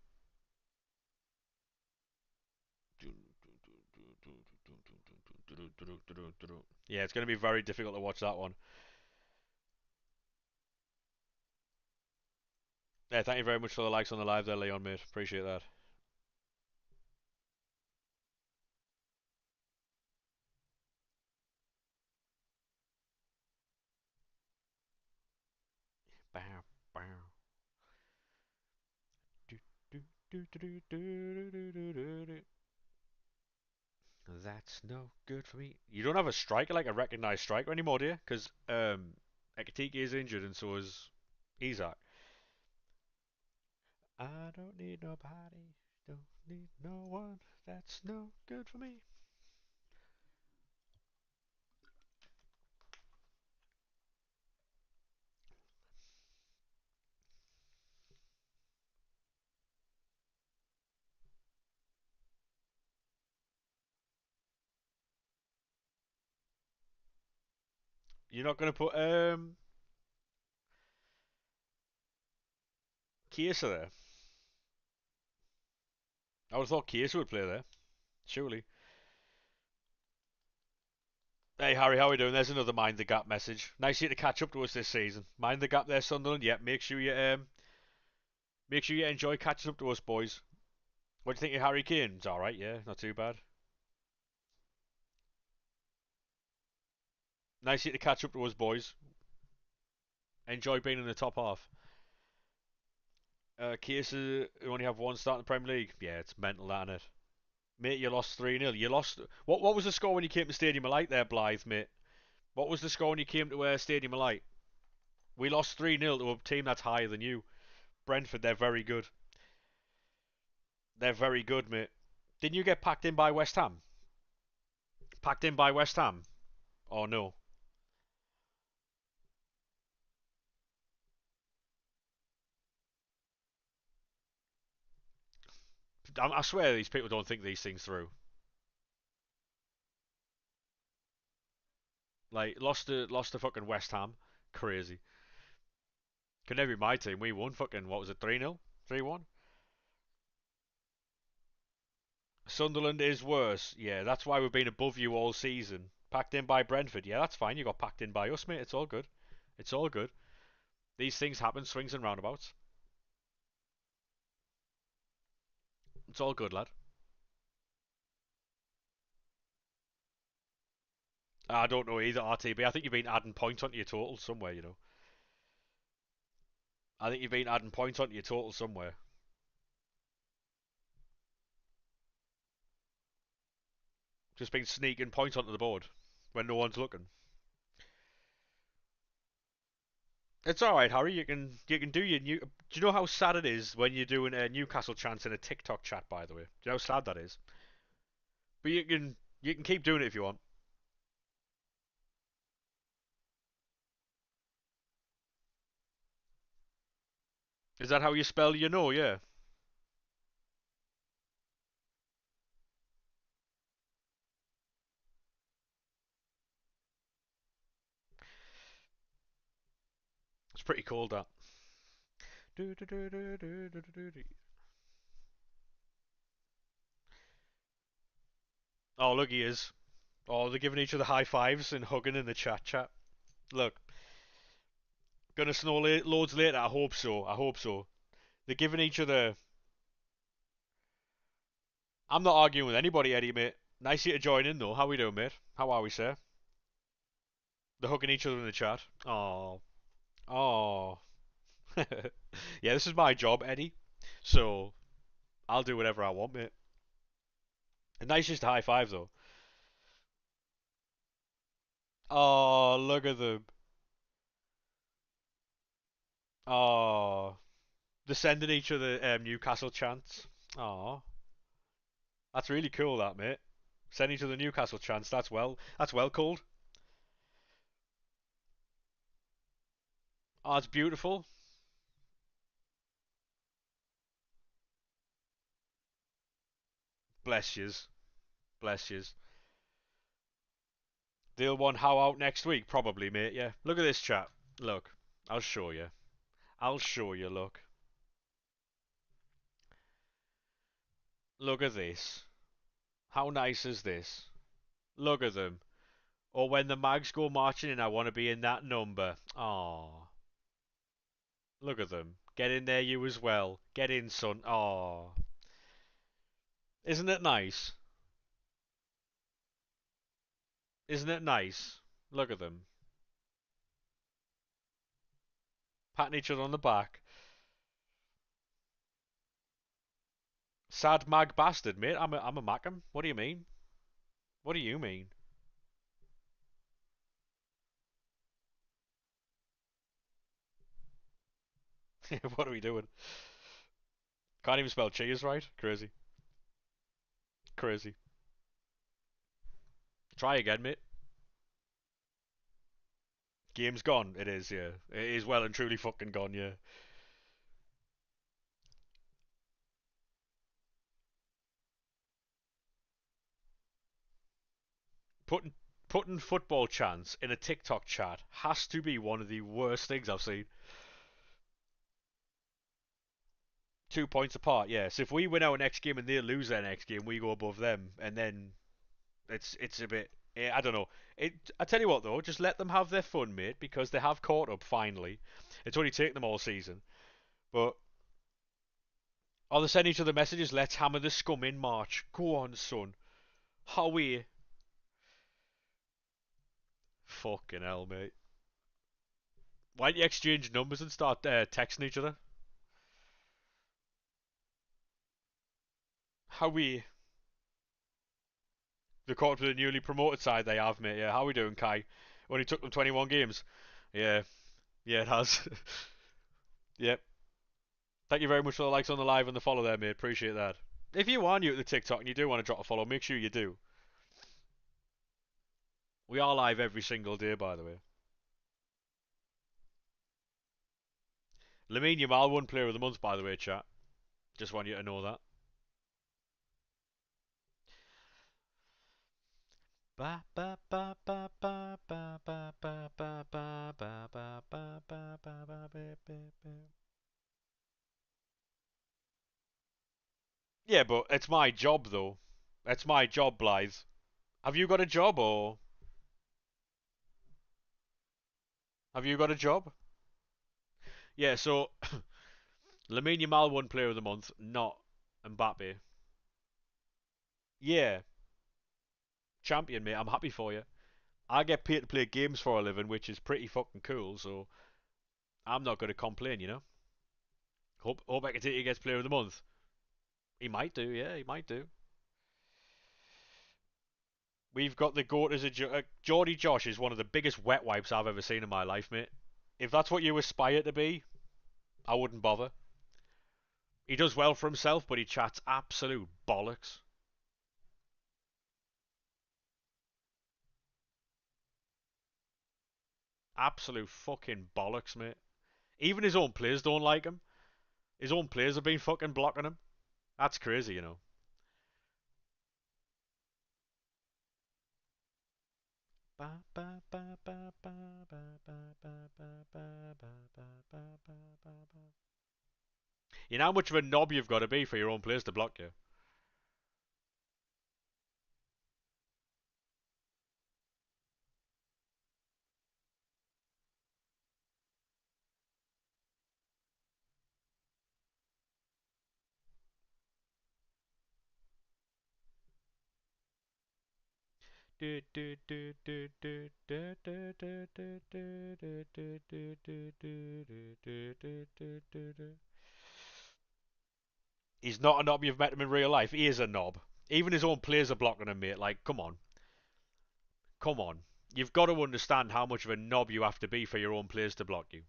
Yeah, it's going to be very difficult to watch that one. Yeah, thank you very much for the likes on the live there, Leon, mate. Appreciate that. Bow, bow. That's no good for me. You don't have a striker, like a recognised striker anymore, do you? Because Ekatike is injured and so is Isak. I don't need nobody, don't need no one. That's no good for me. You're not going to put Chiesa there. I would have thought Chiesa would play there. Surely. Hey Harry, how are we doing? There's another mind the gap message. Nice of you to catch up to us this season. Mind the gap there, Sunderland. Yep, make sure you enjoy catching up to us, boys. What do you think of Harry Kane? It's all right, yeah, not too bad. Nice of you to catch up to us, boys. Enjoy being in the top half. Chiesa only have one start in the Premier League. Yeah, it's mental, that, isn't it? Mate, you lost 3-0. You lost. What was the score when you came to Stadium of Light there, Blythe, mate? What was the score when you came to Stadium of Light? We lost 3-0 to a team that's higher than you. Brentford, they're very good. They're very good, mate. Didn't you get packed in by West Ham? Packed in by West Ham? Oh, no. I swear these people don't think these things through. Like, lost to fucking West Ham. Crazy. Could never be my team. We won fucking, what was it, 3-0? 3-1? Sunderland is worse. Yeah, that's why we've been above you all season. Packed in by Brentford. Yeah, that's fine. You got packed in by us, mate. It's all good. It's all good. These things happen, swings and roundabouts. It's all good, lad. I don't know either, RTB. I think you've been adding points onto your total somewhere, you know. I think you've been adding points onto your total somewhere. Just been sneaking points onto the board when no one's looking. It's all right, Harry. You can do your new. Do you know how sad it is when you're doing a Newcastle chants in a TikTok chat? By the way, do you know how sad that is? But you can keep doing it if you want. Is that how you spell you know? Yeah, it's pretty cool that. Oh look, he is. Oh, they're giving each other high fives and hugging in the chat. Look, gonna snow loads later. I hope so. I hope so. They're giving each other. I'm not arguing with anybody, Eddie, mate. Nice of you to join in though. How we doing, mate? How are we, sir? They're hugging each other in the chat. Oh, oh. Yeah, this is my job, Eddie. So I'll do whatever I want, mate. And nice just to high five though. Oh, look at them. Oh, they're sending each other Newcastle chants. Oh, that's really cool, that mate. Sending each other Newcastle chants. That's well called. Oh, it's beautiful. Bless yous, bless yous. They'll want how out next week, probably, mate. Yeah. Look at this chat. Look, I'll show you. I'll show you. Look at this. How nice is this? Look at them. Or when the mags go marching in, I want to be in that number. Aww. Look at them. Get in there, you as well. Get in, son. Aww. Isn't it nice? Isn't it nice? Look at them. Patting each other on the back. Sad mag bastard, mate. I'm a mackem. What do you mean? What do you mean? What are we doing? Can't even spell cheese right. Crazy. Crazy. Try again, mate. Game's gone. It is, yeah. It is well and truly fucking gone, yeah. Putting football chants in a TikTok chat has to be one of the worst things I've seen. 2 points apart, yes. If we win our next game and they lose their next game, we go above them, and then it's a bit. I don't know. I tell you what though, just let them have their fun, mate, because they have caught up finally. It's only taken them all season, but oh, they send each other messages. Let's hammer the scum in March. Go on, son. Howie. Fucking hell, mate. Why don't you exchange numbers and start texting each other? Howie. The caught up to the newly promoted side they have, mate. Yeah, how we doing, Kai? Only took them 21 games. Yeah, yeah, it has. Yep. Thank you very much for the likes on the live and the follow there, mate. Appreciate that. If you are new to the TikTok and you do want to drop a follow, make sure you do. We are live every single day, by the way. Lamine Yamal won Player of the Month, by the way, chat. Just want you to know that. Ba ba ba ba ba ba ba ba ba ba ba ba ba ba ba ba. Yeah, but it's my job though. It's my job, Blythe. Have you got a job or have you got a job? Yeah, so Lamine Yamal won Player of the Month, not Mbappe. Yeah, champion, mate. I'm happy for you. I get paid to play games for a living, which is pretty fucking cool. So I'm not going to complain, you know. Hope Ekatiti gets Player of the Month. He might do, yeah, he might do. We've got the goat as a Geordie Josh is one of the biggest wet wipes I've ever seen in my life, mate. If that's what you aspire to be, I wouldn't bother. He does well for himself, but he chats absolute bollocks. Absolute fucking bollocks, mate. Even his own players don't like him. His own players have been fucking blocking him. That's crazy, you know. You know how much of a knob you've got to be for your own players to block you. He's not a knob. You've met him in real life. He is a knob. Even his own players are blocking him, mate. Like, come on, come on. You've got to understand how much of a knob you have to be for your own players to block you.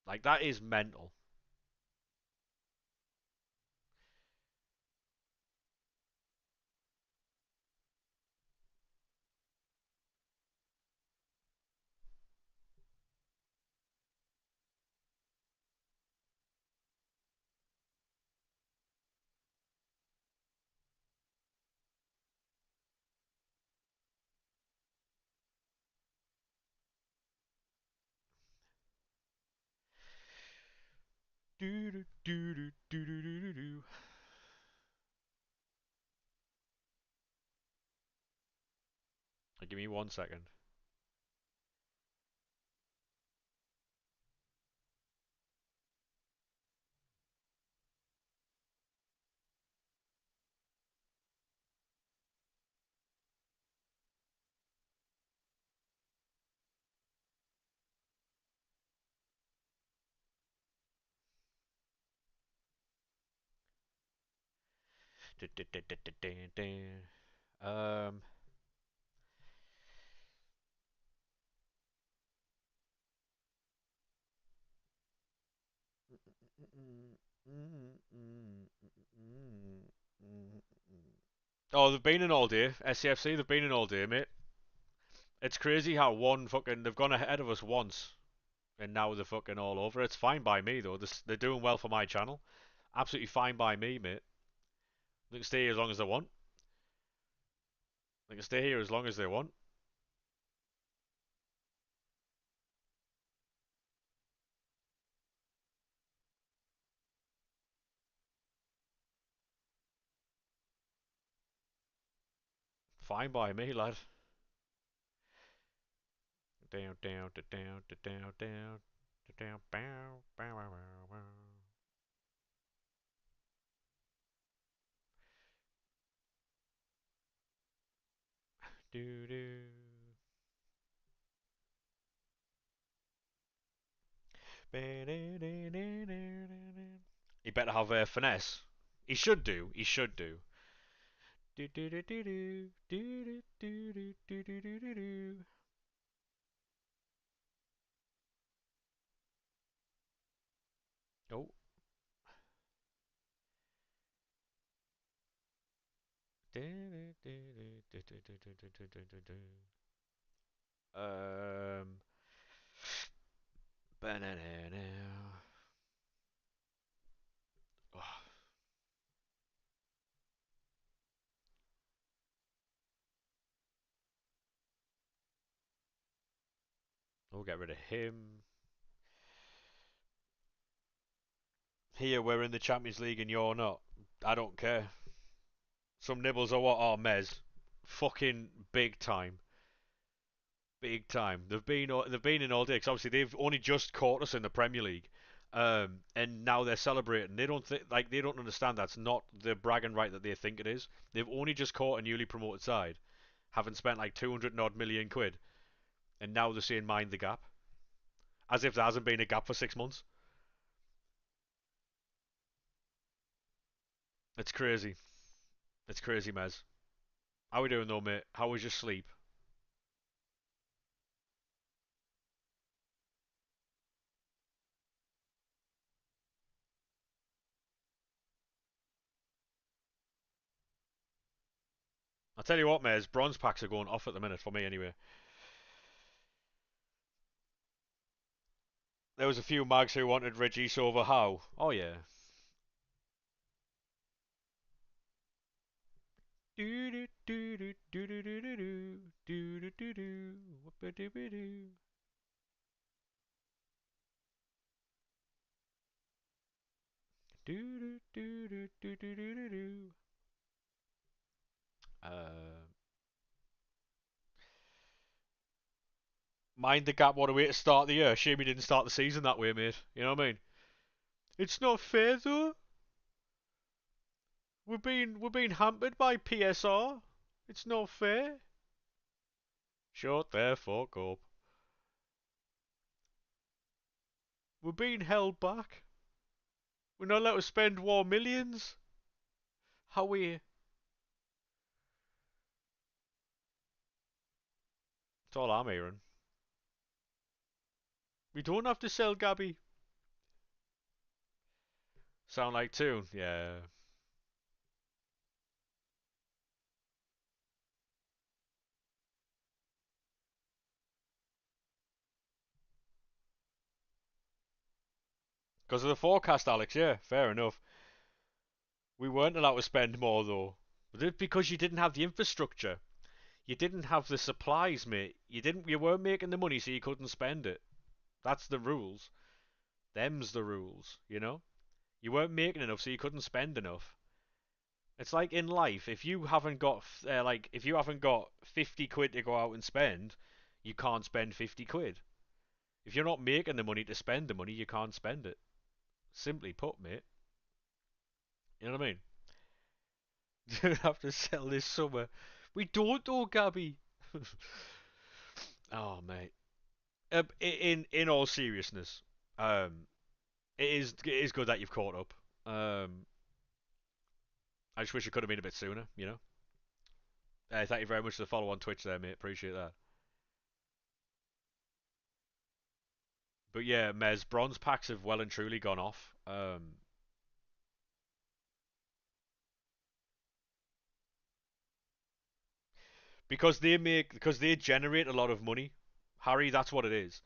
Like, that is mental. Do do do do do do do do. Give me 1 second. Um. Oh, they've been in all day. SCFC, they've been in all day, mate. It's crazy how they've gone ahead of us once, and now they're fucking all over. It's fine by me though. They're doing well for my channel. Absolutely fine by me, mate. They can stay here as long as they want. They can stay here as long as they want. Fine by me, lad. Down, down, down, down, down, down, bow, bow, bow, bow. Do do. He better have a finesse. He should do. He should do. Do do do do do do do do do do do do do. Oh. Um. Banana. Oh, we'll get rid of him. Here we're in the Champions League and you're not. I don't care. Some nibbles are what are Mez. Fucking big time. Big time. They've been in all day. 'Cause obviously they've only just caught us in the Premier League, and now they're celebrating. They don't understand that's not the bragging right that they think it is. They've only just caught a newly promoted side, having spent like 200 odd million quid, and now they're saying mind the gap, as if there hasn't been a gap for 6 months. It's crazy. It's crazy, Mez. How we doing though, mate? How was your sleep? I'll tell you what, Mez. Bronze packs are going off at the minute for me anyway. There was a few mags who wanted Regis over Howe. Oh yeah. Do do do do do do do do do do do do do do. Do do do do do do do do. Uh, Mind the gap. What a way to start the year. Shame he didn't start the season that way, mate. You know what I mean? It's not fair though. We're being hampered by PSR. It's not fair. Shut the fuck up. We're being held back. We're not allowed to spend war millions. How we? That's all I'm hearing. We don't have to sell Gabby. Sound like tune? Yeah. Because of the forecast, Alex. Yeah, fair enough. We weren't allowed to spend more though. But it's because you didn't have the infrastructure. You didn't have the supplies, mate. You weren't making the money, so you couldn't spend it. That's the rules. Them's the rules. You know. You weren't making enough, so you couldn't spend enough. It's like in life. If you haven't got 50 quid to go out and spend, you can't spend 50 quid. If you're not making the money to spend the money, you can't spend it. Simply put, mate. You know what I mean? Don't have to sell this summer. We don't though, Gabby. Oh, mate. In all seriousness, um, it is good that you've caught up. I just wish it could have been a bit sooner. You know. Thank you very much for the follow on Twitch there, mate. Appreciate that. But yeah, Mez bronze packs have well and truly gone off. Because they generate a lot of money. Harry, that's what it is.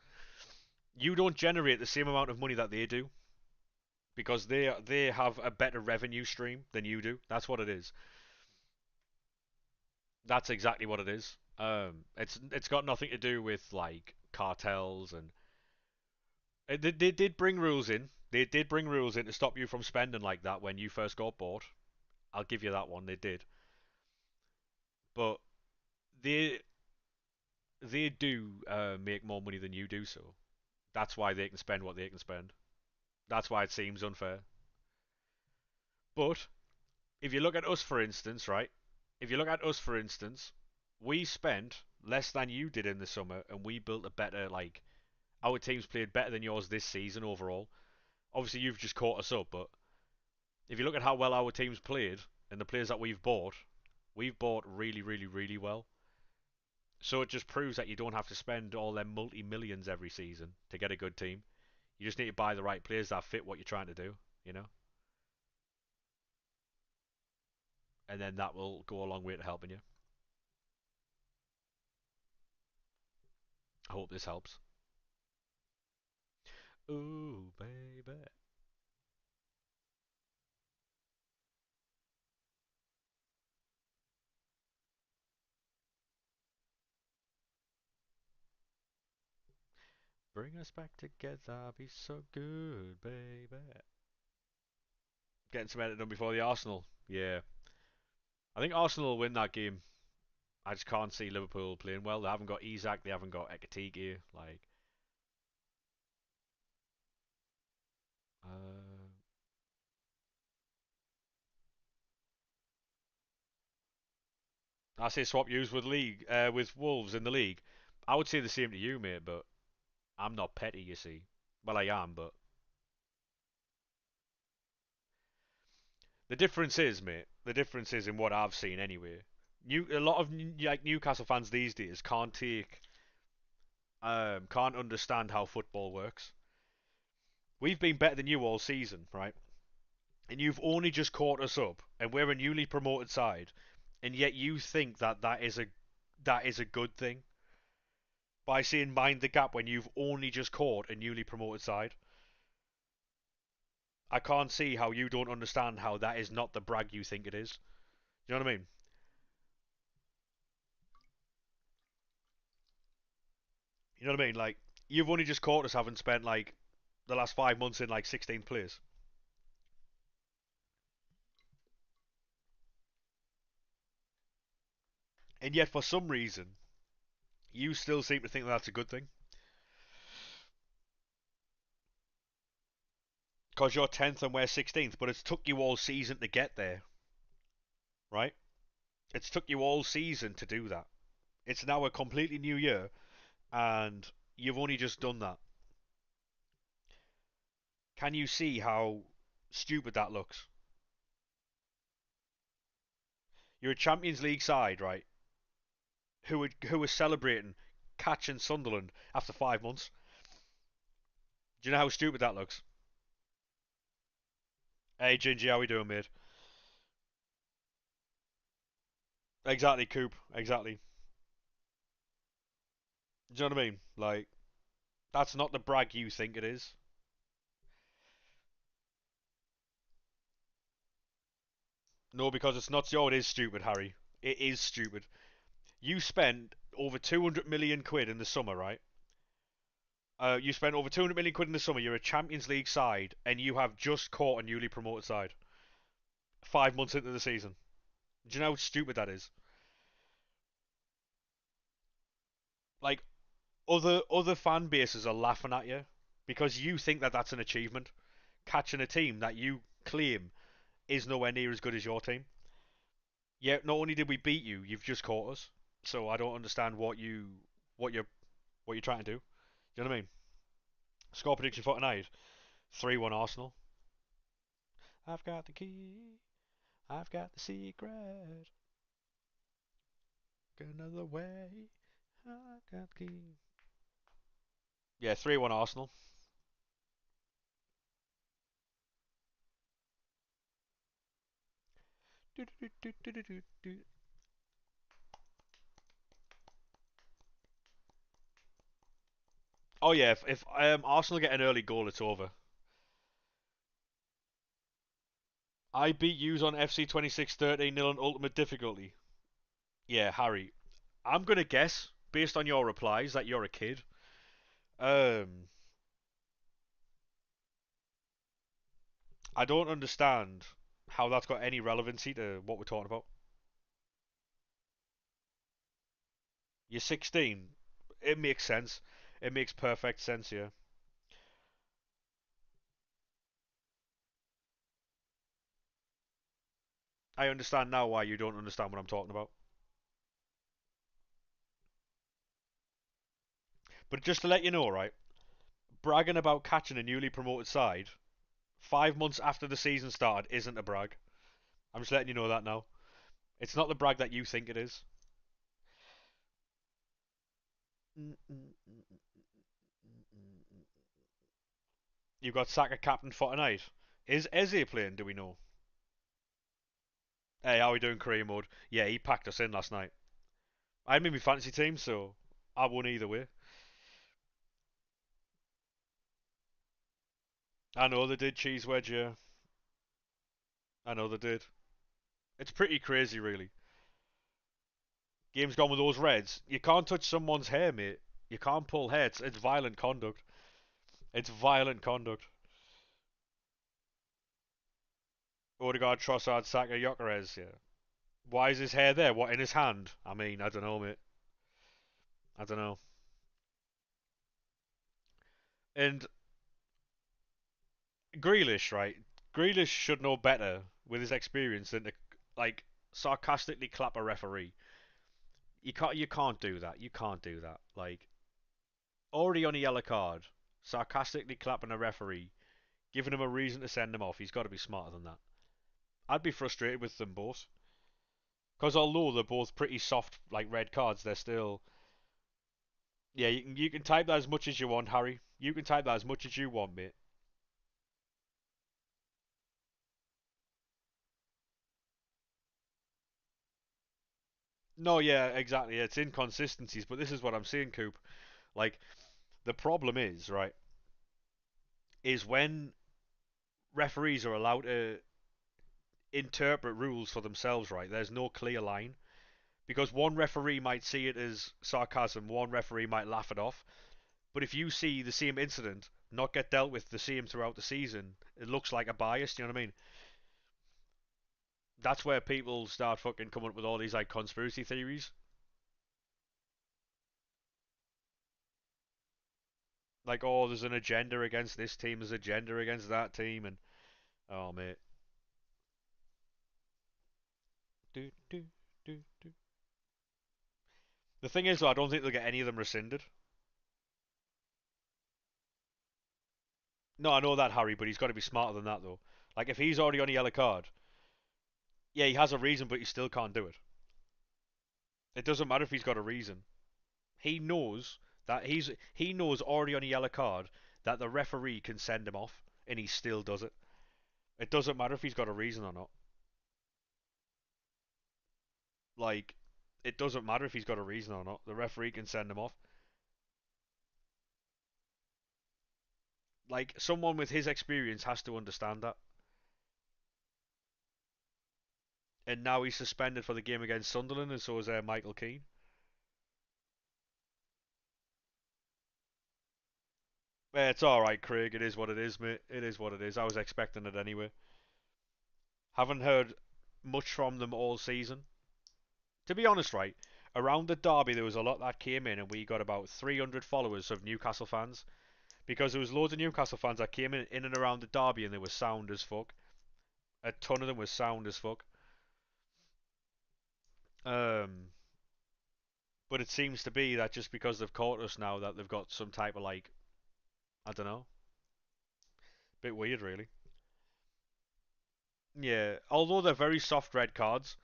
You don't generate the same amount of money that they do because they have a better revenue stream than you do. That's what it is. That's exactly what it is. It's got nothing to do with like cartels and they did bring rules in. They did bring rules in to stop you from spending like that when you first got bought. I'll give you that one. They did, but they they do make more money than you do. So that's why they can spend what they can spend. That's why it seems unfair. But if you look at us, for instance, right? If you look at us, for instance, we spent less than you did in the summer, and we built a better like our teams played better than yours this season overall. Obviously, you've just caught us up, but if you look at how well our team's played and the players that we've bought really, really, really well. So it just proves that you don't have to spend all them multi millions every season to get a good team. You just need to buy the right players that fit what you're trying to do, you know, and then that will go a long way to helping you. I hope this helps. Ooh, baby. Bring us back together, be so good, baby. Getting some edit done before the Arsenal. Yeah. I think Arsenal will win that game. I just can't see Liverpool playing well. They haven't got Isak, they haven't got Ekatike. Like, uh, I say swap use with Wolves in the league. I would say the same to you, mate, but I'm not petty, you see. Well, I am, but the difference is, mate. The difference is in what I've seen anyway. A lot of like Newcastle fans these days can't understand how football works. We've been better than you all season, right? And you've only just caught us up, and we're a newly promoted side, and yet you think that is a good thing by saying mind the gap when you've only just caught a newly promoted side. I can't see how you don't understand how that is not the brag you think it is. Do you know what I mean? You know what I mean? Like you've only just caught us having spent like the last 5 months in like 16th place, and yet for some reason you still seem to think that's a good thing because you're 10th and we're 16th, but it's took you all season to get there, right? It's took you all season to do that. It's now a completely new year, and you've only just done that. Can you see how stupid that looks? You're a Champions League side, right? Who are celebrating catching Sunderland after 5 months. Do you know how stupid that looks? Hey, Gingy, how we doing, mate? Exactly, Coop. Exactly. Do you know what I mean? Like, that's not the brag you think it is. No, because it's not. Oh, it is stupid, Harry. It is stupid. You spent over 200 million quid in the summer, right? You spent over 200 million quid in the summer. You're a Champions League side, and you have just caught a newly promoted side 5 months into the season. Do you know how stupid that is? Like other fan bases are laughing at you because you think that that's an achievement. Catching a team that you claim is nowhere near as good as your team. Yet not only did we beat you, you've just caught us. So I don't understand what you're what you're trying to do. Do you know what I mean? Score prediction for tonight: 3-1 Arsenal. I've got the key. I've got the secret. Another way. I've got the key. Yeah, 3-1 Arsenal. Do, do, do, do, do, do, do. Oh yeah, if Arsenal get an early goal, it's over. I beat yous on FC 26 13-0 on ultimate difficulty. Yeah, Harry. I'm gonna guess based on your replies that you're a kid. Um, I don't understand how that's got any relevancy to what we're talking about. You're 16. It makes sense. It makes perfect sense, yeah. I understand now why you don't understand what I'm talking about. But just to let you know, right? Bragging about catching a newly promoted side 5 months after the season started isn't a brag. I'm just letting you know that now. It's not the brag that you think it is. You've got Saka captain for tonight. Is Eze playing? Do we know? Hey, how are we doing career mode? Yeah, he packed us in last night. I had him in my fantasy team, so I won either way. I know they did cheese wedge, yeah. I know they did. It's pretty crazy, really. Game's gone with those reds. You can't touch someone's hair, mate. You can't pull hair. It's violent conduct. It's violent conduct. Odegaard, Trossard, Saka, Gyökeres, yeah. Why is his hair there? What, in his hand? I mean, I don't know, mate. I don't know. And Grealish, right? Grealish should know better with his experience than to, like, sarcastically clap a referee. You can't do that. You can't do that. Like, already on a yellow card, sarcastically clapping a referee, giving him a reason to send him off. He's got to be smarter than that. I'd be frustrated with them both. Because although they're both pretty soft, like red cards, they're still. Yeah, you can type that as much as you want, Harry. You can type that as much as you want, mate. No, yeah, exactly. It's inconsistencies, but this is what I'm saying, Coop. Like, the problem is, right, is when referees are allowed to interpret rules for themselves, right, there's no clear line. Because one referee might see it as sarcasm, one referee might laugh it off. But if you see the same incident not get dealt with the same throughout the season, it looks like a bias. Do you know what I mean? That's where people start fucking coming up with all these like conspiracy theories. Like, oh, there's an agenda against this team, there's an agenda against that team, and oh mate. Do, do, do, do. The thing is, though, I don't think they'll get any of them rescinded. No, I know that, Harry, but he's got to be smarter than that, though. Like, if he's already on a yellow card, yeah, he has a reason, but he still can't do it. It doesn't matter if he's got a reason. He knows that he knows already on a yellow card that the referee can send him off, and he still does it. It doesn't matter if he's got a reason or not. Like, it doesn't matter if he's got a reason or not. The referee can send him off. Like, someone with his experience has to understand that. And now he's suspended for the game against Sunderland, and so is Michael Keane. It's all right, Craig. It is what it is, mate. It is what it is. I was expecting it anyway. Haven't heard much from them all season. To be honest, right, around the derby there was a lot that came in, and we got about 300 followers of Newcastle fans because there was loads of Newcastle fans that came in and around the derby, and they were sound as fuck. A ton of them were sound as fuck. Um, but it seems to be that just because they've caught us now, that they've got some type of like, I don't know, bit weird, really. Yeah, although they're very soft red cards,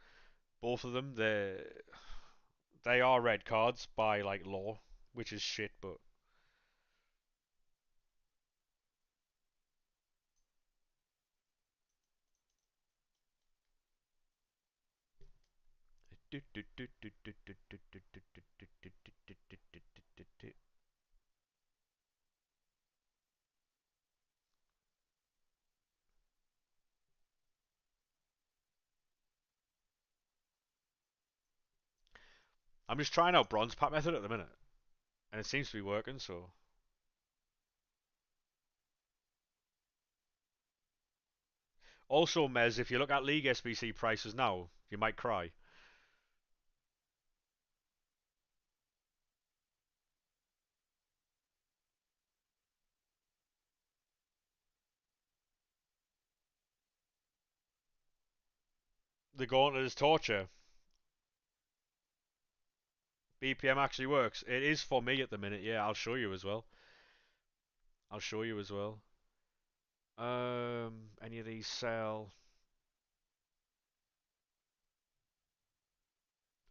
both of them, they are red cards by like law, which is shit. But I'm just trying out bronze pack method at the minute, and it seems to be working. So also, Mez, if you look at League SBC prices now, you might cry. The gauntlet is torture. BPM actually works. It is for me at the minute. Yeah, I'll show you as well. I'll show you as well. Any of these sell?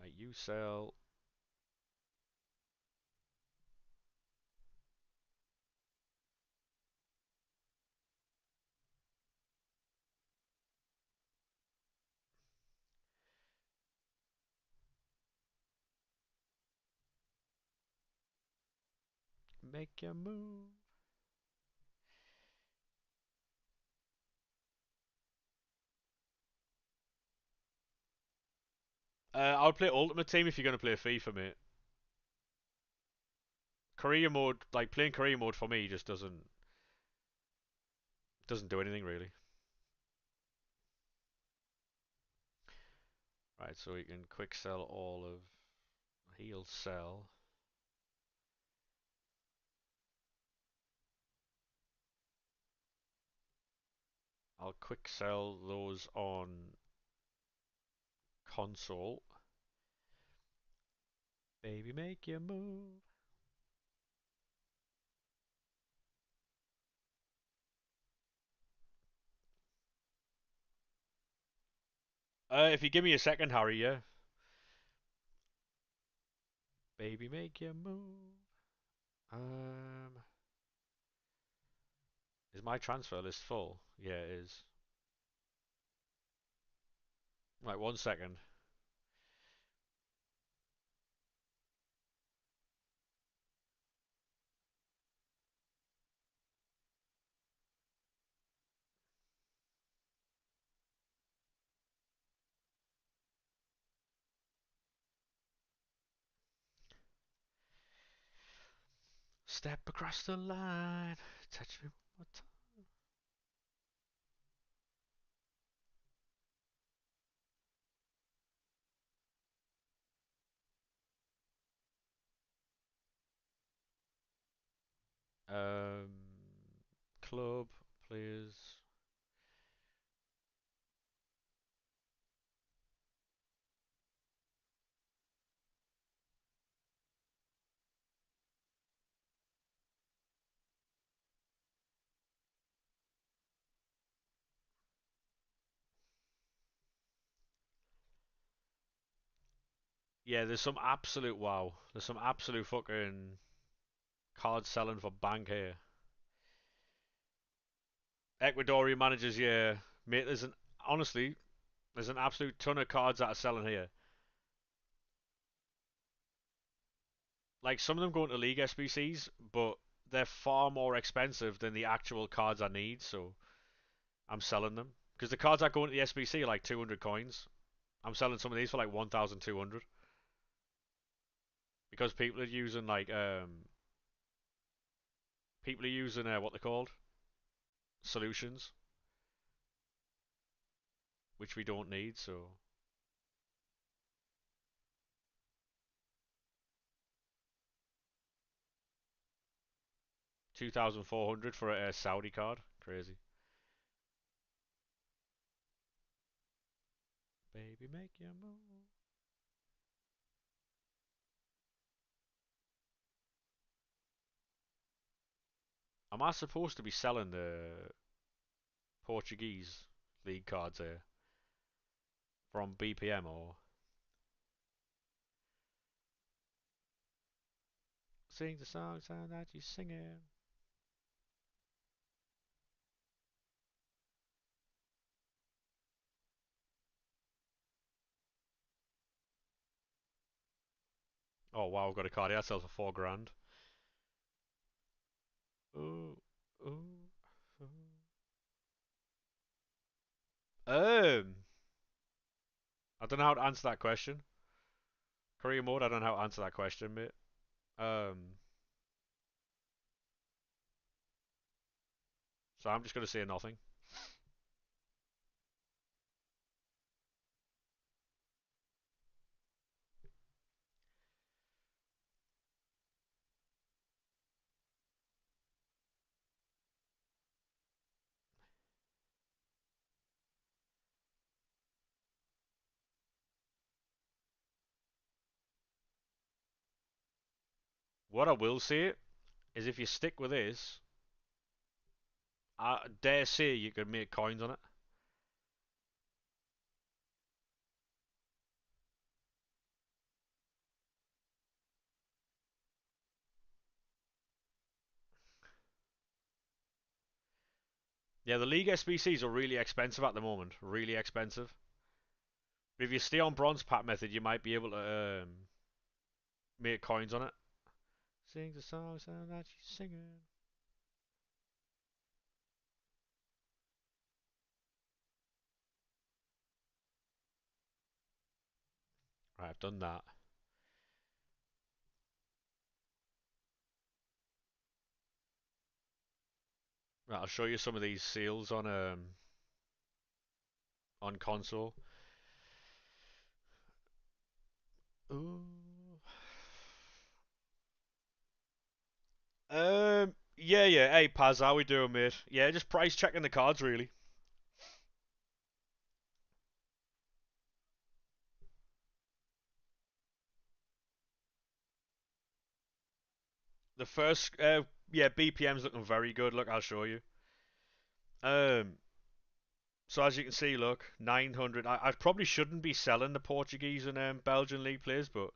Like you sell. Make your move. I would play Ultimate Team if you're gonna play FIFA, mate. Career mode, like playing career mode for me, just doesn't do anything really. Right, so we can quick sell all of. He'll sell. I'll quick sell those on console. Baby, make your move. If you give me a second, Harry, yeah. Baby, make your move. Um, is my transfer list full? Yeah, it is. Right, 1 second. Step across the line. Touch me one more time. Club, please. Yeah, there's some absolute wow. There's some absolute fucking cards selling for bank here. Ecuadorian managers, yeah. Mate, honestly, there's an absolute ton of cards that are selling here. Like some of them go into League SBCs, but they're far more expensive than the actual cards I need, so I'm selling them. Because the cards that go into the SBC are like 200 coins. I'm selling some of these for like 1,200 because people are using what they're called solutions, which we don't need. So 2,400 for a Saudi card, crazy. Baby, make your move. Am I supposed to be selling the Portuguese league cards here from BPM or sing the song sound that you sing it? Oh wow, I've got a card here that sells for 4 grand. Ooh, ooh, ooh. I don't know how to answer that question. Career mode, I don't know how to answer that question, mate. Um, so I'm just gonna say nothing. What I will say is if you stick with this, I dare say you could make coins on it. Yeah, the League SBCs are really expensive at the moment. Really expensive. If you stay on bronze pack method, you might be able to make coins on it. Sing the song sound that you singing. Right, I've done that. Right, I'll show you some of these seals on console. Ooh. Yeah. Hey, Paz, how we doing, mate? Yeah, just price checking the cards, really. The first, yeah, BPM's looking very good. Look, I'll show you. Um, so as you can see, look, 900. I probably shouldn't be selling the Portuguese and Belgian league players, but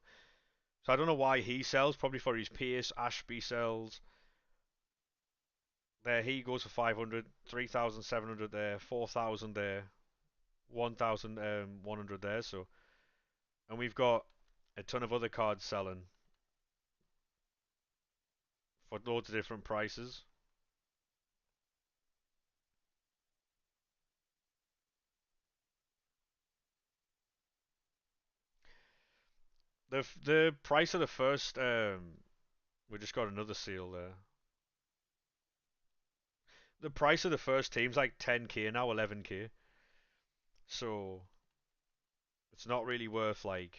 so I don't know why he sells. Probably for his pace. Ashby sells. There, he goes for 500, 3,700 there, 4,000 there, 1,100 there. So, and we've got a ton of other cards selling for loads of different prices. The price of the first we just got another seal there. The price of the first team's like 10k now, 11k. So it's not really worth like.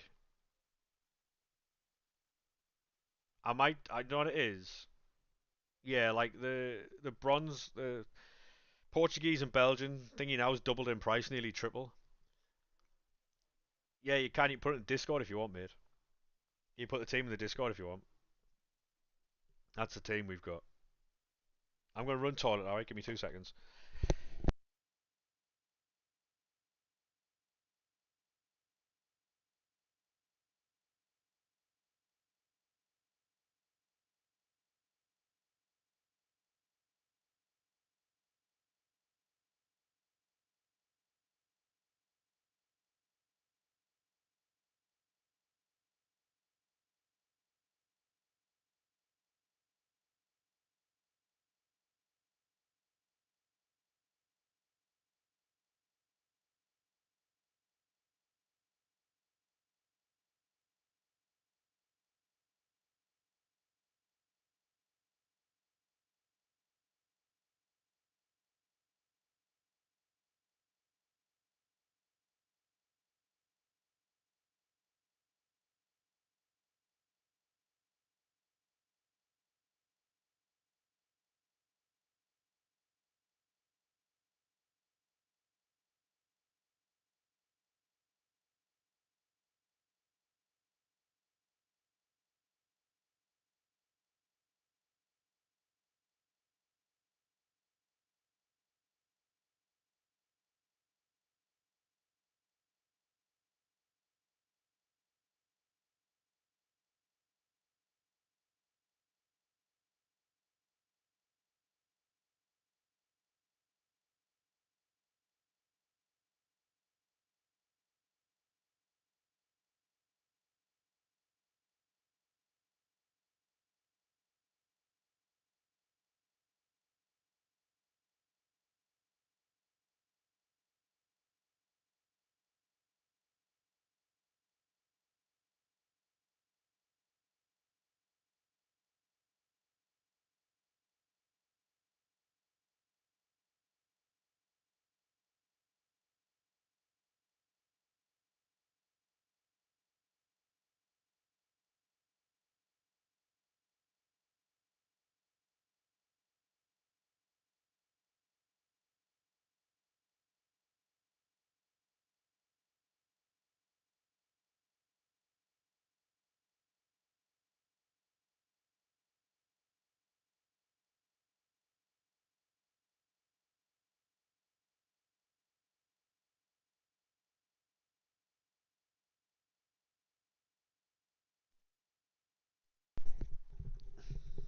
I know what it is. Yeah, like the bronze, the Portuguese and Belgian thingy now has doubled in price, nearly triple. Yeah, you can. You put it in Discord if you want, mate. You put the team in the Discord if you want. That's the team we've got. I'm gonna run toilet. All right, give me 2 seconds.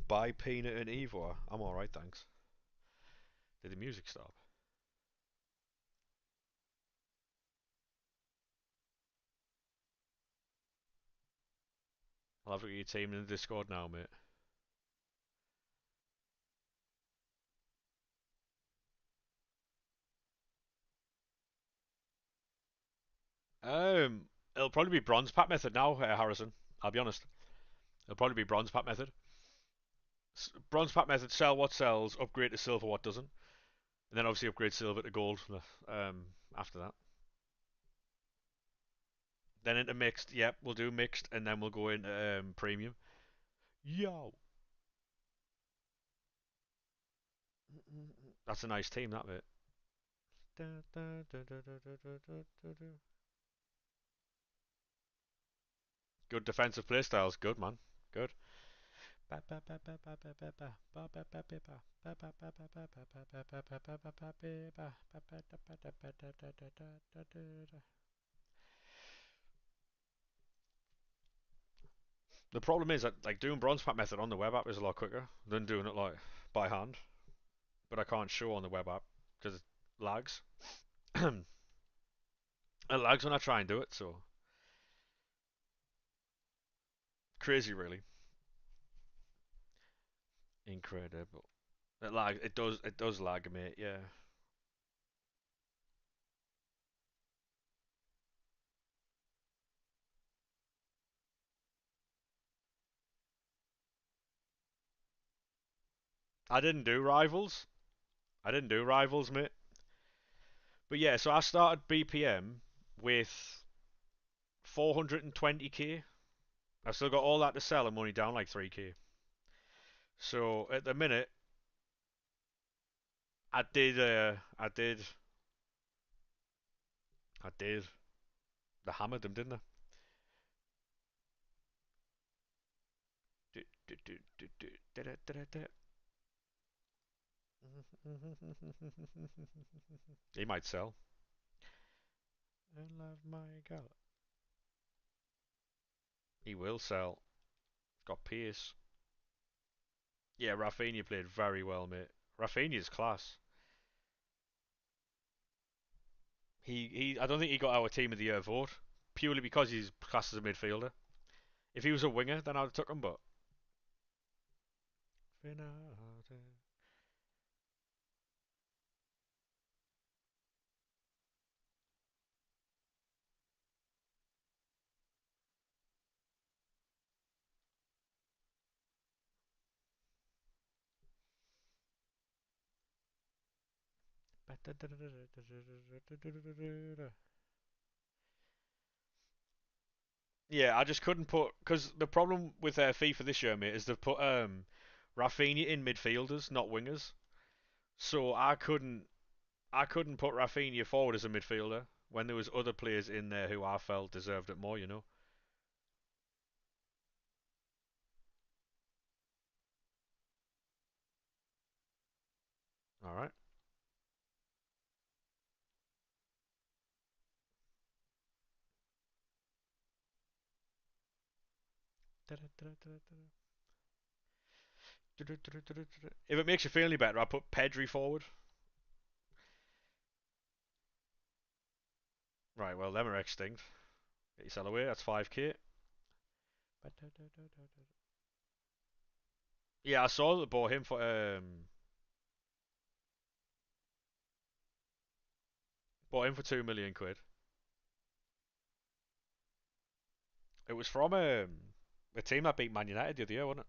Buy peanut and Evo. I'm alright, thanks. Did the music stop? I'll have a look at your team in the Discord now, mate. Um, it'll probably be bronze pack method now, Harrison. I'll be honest. It'll probably be bronze pack method. Bronze pack method, sell what sells, upgrade to silver what doesn't, and then obviously upgrade silver to gold after that. Then into mixed. Yep, we'll do mixed, and then we'll go into premium. Yo, that's a nice team, that bit. Good defensive playstyles. Good man. Good. The problem is that like doing bronze pack method on the web app is a lot quicker than doing it like by hand. But I can't show on the web app because it lags. It lags when I try and do it, so crazy really. Incredible. It lag. It does. It does lag, mate. Yeah. I didn't do rivals. I didn't do rivals, mate. But yeah, so I started BPM with 420k. I've still got all that to sell and money down like 3k. So at the minute, I did. The hammered them, didn't I? He might sell. I love my girl. He will sell. Got Pierce. Yeah, Rafinha played very well, mate. Rafinha's class. I don't think he got our team of the year vote purely because he's classed as a midfielder. If he was a winger, then I'd have took him. But yeah, I just couldn't put because the problem with FIFA this year, mate, is they've put Rafinha in midfielders, not wingers. So I couldn't put Rafinha forward as a midfielder when there was other players in there who I felt deserved it more. You know. All right. If it makes you feel any better, I put Pedri forward. Right. Well, them are extinct. Get your sell away. That's 5k. Yeah, I saw that they bought him for bought him for 2 million quid. It was from a team that beat Man United the other year, wasn't it?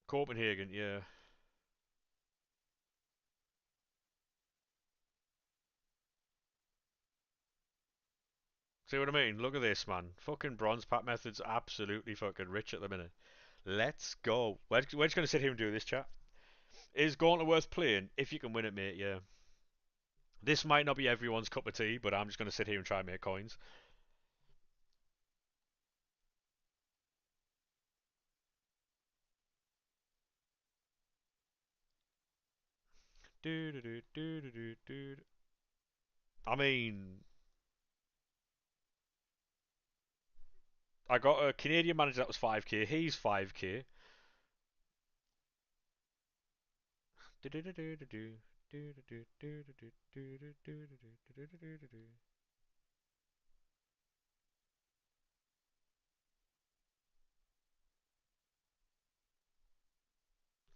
Copenhagen, yeah. See what I mean? Look at this, man. Fucking bronze pack method's absolutely fucking rich at the minute. Let's go. We're just gonna sit here and do this, chat. Is Gauntlet worth playing? If you can win it, mate, yeah. This might not be everyone's cup of tea, but I'm just gonna sit here and try and make coins. Do do do do do do do. I mean, I got a Canadian manager that was 5k. He's 5k.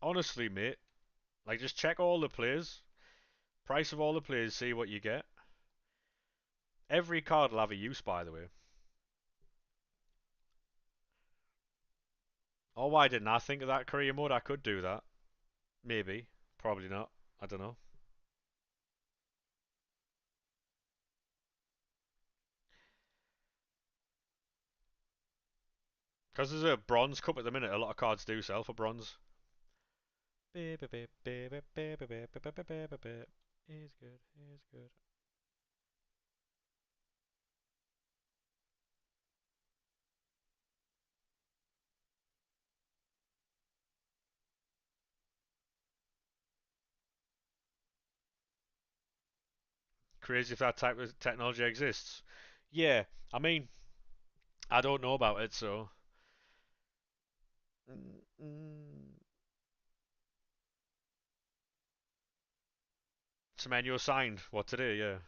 Honestly, mate, like just check all the players, price of all the players, see what you get. Every card will have a use, by the way. Oh, why didn't I think of that career mode? I could do that. Maybe. Probably not. I don't know. Because there's a bronze cup at the minute, a lot of cards do sell for bronze. Is good, is good. Crazy if that type of technology exists. Yeah, I mean, I don't know about it, so. Semenyo signed. What today? Yeah.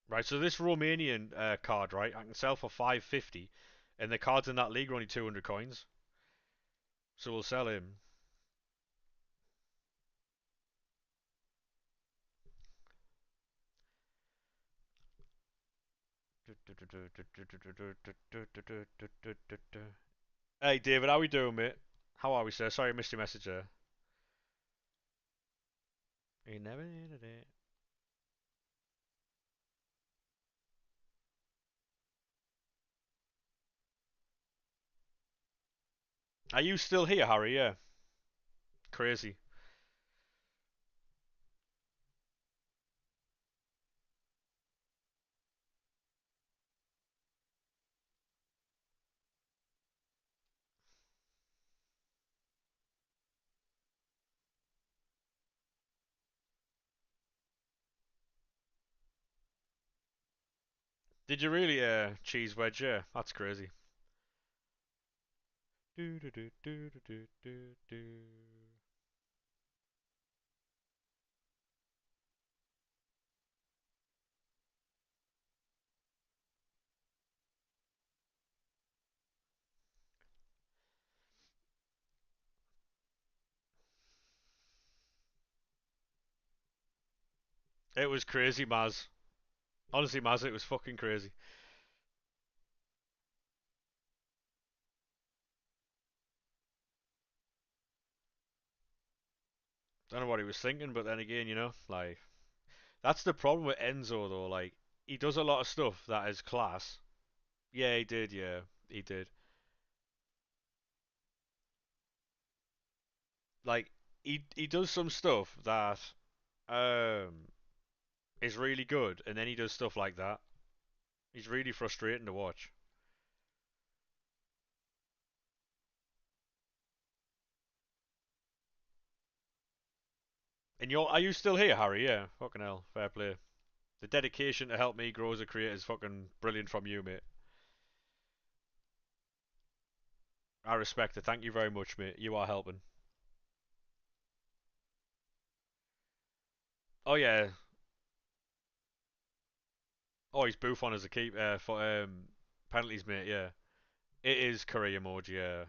Right. So this Romanian card, right? I can sell for 550, and the cards in that league are only 200 coins. So we'll sell him. Hey David, how we doing, mate? How are we, sir? Sorry, I missed your message there. He never needed it. Are you still here, Harry? Yeah. Crazy. Did you really cheese wedge? Yeah, that's crazy. Do do do do do do do. It was crazy, Maz. Honestly, Maz, it was fucking crazy. Don't know what he was thinking, but then again, like that's the problem with Enzo though. Like he does a lot of stuff that is class. Yeah, he did. Yeah, he did. Like he does some stuff that um is really good, and then he does stuff like that. He's really frustrating to watch. And are you still here, Harry? Yeah, fucking hell, fair play. The dedication to help me grow as a creator is fucking brilliant from you, mate. I respect it. Thank you very much, mate. You are helping. Oh yeah. Oh, he's Buffon as a keep for penalties, mate. Yeah, it is career mode. Yeah,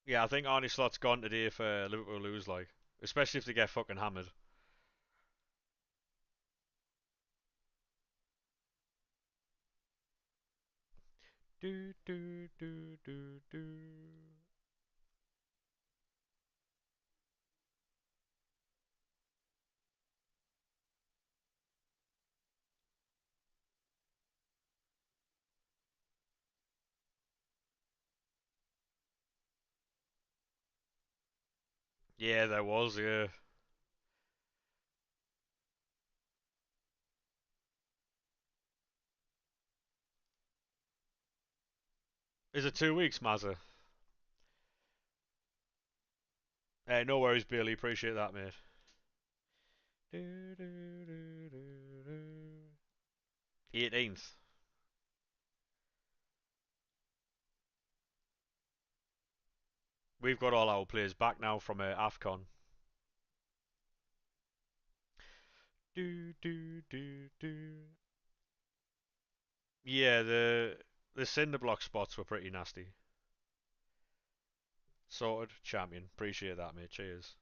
yeah. I think Arnie Slot's gone today if Liverpool lose, like, especially if they get fucking hammered. Do do do do do. Yeah, there was. Yeah. Is it 2 weeks, Mazza? No worries, Billy. Appreciate that, mate. 18th. We've got all our players back now from AFCON. Do do do do. Yeah, the cinder block spots were pretty nasty. Sorted, champion. Appreciate that, mate. Cheers.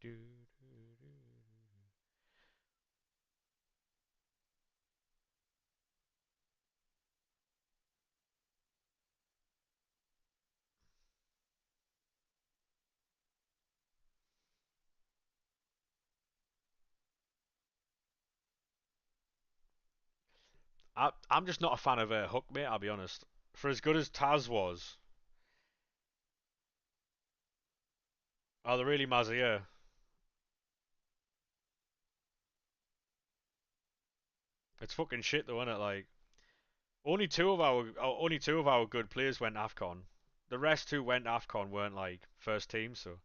Do, do, do. I'm just not a fan of Hook, mate. I'll be honest. For as good as Taz was, oh, they're really mazzy, yeah. It's fucking shit though, isn't it? Like only two of our good players went Afcon. The rest who went Afcon weren't like first team, so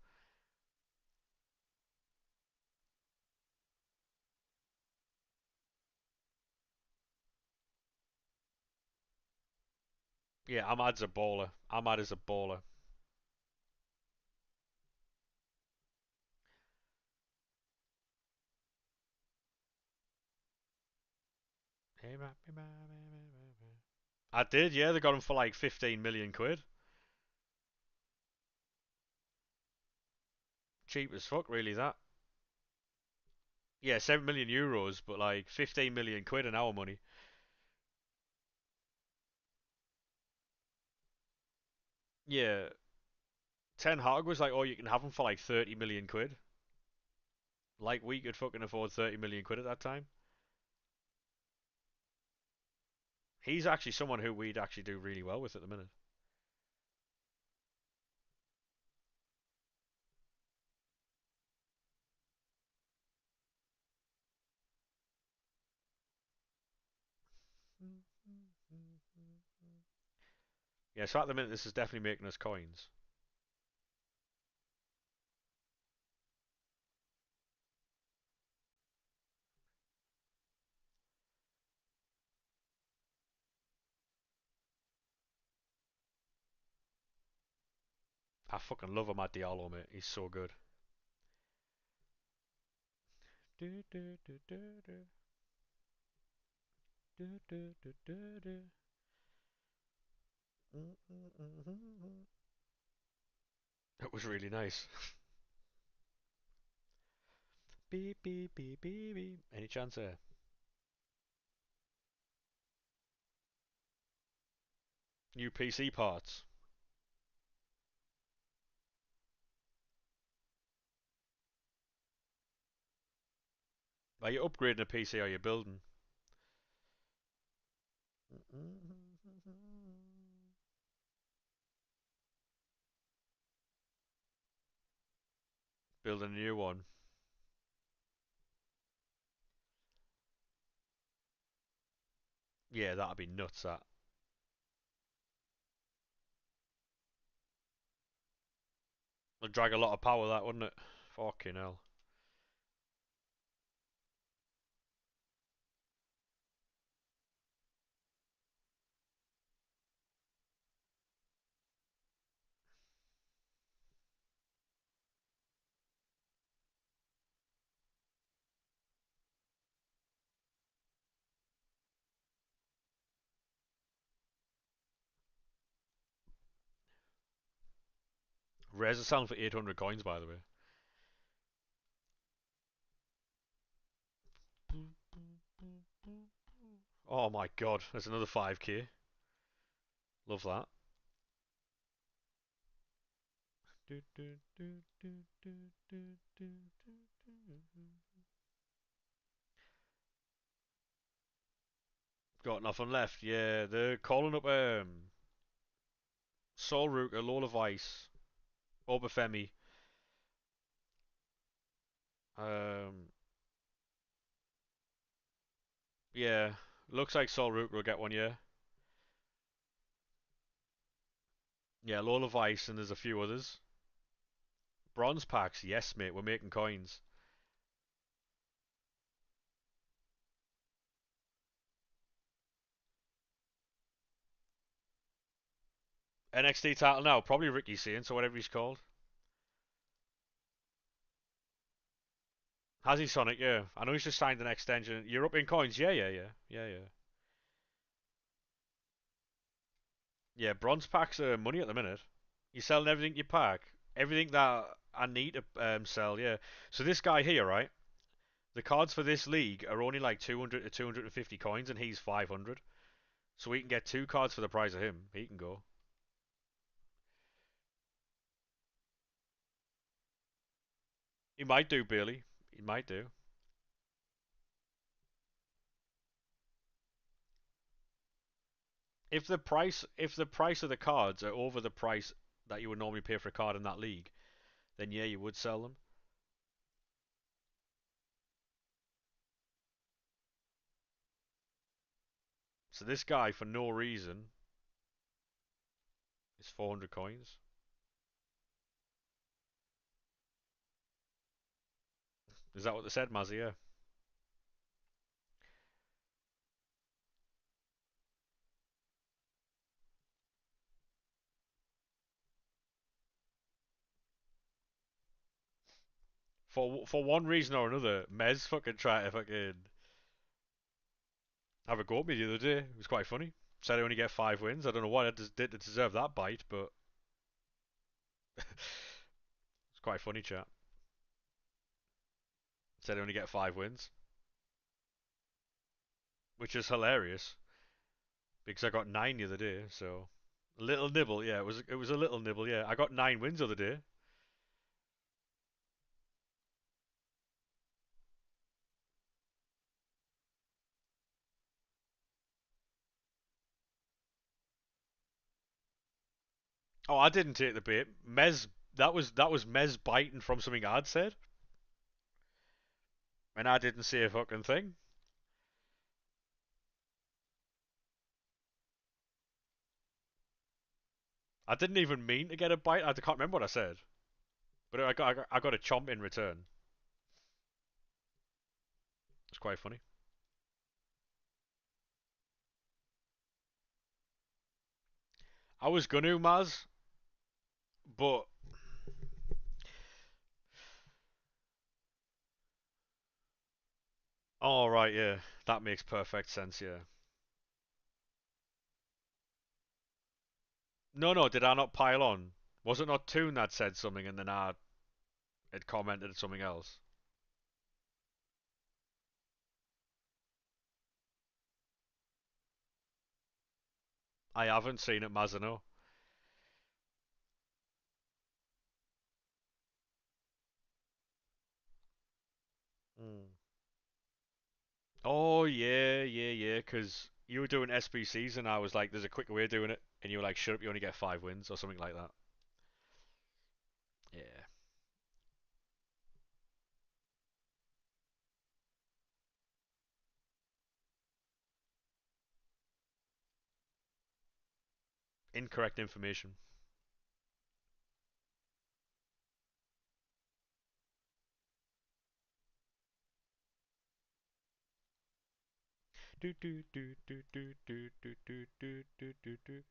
yeah. Ahmad's a baller. Ahmad is a baller. I did, yeah. They got him for like 15 million quid. Cheap as fuck, really. That. Yeah, 7 million euros, but like 15 million quid in our money. Yeah, Ten Hag was like, oh, you can have him for like 30 million quid. Like we could fucking afford 30 million quid at that time. He's actually someone who we'd actually do really well with at the minute. Yeah, so at the minute this is definitely making us coins. I fucking love him at Diallo, mate. He's so good. It was really nice. Beep beep beep beep beep. Any chance there? New PC parts. Are you upgrading a PC or are you building? Building a new one. Yeah, that'd be nuts. That would drag a lot of power. That wouldn't it? Fucking hell. Rares are selling for 800 coins, by the way. Oh my god, there's another 5k. Love that. Got nothing left. Yeah, they're calling up Solrook, Lola Vice, Obafemi, Um, yeah, looks like Sol Root will get one. Yeah, yeah, Lola Vice and there's a few others. Bronze packs, yes, mate. We're making coins. NXT title now, probably Ricky Saints or whatever he's called. Has he Sonic? Yeah, I know he's just signed an extension. European coins, yeah, yeah, yeah, yeah, yeah. Yeah, bronze packs are money at the minute. You're selling everything you pack, everything that I need to sell. Yeah. So this guy here, right? The cards for this league are only like 200 to 250 coins, and he's 500. So we can get two cards for the price of him. He can go. He might do, Bailey. He might do. If the price of the cards are over the price that you would normally pay for a card in that league, then yeah, you would sell them. So this guy, for no reason, is 400 coins. Is that what they said, Mazzy? Yeah. For one reason or another, Mez fucking tried to fucking have a go at me the other day. It was quite funny. Said I only get 5 wins. I don't know what I did to deserve that bite, but it's quite funny, chat. Said I only get 5 wins, which is hilarious because I got 9 the other day. So a little nibble, yeah. It was a little nibble, yeah. I got 9 wins the other day. Oh, I didn't take the bait. Mez, that was Mez biting from something I'd said, and I didn't say a fucking thing. I didn't even mean to get a bite. I can't remember what I said, but I got a chomp in return. It's quite funny. I was gonna Maz, but oh right, yeah, that makes perfect sense. Yeah. No, no, did I not pile on? Was it not Toon that said something and then I had commented something else? I haven't seen it, Maz. I know. Mm. Oh yeah, yeah, yeah. Because you were doing SBCs and I was like, "There's a quicker way of doing it," and you were like, "Shut up, you only get 5 wins" or something like that. Yeah. Incorrect information. Do do do do do do do do do do do do.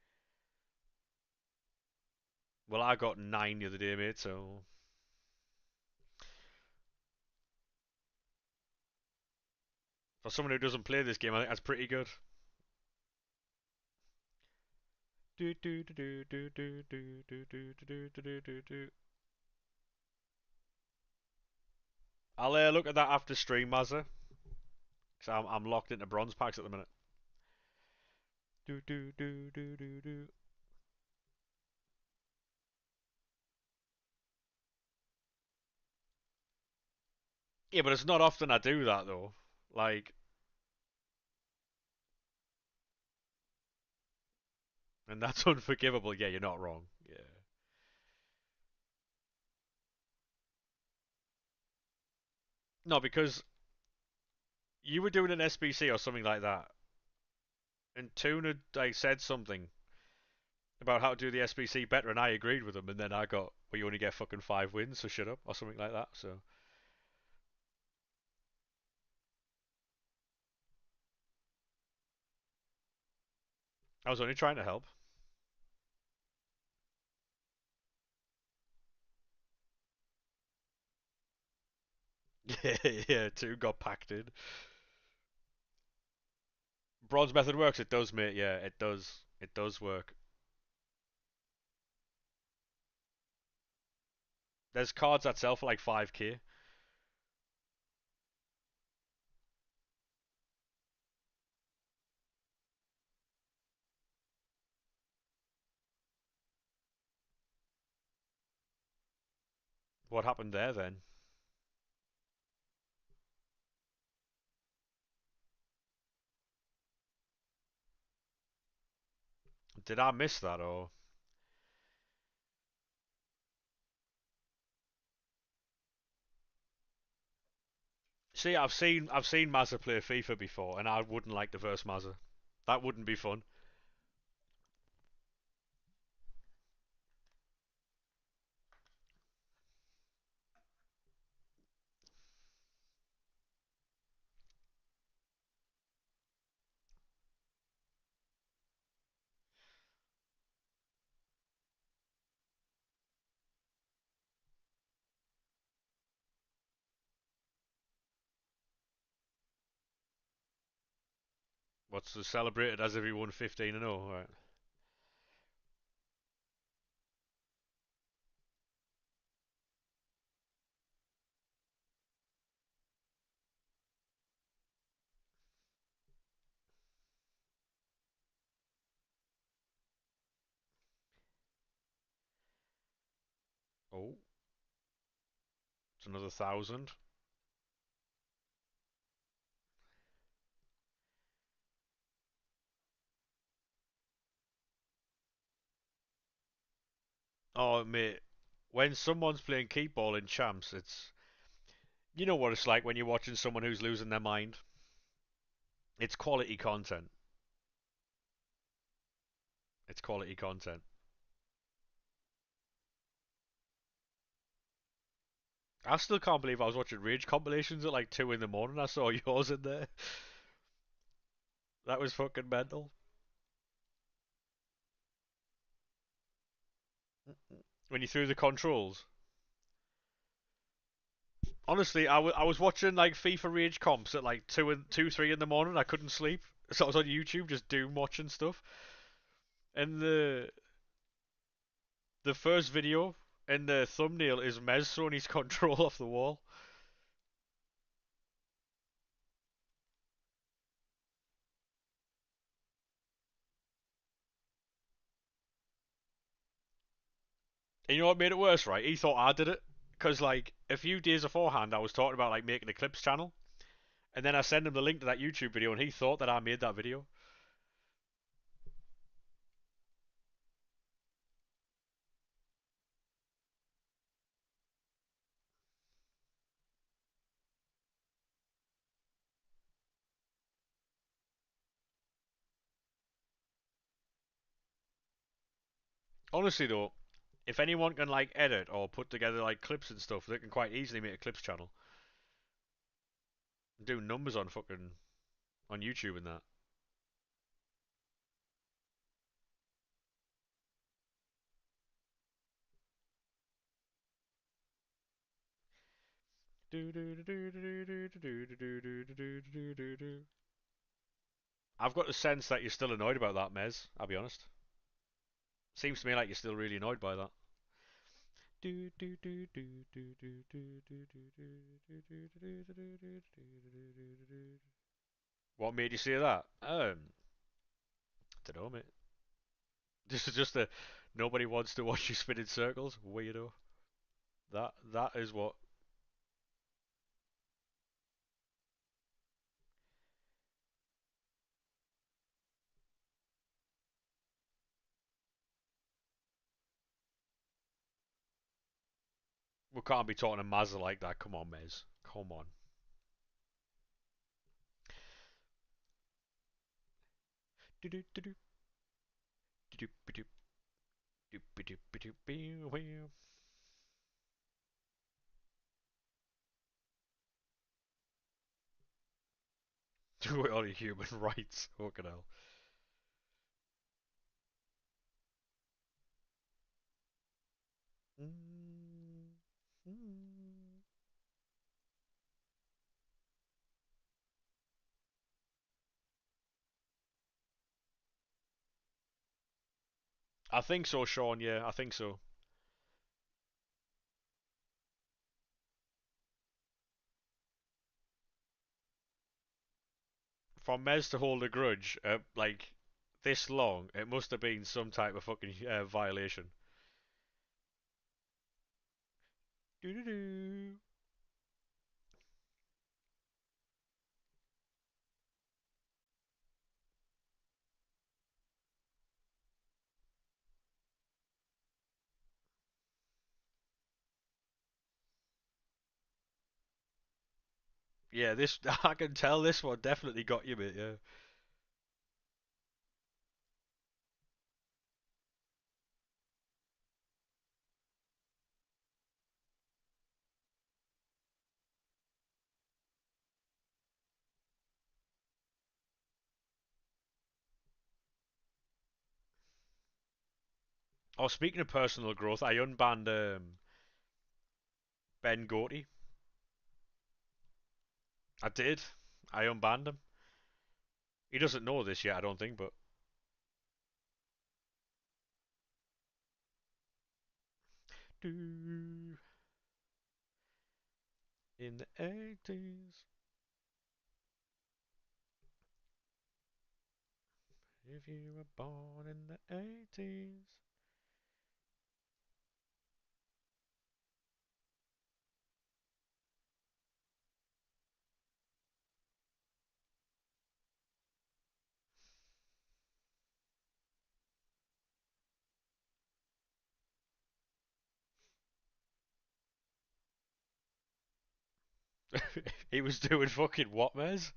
Well, I got 9 the other day, mate. So for someone who doesn't play this game, I think that's pretty good. Do do do do do do do do do do do do. I'll look at that after stream, Mazza. Cause I'm locked into bronze packs at the minute. Do do do do do do. Yeah, but it's not often I do that though. Like, and that's unforgivable. Yeah, you're not wrong. Yeah. No, because you were doing an SBC or something like that, and Tuna like said something about how to do the SBC better, and I agreed with him, and then I got, well, you only get fucking 5 wins, so shut up, or something like that. So I was only trying to help. Yeah, yeah, two got packed in. Bronze method works. It does, mate. Yeah, it does. It does work. There's cards that sell for like 5k. What happened there then? Did I miss that or? See, I've seen Mazza play FIFA before, and I wouldn't like to verse Mazza. That wouldn't be fun. What's the celebrated as if he won 15 and 0, right? Oh, it's another 1,000. Oh, mate, when someone's playing keep ball in champs, it's, you know what it's like when you're watching someone who's losing their mind. It's quality content. It's quality content. I still can't believe I was watching Rage compilations at like 2 in the morning. I saw yours in there. That was fucking mental. When you threw the controls. Honestly, I was watching like FIFA Rage comps at like 3 in the morning. I couldn't sleep, so I was on YouTube just doom watching stuff. And the first video and the thumbnail is Mez throwing his control off the wall. And you know what made it worse, right? He thought I did it because like a few days beforehand, I was talking about like making a clips channel, and then I sent him the link to that YouTube video, and he thought that I made that video. Honestly though, if anyone can like edit or put together like clips and stuff, they can quite easily make a clips channel. Do numbers on fucking on YouTube and that. I've got the sense that you're still annoyed about that, Mez. I'll be honest. Seems to me like you're still really annoyed by that. What made you say that? Don't know, mate. This is just a nobody wants to watch you spin in circles, weirdo. That is what we can't be talking to Mazza like that. Come on, Mez. Come on. Do-do-do-do, do-do-do-do, do-do-do-do, do it on human rights. Fucking hell. Mm, mm. I think so, Sean. Yeah, I think so. For Mez to hold a grudge, like this long, it must have been some type of fucking violation. Do-do-do. Yeah, this I can tell this one definitely got you, mate. Yeah. Oh, speaking of personal growth, I unbanned Ben Gorty. I did. I unbanned him. He doesn't know this yet, I don't think, but do in the 80s. If you were born in the 80s. He was doing fucking what, Mez?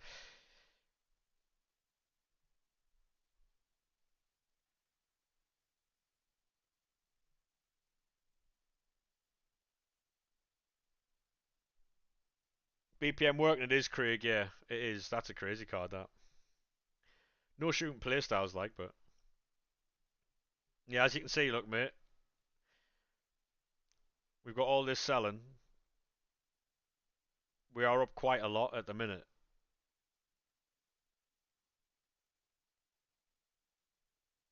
BPM working it is, Craig, yeah. It is. That's a crazy card, that. No shooting playstyles like, but. Yeah, as you can see, look, mate. We've got all this selling. We are up quite a lot at the minute.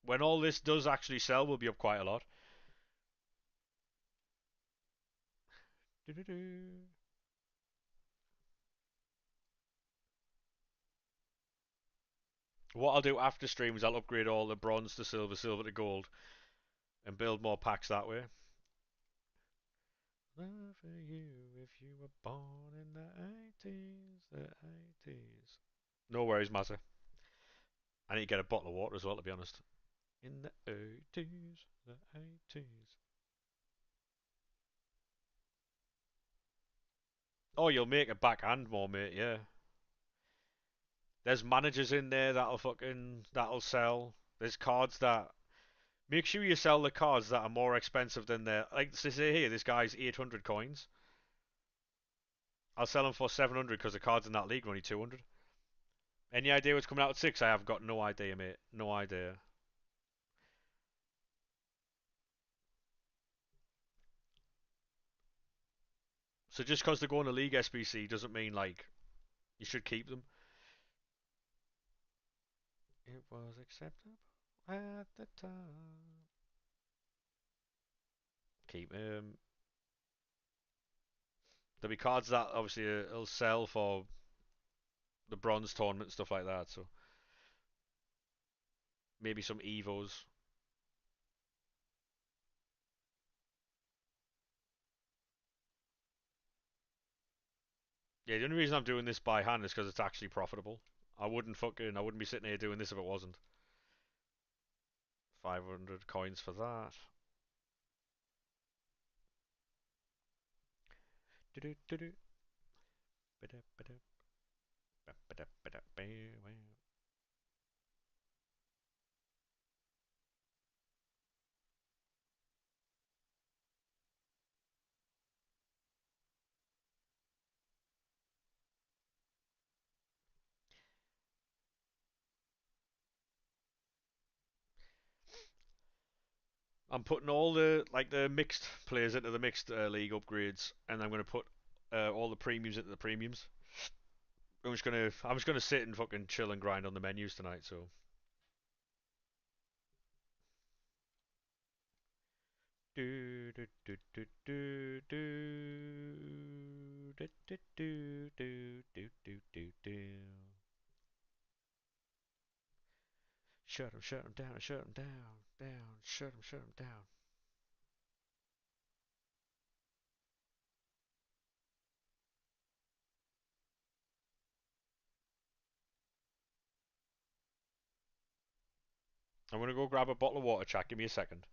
When all this does actually sell, we'll be up quite a lot. Do-do-do. What I'll do after stream is I'll upgrade all the bronze to silver, silver to gold, and build more packs that way. Love for you if you were born in the 80s, the 80s. No worries, matter. I need to get a bottle of water as well, to be honest. In the 80s, the 80s. Oh, you'll make a backhand more, mate, yeah. There's managers in there that'll sell. There's cards that make sure you sell the cards that are more expensive than their like say here, this guy's 800 coins. I'll sell them for 700 because the cards in that league are only 200. Any idea what's coming out at 6? I have got no idea, mate. No idea. So just because they're going to League SBC doesn't mean like you should keep them. It was acceptable at the time. Keep there'll be cards that obviously will sell for the bronze tournament stuff like that. So maybe some Evos. Yeah, the only reason I'm doing this by hand is because it's actually profitable. I wouldn't be sitting here doing this if it wasn't. 500 coins for that. Do-do-do-do. I'm putting all the mixed players into the mixed league upgrades, and I'm gonna put all the premiums into the premiums. I'm just gonna sit and fucking chill and grind on the menus tonight. So do do do do do do do do do do do do do. Shut 'em down, shut 'em down, down, shut 'em down. I'm gonna go grab a bottle of water, chat. Give me a second.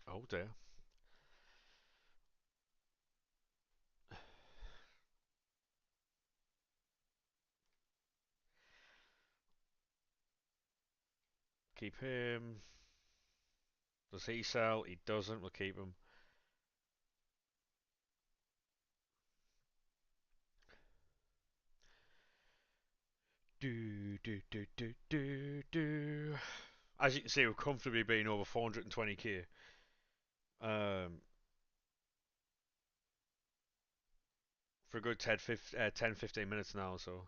Oh dear. Keep him. Does he sell? He doesn't. We'll keep him. Do do do do do do. As you can see, we're comfortably being over 420k. Um, for a good 10, 15 minutes now. So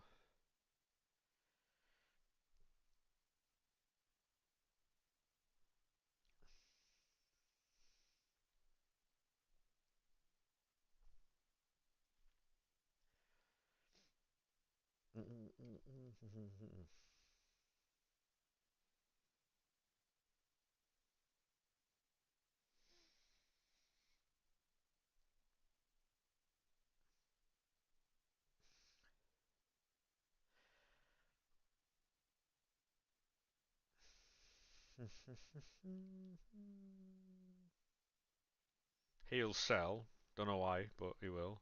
he'll sell. Don't know why, but he will.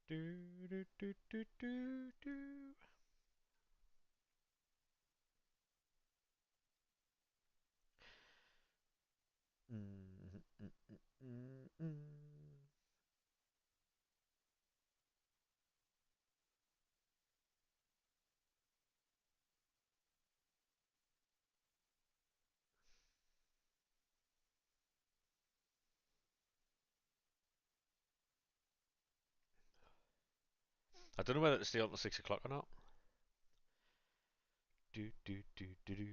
Do do do do do do. I don't know whether to stay up till 6 o'clock or not. Do do do do do.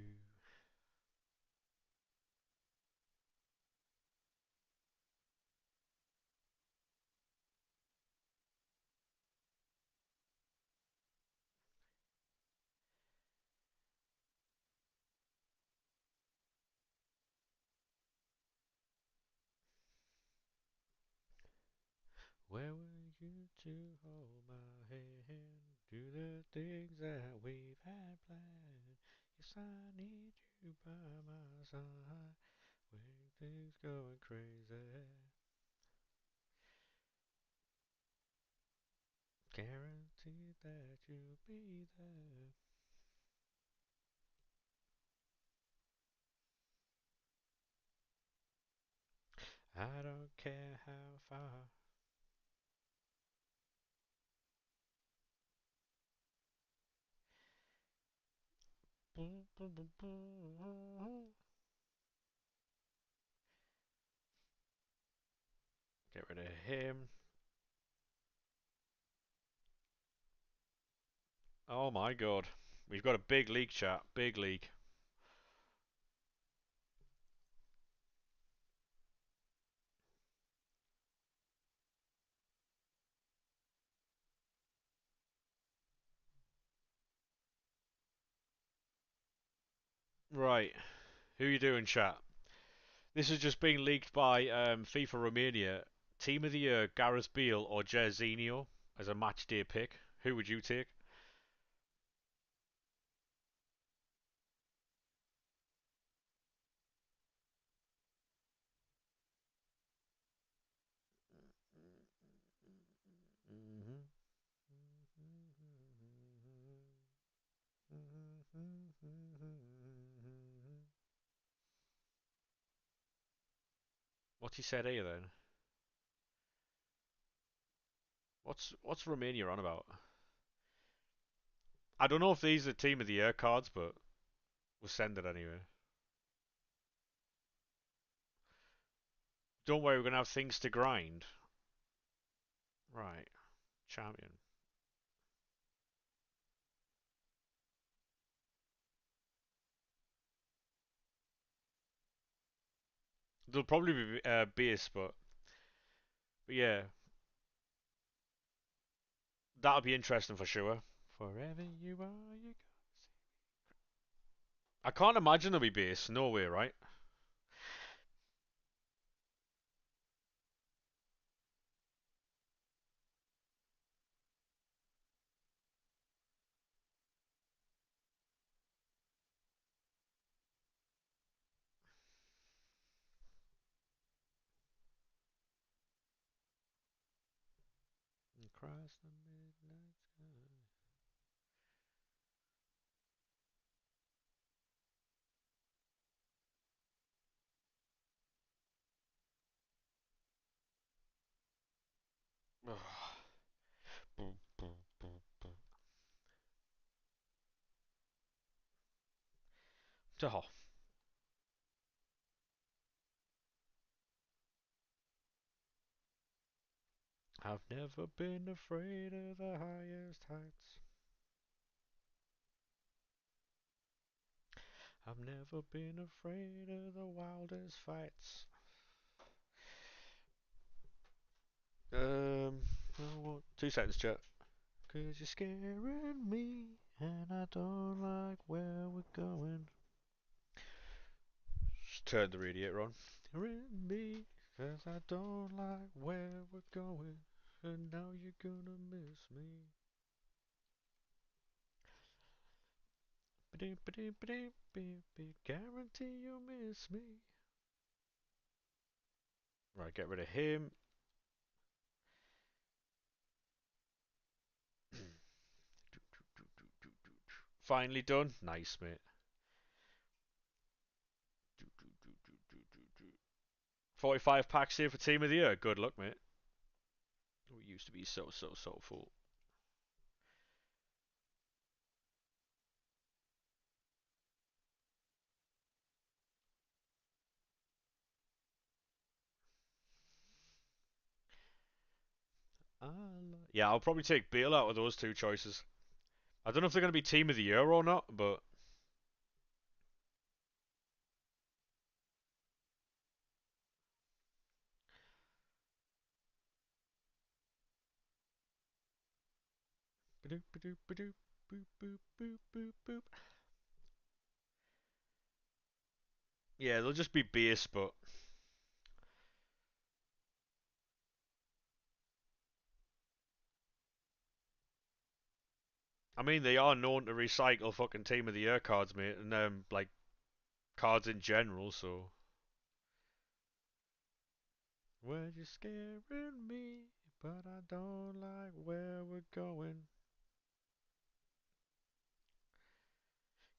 Where were you to hold my hand? Do the things that we've had planned. Yes, I need you by my side. When things going crazy. Guaranteed that you'll be there. I don't care how far. Get rid of him. Oh my god. We've got a big leak, chat. Big leak. Right. Who you doing, chat? This has just been leaked by FIFA Romania. Team of the Year, Gareth Bale or Jairzinho as a match day pick. Who would you take? What's he said here then? What's Romania on about? I don't know if these are Team of the Year cards, but we'll send it anyway. Don't worry, we're gonna have things to grind. Right, champion. They'll probably be base, but yeah, that'll be interesting for sure. Forever you are, you. I can't imagine they'll be base. No way, right? Across the midnight sky. Oh, I've never been afraid of the highest heights. I've never been afraid of the wildest fights. Um, 2 seconds, chat. Cause you're scaring me, and I don't like where we're going. Just turn the radiator on. Scaring me, cause I don't like where we're going. And now you're gonna miss me. Guarantee you'll miss me. Right, get rid of him. Finally done. Nice, mate. 45 packs here for Team of the Year. Good luck, mate. We used to be so full. Yeah, I'll probably take Bale out of those two choices. I don't know if they're going to be Team of the Year or not, but yeah, they'll just be base. But I mean, they are known to recycle fucking Team of the Year cards, mate, and like cards in general. So well, you're scaring me, but I don't like where we're going.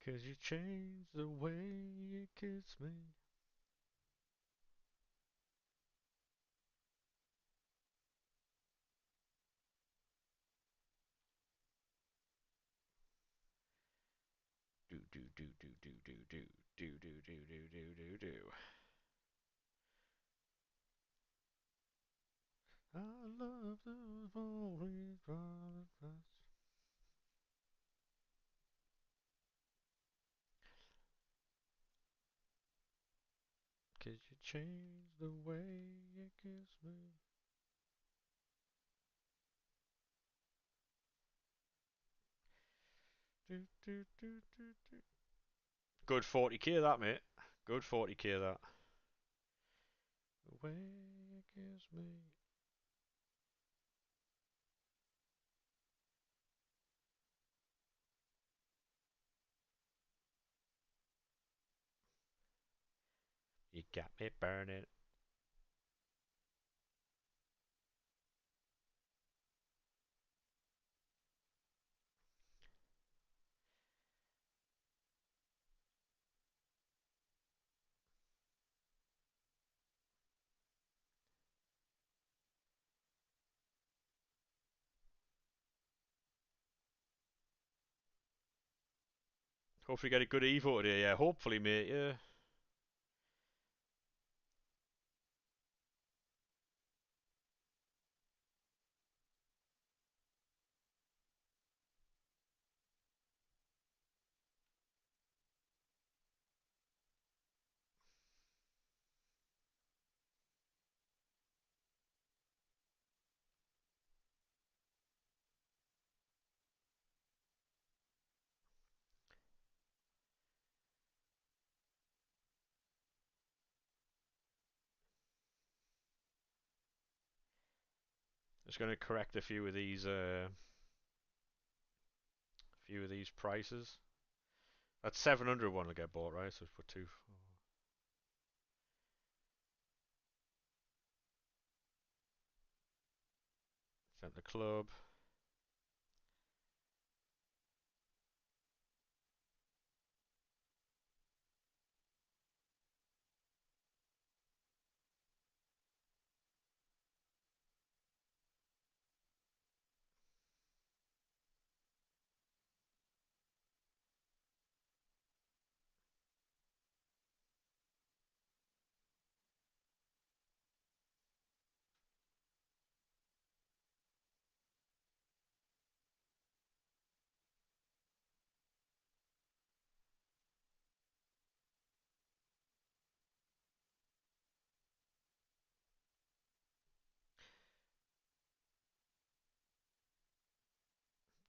'Cause you changed the way you kiss me. do do do do do do do do do do do do do. I love the falling stars. Cause you changed the way you kiss me. Do, do, do, do, do. Good 40k that, mate. Good 40k that. The way you kiss me. You got me burning. Hopefully get a good Evo today, yeah. Hopefully, mate, yeah. Just gonna correct a few of these prices. That 700 one will get bought, right? So let's put two. Sent the club.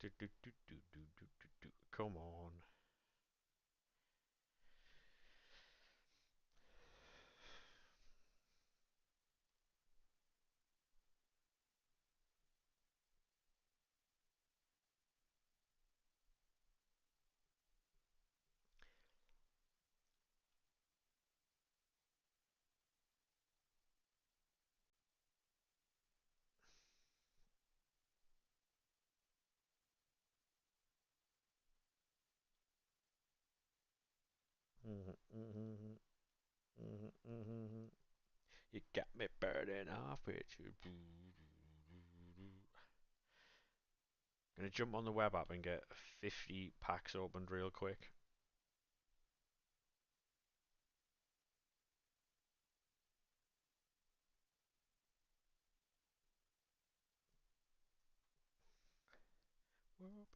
Do, do, do, do, do, do, do, do. Come on. You got me burning off with you. Gonna jump on the web app and get 50 packs opened real quick. Whoop.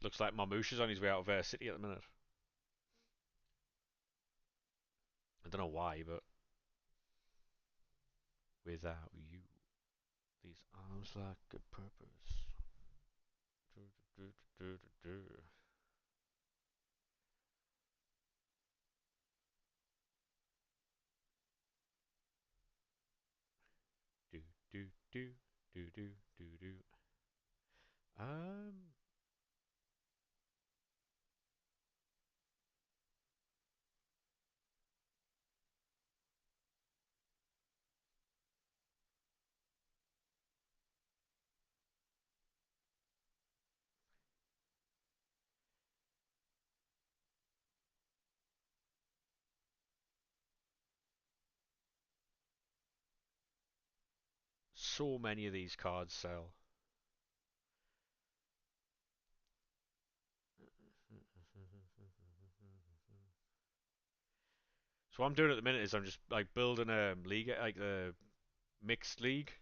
Looks like Marmouche is on his way out of City at the minute. I don't know why, but without you, these arms lack a purpose. Do, do, do, do, do, do. Do, do, do, do, do, do, do. Um, so many of these cards sell. So what I'm doing at the minute is I'm just like building a league, like the mixed league,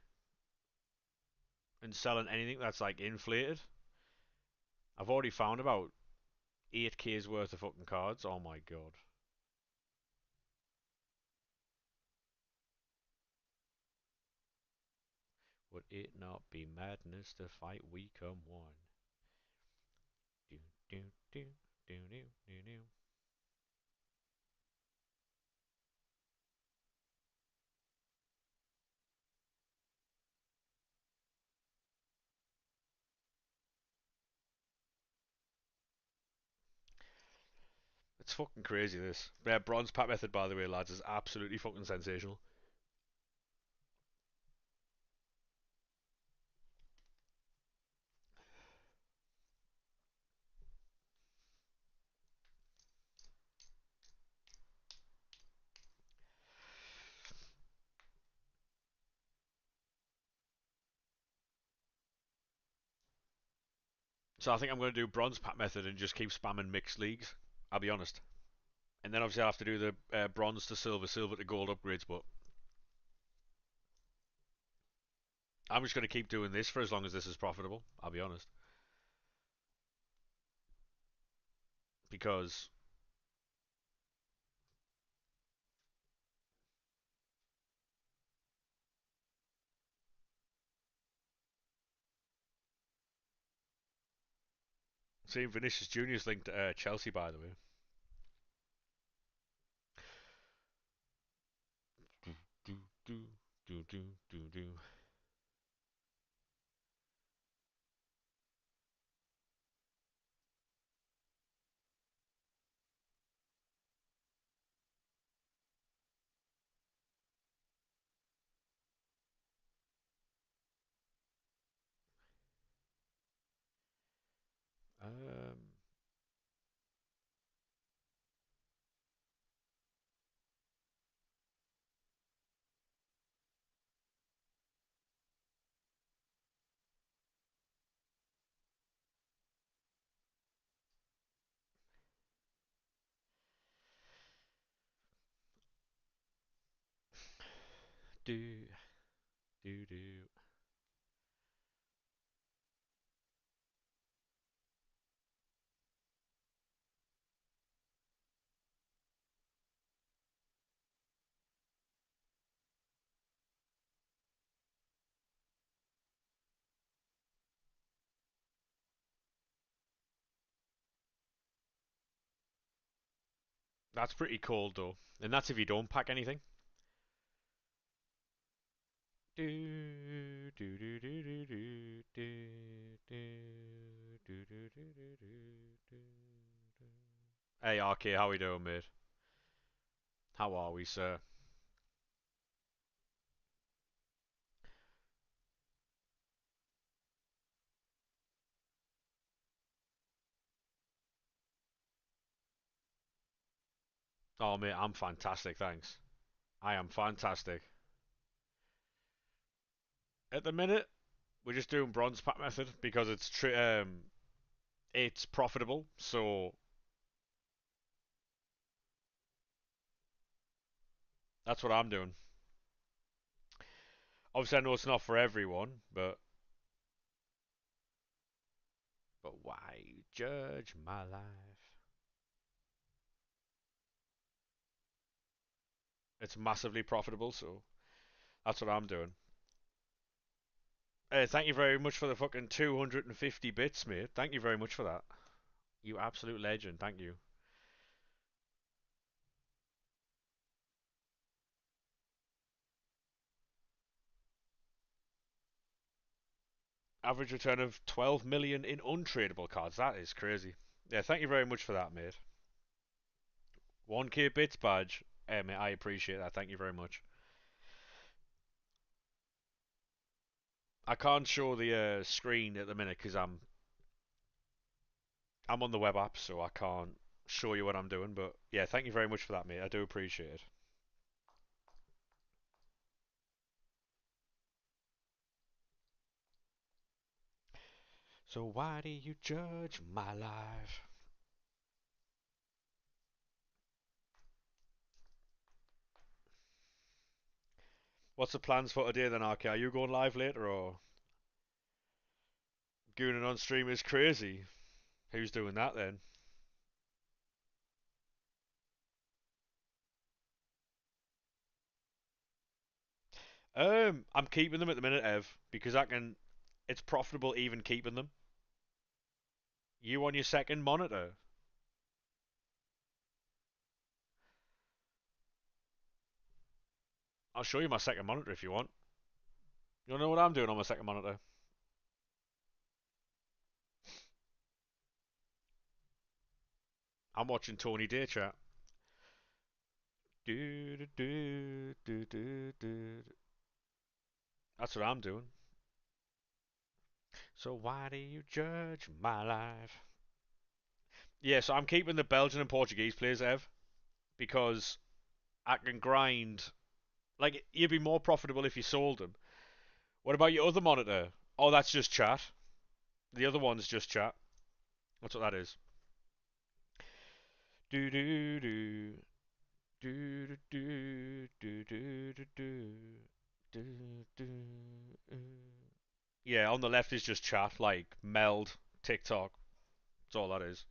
and selling anything that's like inflated. I've already found about 8K's worth of fucking cards. Oh my god. Would it not be madness to fight we come one? Do do do do do do do. It's fucking crazy this. Yeah, bronze pack method by the way, lads, is absolutely fucking sensational. So I think I'm going to do bronze pack method and just keep spamming mixed leagues. I'll be honest. And then obviously I have to do the bronze to silver, silver to gold upgrades. But I'm just going to keep doing this for as long as this is profitable. I'll be honest, because seeing Vinicius Junior's linked to Chelsea, by the way. Do do do do do do do. Um, do do do. That's pretty cold though, and that's if you don't pack anything. Do do do do do do do do do do do do. Hey RK, how we doing, mate? How are we, sir? Oh mate, I'm fantastic, thanks. I am fantastic. At the minute, we're just doing bronze pack method because it's profitable. So that's what I'm doing. Obviously, I know it's not for everyone, but why judge my life? It's massively profitable, so that's what I'm doing. Thank you very much for the fucking 250 bits, mate. Thank you very much for that. You absolute legend. Thank you. Average return of 12 million in untradeable cards. That is crazy. Yeah, thank you very much for that, mate. 1K bits badge. Mate, I appreciate that. Thank you very much. I can't show the screen at the minute because I'm on the web app, so I can't show you what I'm doing. But yeah, thank you very much for that, mate. I do appreciate it. So why do you judge my life? What's the plans for today then, RK? Are you going live later or gooning on stream is crazy? Who's doing that then? I'm keeping them at the minute, Ev, because I can. It's profitable even keeping them. You on your second monitor? I'll show you my second monitor if you want. You wanna know what I'm doing on my second monitor? I'm watching Tony Day chat. Do, do, do, do, do, do. That's what I'm doing. So why do you judge my life? Yeah, so I'm keeping the Belgian and Portuguese players, Ev, because I can grind. Like, you'd be more profitable if you sold them. What about your other monitor? Oh, that's just chat. The other one's just chat. That's what that is. Do do do do do do do do do do do. Yeah, on the left is just chat, like meld, TikTok. That's all that is.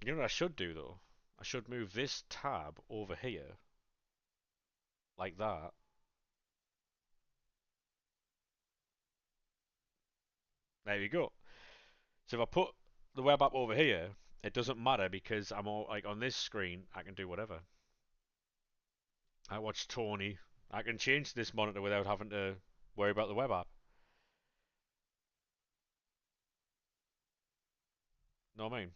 You know what I should do though? I should move this tab over here, like that. There you go. So if I put the web app over here, it doesn't matter because I'm all like on this screen. I can do whatever. I watch Tony. I can change this monitor without having to worry about the web app. Know what I mean?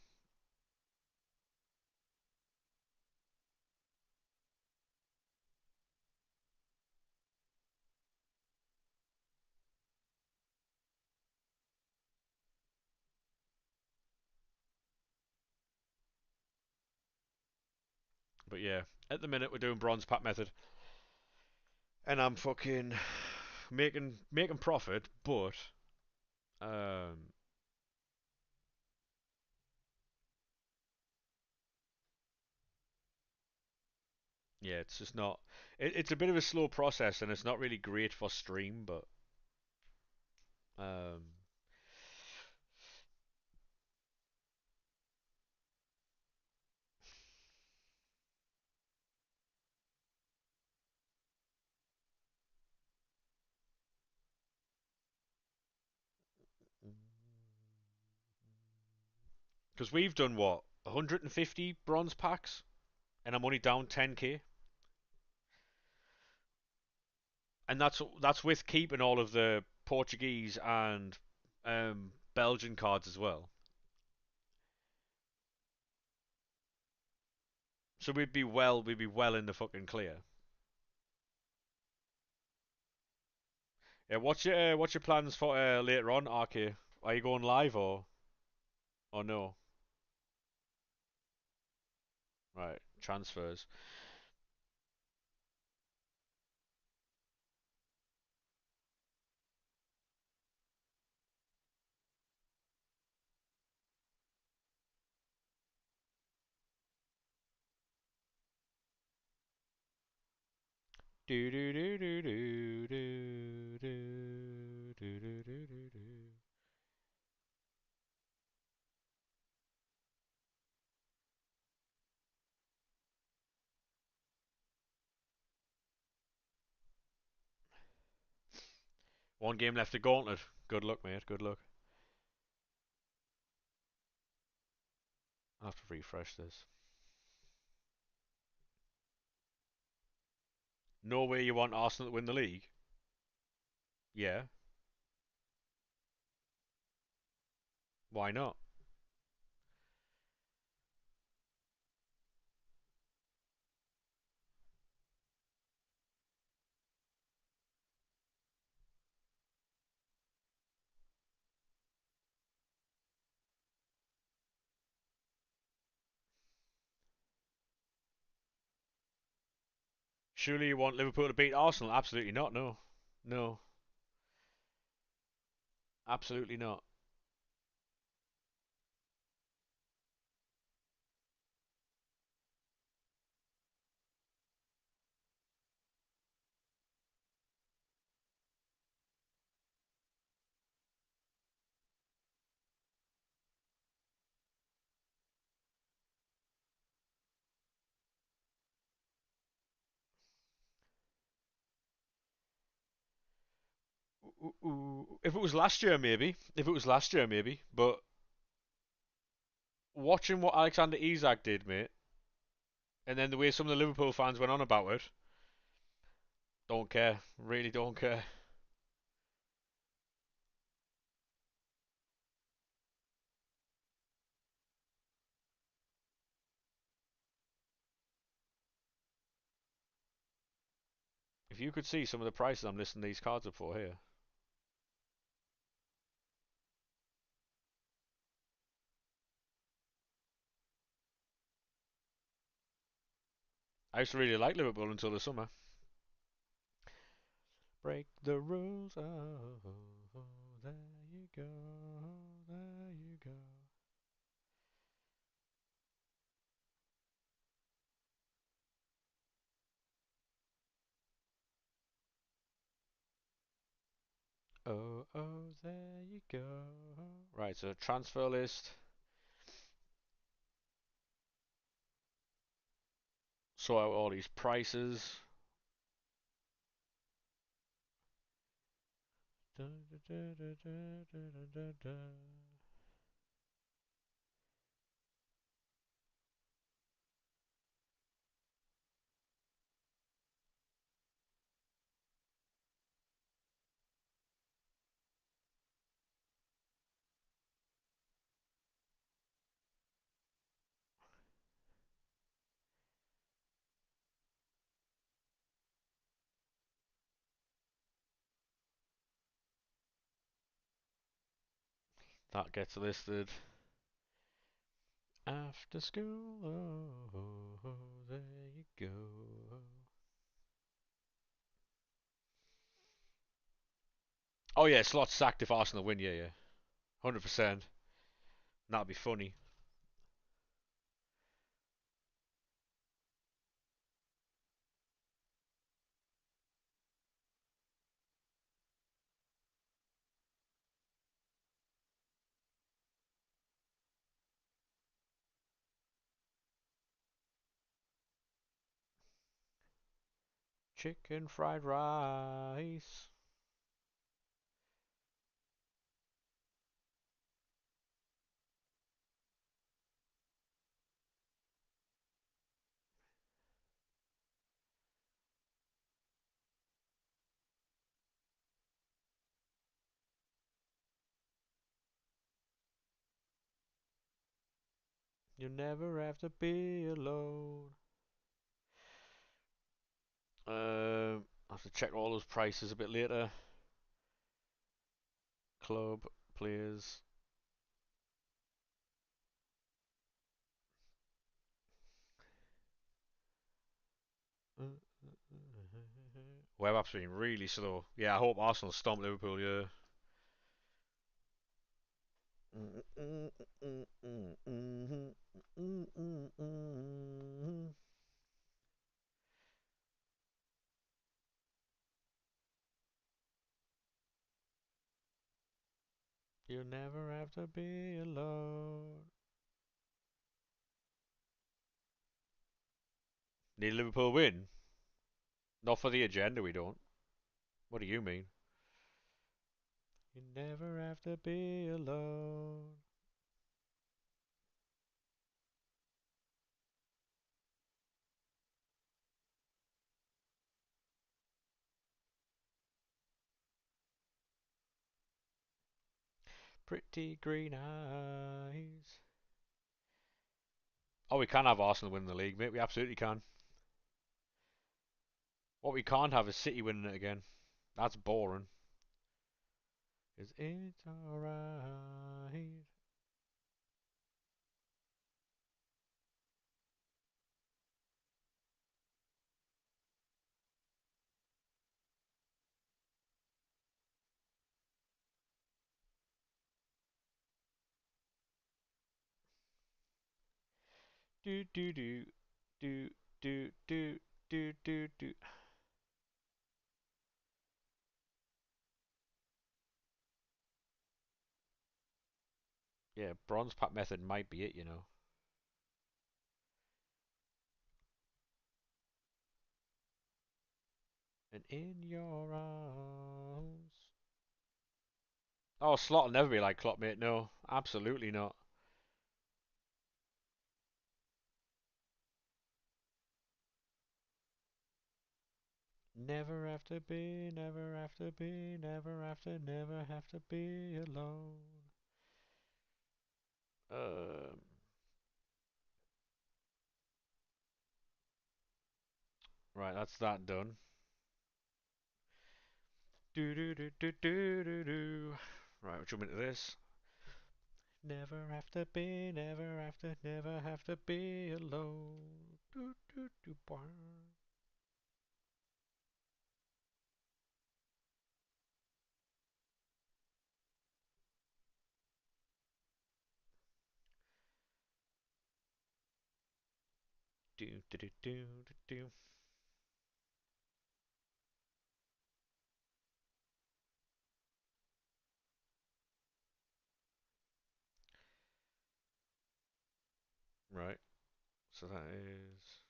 But yeah, at the minute we're doing bronze pack method, and I'm fucking making profit, but um, yeah, it's just not. It's a bit of a slow process, and it's not really great for stream, but um, because we've done what 150 bronze packs, and I'm only down 10k, and that's with keeping all of the Portuguese and Belgian cards as well. So we'd be well in the fucking clear. Yeah, what's your plans for later on, RK? Are you going live or no? Right, transfers. Do do do do do do do do do do do. One game left to gauntlet. Good luck, mate. Good luck. I'll have to refresh this. No way you want Arsenal to win the league? Yeah. Why not? Surely you want Liverpool to beat Arsenal? Absolutely not. No, no, absolutely not. If it was last year, maybe. If it was last year, maybe. But watching what Alexander Isak did, mate, and then the way some of the Liverpool fans went on about it, don't care. Really don't care. If you could see some of the prices I'm listing these cards up for here. I used to really like Liverpool until the summer. Break the rules. Oh, there you go. There you go. Oh, oh, there you go. Right, so transfer list. Sort out all these prices. That gets listed. After school, oh, there you go. Oh yeah, Slot's sacked if Arsenal win. Yeah, yeah, 100%. That'd be funny. Chicken fried rice. You never have to be alone. I have to check all those prices a bit later. Club players. Web app's been really slow. Yeah, I hope Arsenal stomp Liverpool. Yeah. You never have to be alone. Need Liverpool win? Not for the agenda, we don't. What do you mean? You never have to be alone. Pretty green eyes. Oh, we can have Arsenal win the league, mate. We absolutely can. What we can't have is City winning it again. That's boring. Is it alright? Do do do do do do do do do. Yeah, bronze pack method might be it, you know. And in your arms. Oh, Slot will never be like Klopp, mate. No, absolutely not. Never have to be, never have to be, never have to, never have to be alone. Um, right, that's that done. Do do do do do do do. Right, we'll jump into this. Never have to be, never have to, never have to be alone. Do do do. Do do do do do do. Right, so that is.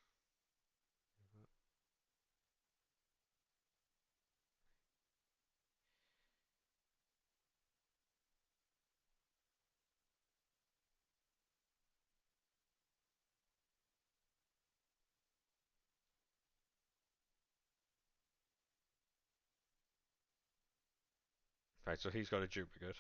Right, so he's got a duplicate.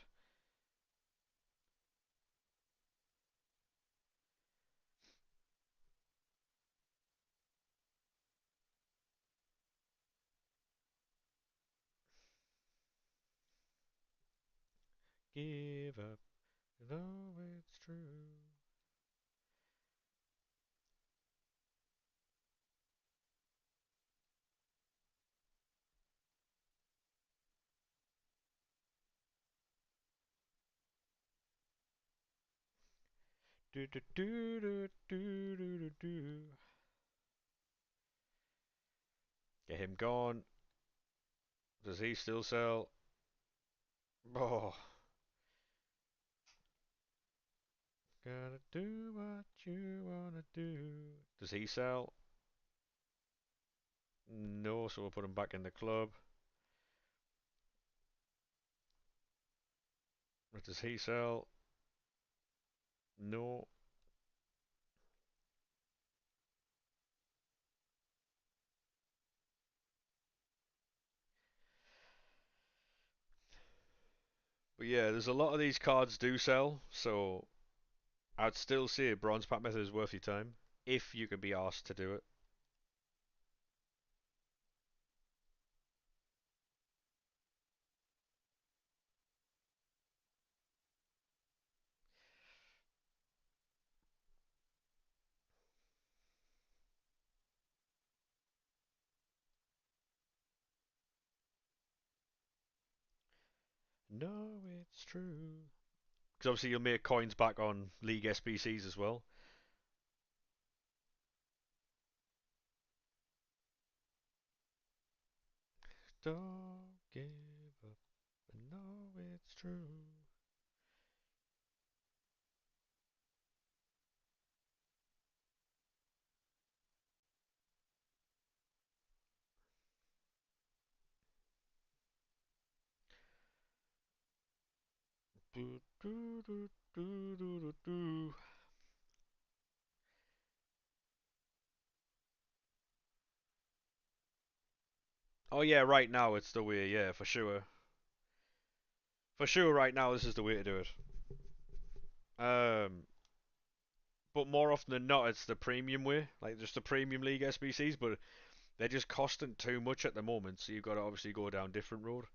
Give up, though it's true. Do do do do do do do do. Get him gone. Does he still sell? Oh, gotta do what you wanna do. Does he sell? No, so we'll put him back in the club. What does he sell? No. But yeah, there's a lot of these cards do sell, so I'd still say bronze pack method is worth your time if you can be asked to do it. No, it's true. Because obviously you'll make coins back on League SBCs as well. Don't give up. No, it's true. Do, do, do, do, do, do, do. Oh yeah, right now it's the way. Yeah, for sure. For sure, right now this is the way to do it. Um, but more often than not, it's the premium way, like just the premium league SBCs. But they're just costing too much at the moment, so you've got to obviously go down different road.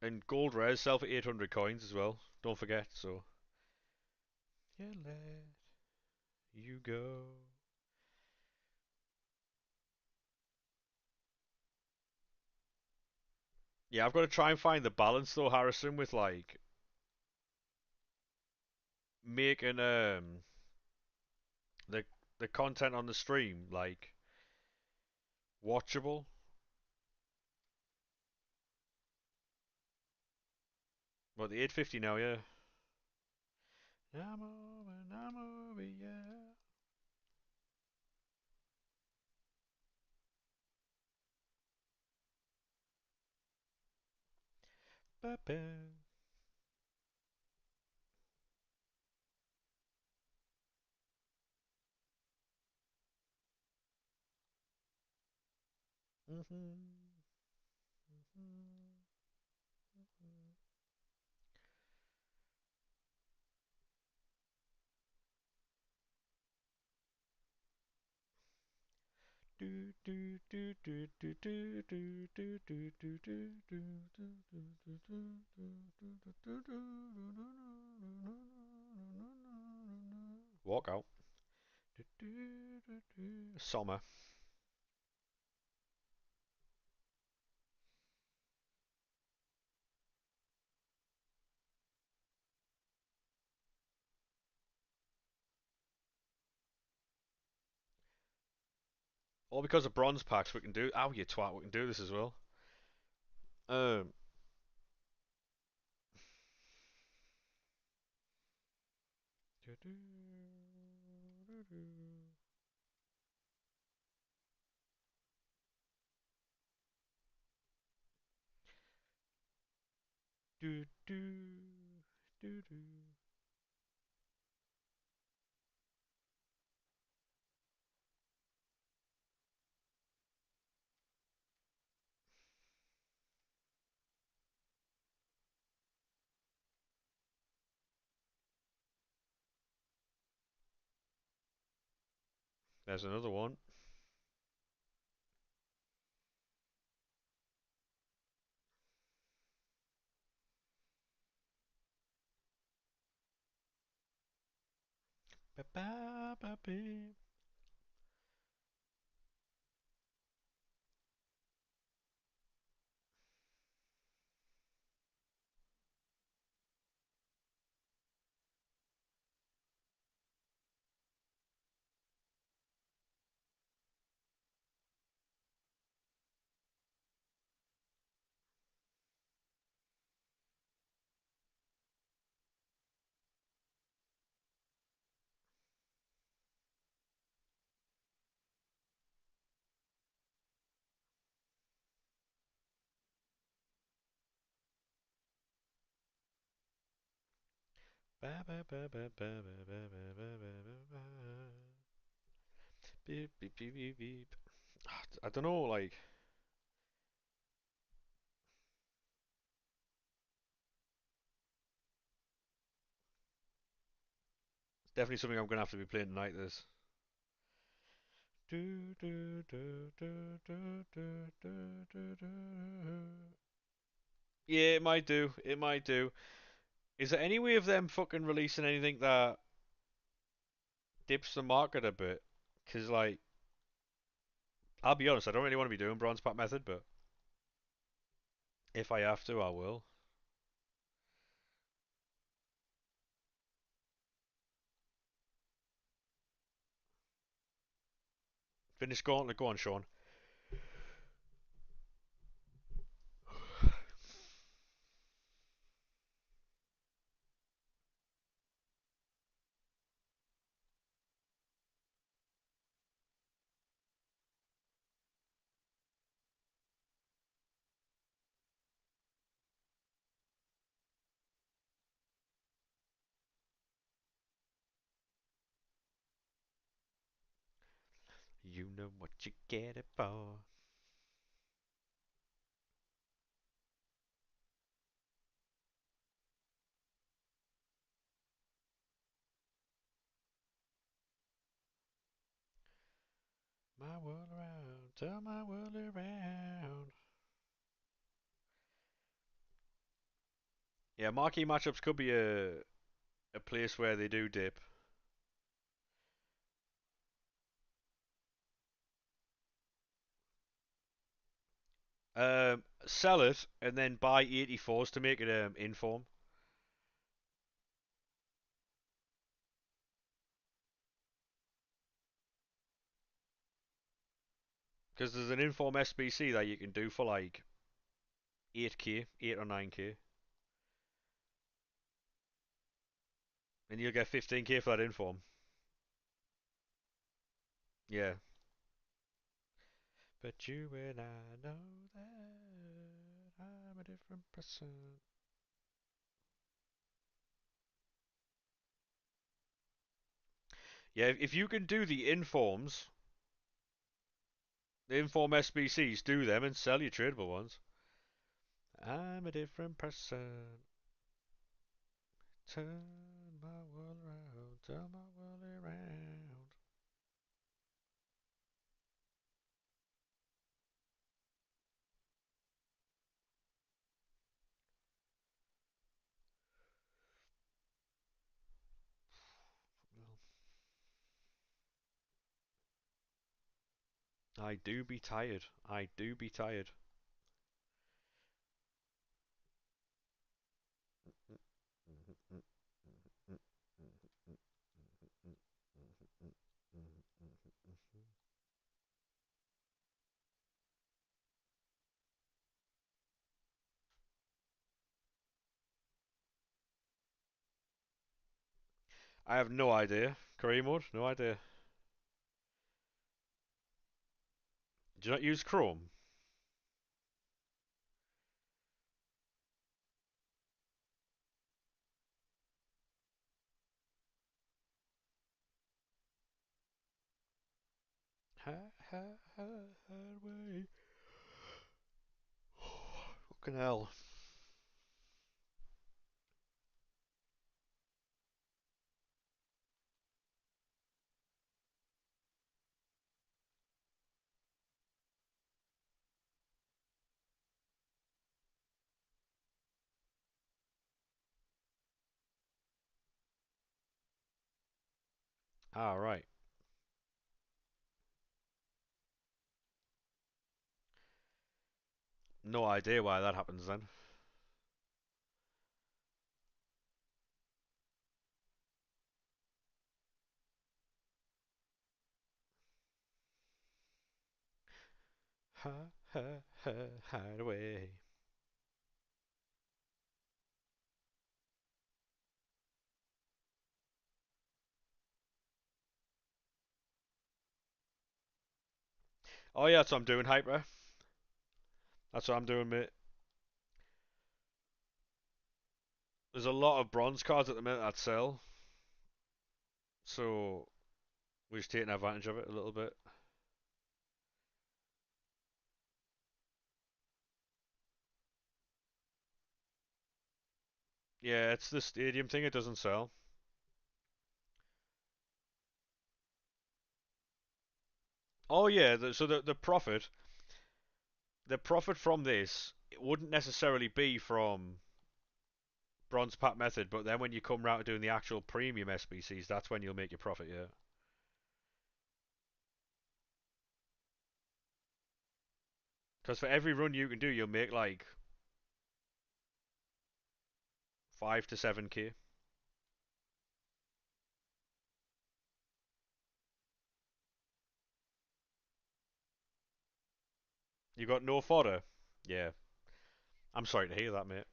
And gold rares sell for 800 coins as well. Don't forget. So yeah, let you go. Yeah, I've got to try and find the balance though, Harrison, with like making the the content on the stream like watchable. What the 850 now, yeah. I'm over, yeah. Ba-ba. Mhm. Mhm. Do do do do do do do do do do do do. Walk out. Summer. All because of bronze packs we can do. Oh, you twat, we can do this as well. Um, do do do do. There's another one. Beep beep beep beep beep. I don't know, like it's definitely something I'm gonna have to be playing tonight. This. Do do do do do do do do do. Yeah, it might do. It might do. Is there any way of them fucking releasing anything that dips the market a bit? Cause like, I'll be honest, I don't really want to be doing bronze pack method, but if I have to, I will. Finish gauntlet, go on, Sean. You know what you get it for. my world around, turn my world around. Yeah, marquee matchups could be a place where they do dip. Sell it and then buy 84s to make it inform. Because there's an inform SBC that you can do for like 8k, 8 or 9k, and you'll get 15k for that inform. Yeah. But you and I know that I'm a different person. Yeah, if you can do the inform SBCs, do them and sell your tradable ones. I'm a different person. Turn my world around, turn my world around. I do be tired. I do be tired. I have no idea. Career mode? No idea. Do you not use Chrome? Highway. Fucking hell. Ah, right. No idea why that happens then. Hideaway. Oh yeah, that's what I'm doing, Hyper. That's what I'm doing, mate. There's a lot of bronze cards at the minute that sell, so we're just taking advantage of it a little bit. Yeah, it's the stadium thing, it doesn't sell. Oh yeah, so the profit from this it wouldn't necessarily be from bronze pack method, but then when you come round to doing the actual premium SBCs, that's when you'll make your profit. Yeah, because for every run you can do, you'll make like 5 to 7k. You got no fodder. Yeah, I'm sorry to hear that, mate.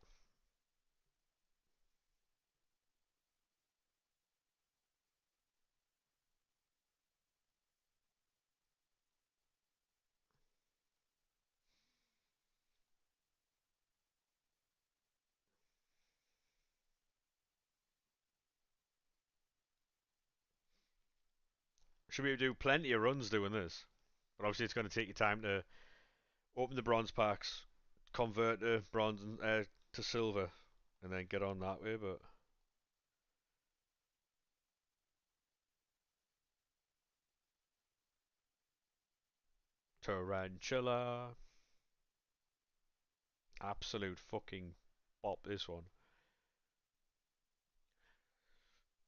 Should be able to do plenty of runs doing this, but obviously it's going to take you time to open the bronze packs, convert to bronze and to silver, and then get on that way. But Tarantula. Absolute fucking bop, this one.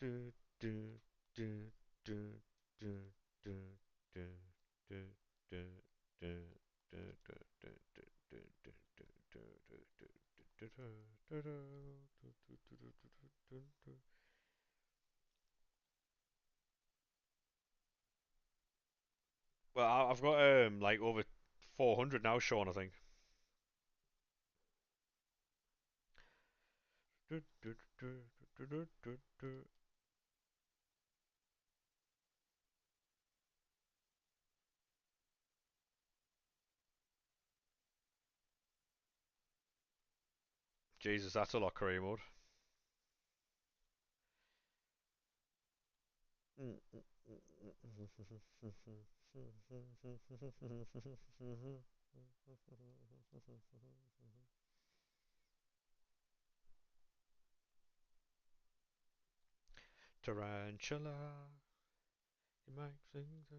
Do, do, do, do, do, do, do, do, do, do, do, do, do, do, do, do. Well, I've got like over 400 now, Sean. I think. Jesus, that's a lot career mode. Tarantula, you make things.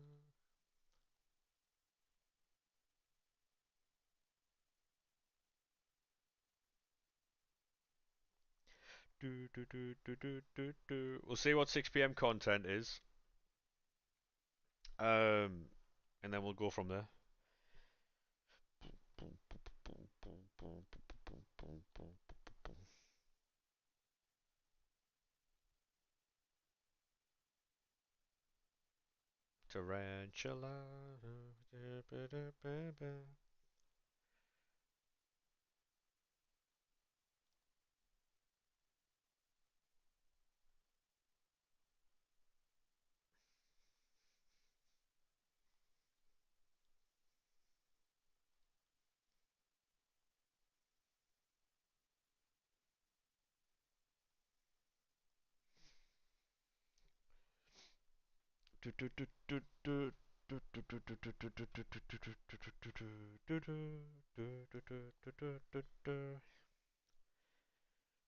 We'll see what 6 p.m. content is, um, and then we'll go from there. Tarantula.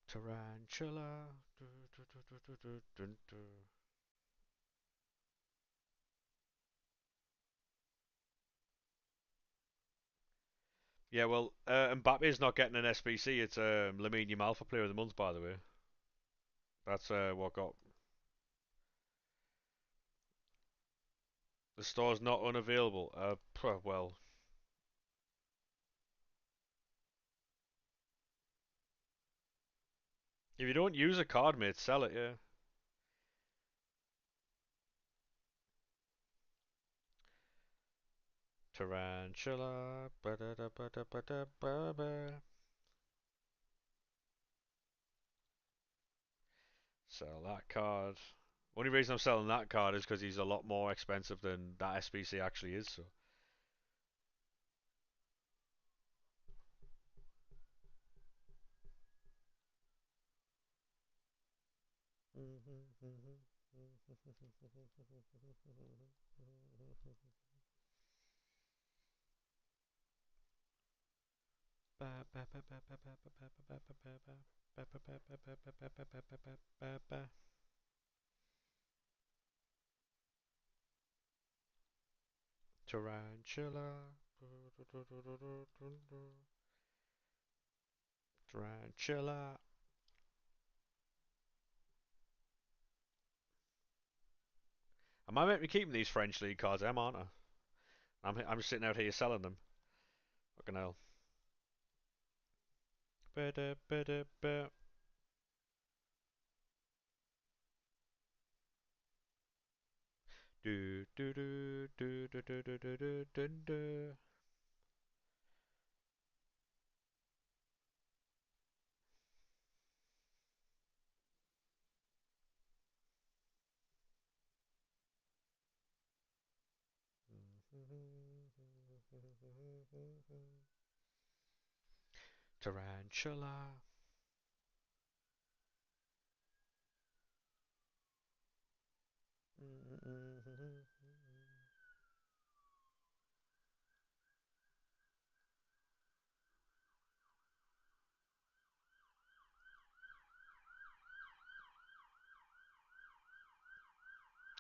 Tarantula. Yeah, well, Mbappe's not getting an SBC. It's Lamine Yamal for Player of the Month, by the way. That's what got the store's not unavailable. Well, if you don't use a card, mate, sell it. Yeah. Tarantula. Ba-da-da-ba-da-ba-da-ba-ba. Sell that card. Only reason I'm selling that card is because he's a lot more expensive than that SBC actually is. So. Tarantula. Tarantula. Am I meant to be keeping these French League cards? Aren't I? I'm just sitting out here selling them. Fucking hell. Ba-da-ba-da-ba. Do do do do do do do do do do do. Tarantula.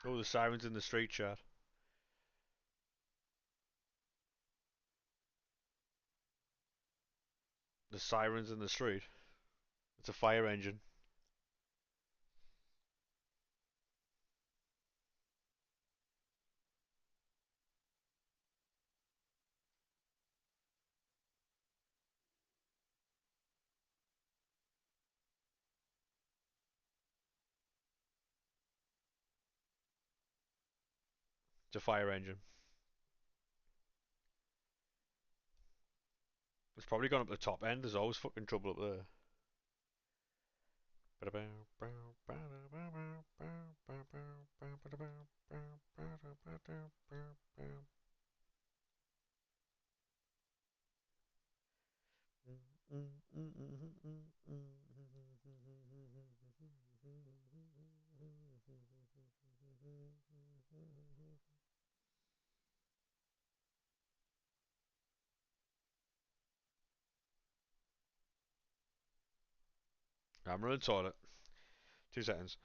Oh, the sirens in the street chat. There's sirens in the street. It's a fire engine. It's a fire engine. It's probably gone up the top end. There's always fucking trouble up there. I'm running toilet. 2 seconds.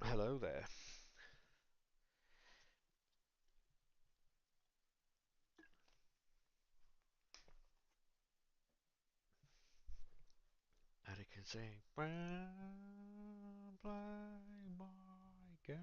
Hello there. And it can say, play my game.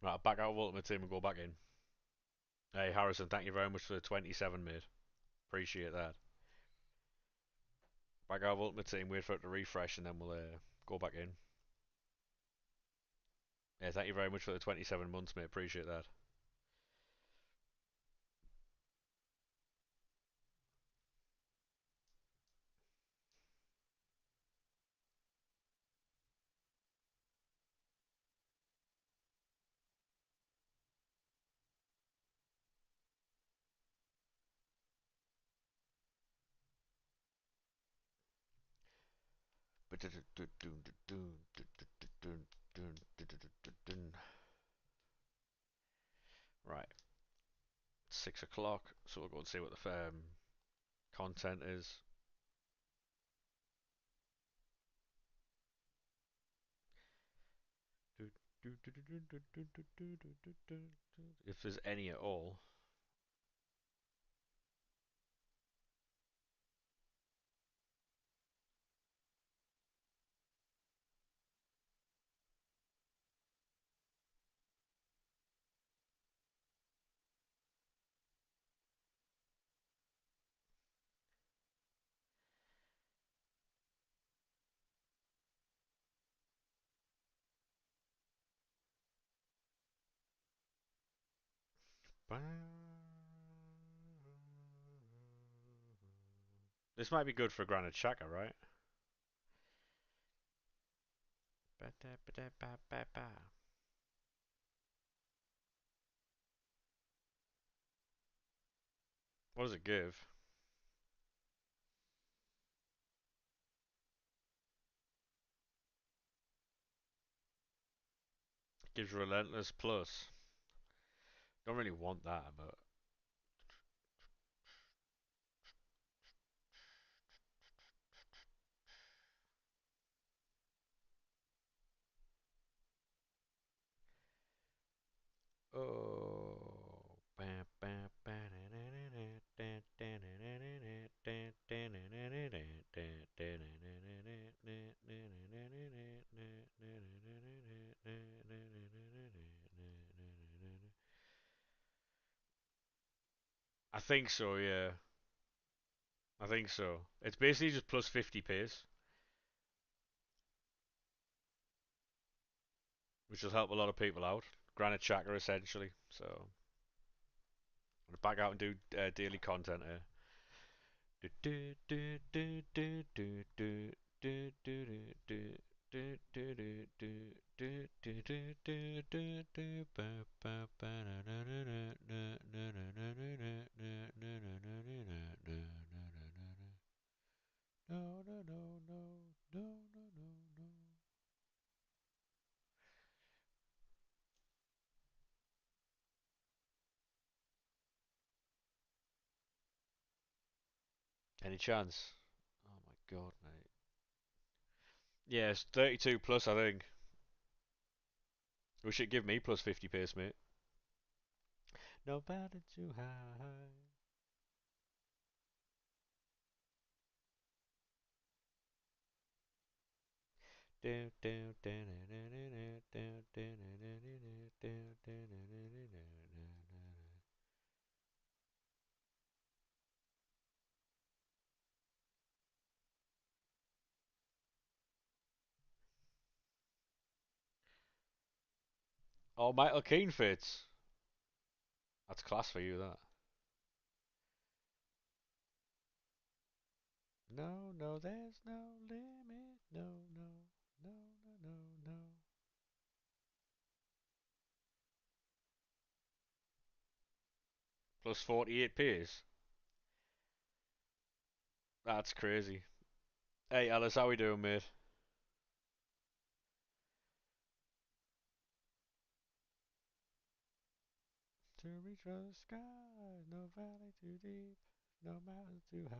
Right, I'll back out of Ultimate Team and go back in. Hey, Harrison, thank you very much for the 27, mate. Appreciate that. Back out of Ultimate Team, wait for it to refresh, and then we'll go back in. Yeah, thank you very much for the 27 months, mate. Appreciate that. Right, 6 o'clock, so we'll go and see what the content is. If there's any at all. This might be good for Granite Shaka, right? What does it give? It gives Relentless Plus. Don't really want that, but oh. I think so, yeah. I think so. It's basically just plus 50 pace, which will help a lot of people out. Granite Chakra, essentially. So, I'm gonna back out and do daily content here. No, no, no, no, no, no, no, no. Any chance? Oh my god, mate. Yes, 32 plus, I think. Wish it give me plus 50 pace, mate. No battle too high. Oh, Michael Keane fits. That's class for you, that. No, no, there's no limit. No, no, no, no, no, no. Plus 48 pace. That's crazy. Hey, Alice, how we doing, mate? To reach for the sky, no valley too deep, no mountain too high.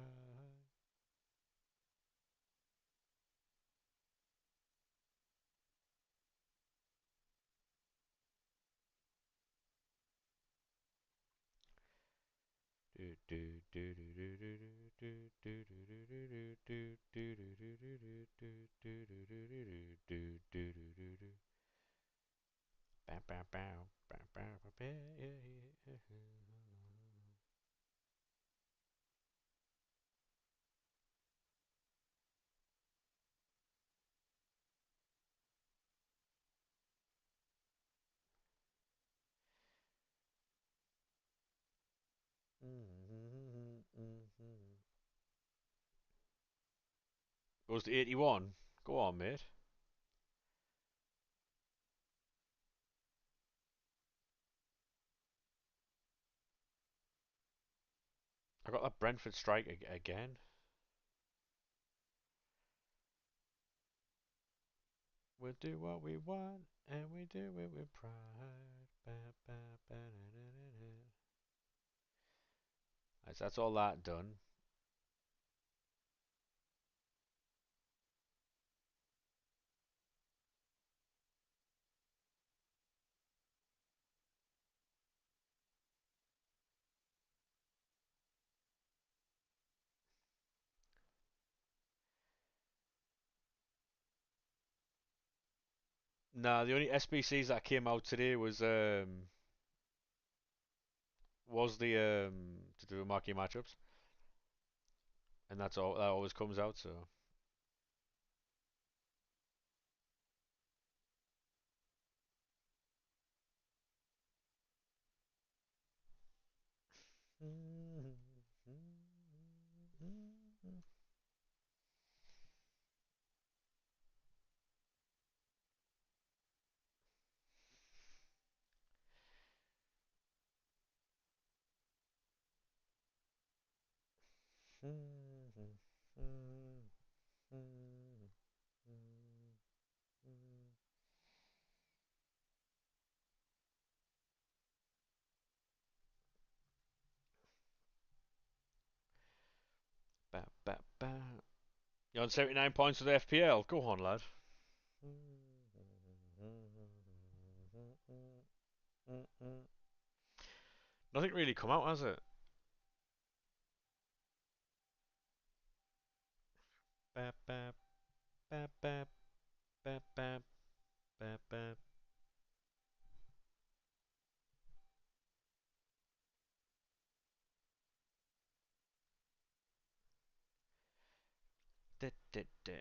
Goes to 81. Go on, mate. I got that Brentford strike again. We'll do what we want, and we do it with pride. That's all that done. Nah, the only SBCs that came out today was the to do marquee matchups, and that's all that always comes out. So Ba, ba, ba. You're on 79 points with the FPL. Go on, lad. Nothing really come out, has it? Ba, ba, ba, ba, ba, ba, ba, ba. Da, da, da.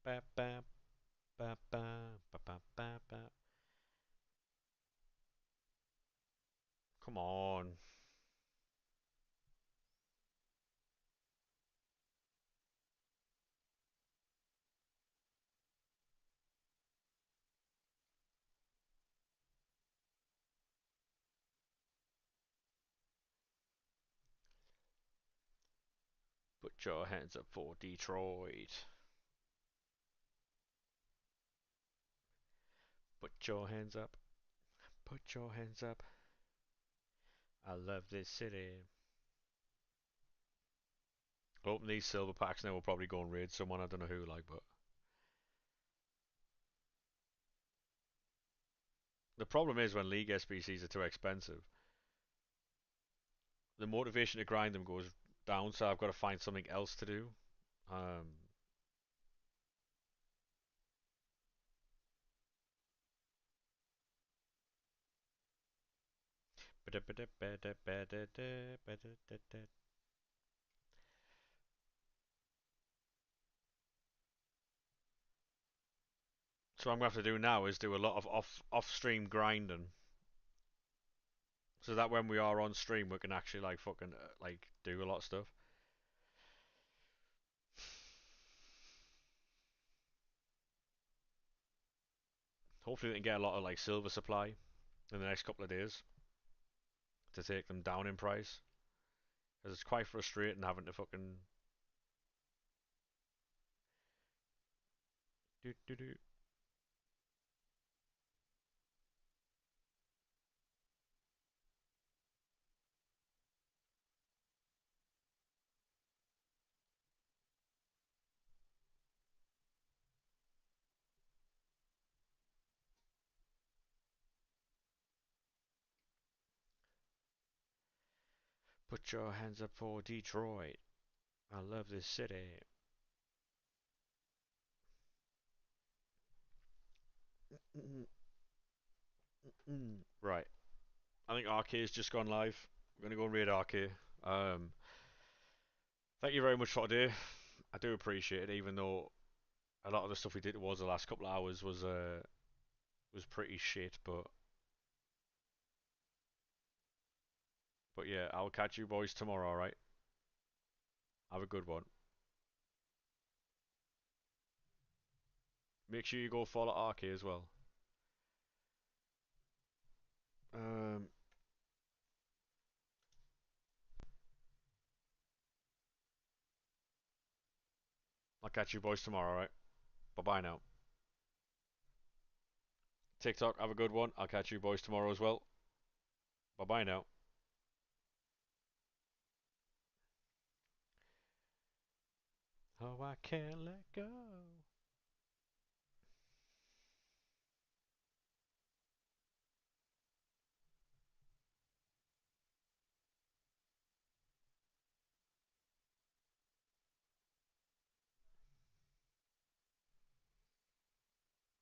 Ba, ba, ba, ba, ba, ba, ba, ba. Come on. Put your hands up for Detroit. Put your hands up. Put your hands up. I love this city. Open these silver packs now. We'll probably go and raid someone. I don't know who, like, but the problem is when League SBCs are too expensive, the motivation to grind them goes down. So I've got to find something else to do. Um, so what I'm gonna have to do now is do a lot of off stream grinding, so that when we are on stream, we can actually like fucking like do a lot of stuff. Hopefully, we can get a lot of like silver supply in the next couple of days to take them down in price, because it's quite frustrating having to fucking do do do. Put your hands up for Detroit. I love this city. Right. I think RK's just gone live. We're gonna go and raid RK. Um, Thank you very much for today. I do appreciate it, even though a lot of the stuff we did towards the last couple of hours was pretty shit. But yeah, I'll catch you boys tomorrow. All right. Have a good one. Make sure you go follow RK as well. Um, I'll catch you boys tomorrow, alright? Bye bye now. TikTok, have a good one. I'll catch you boys tomorrow as well. Bye bye now. Oh, I can't let go.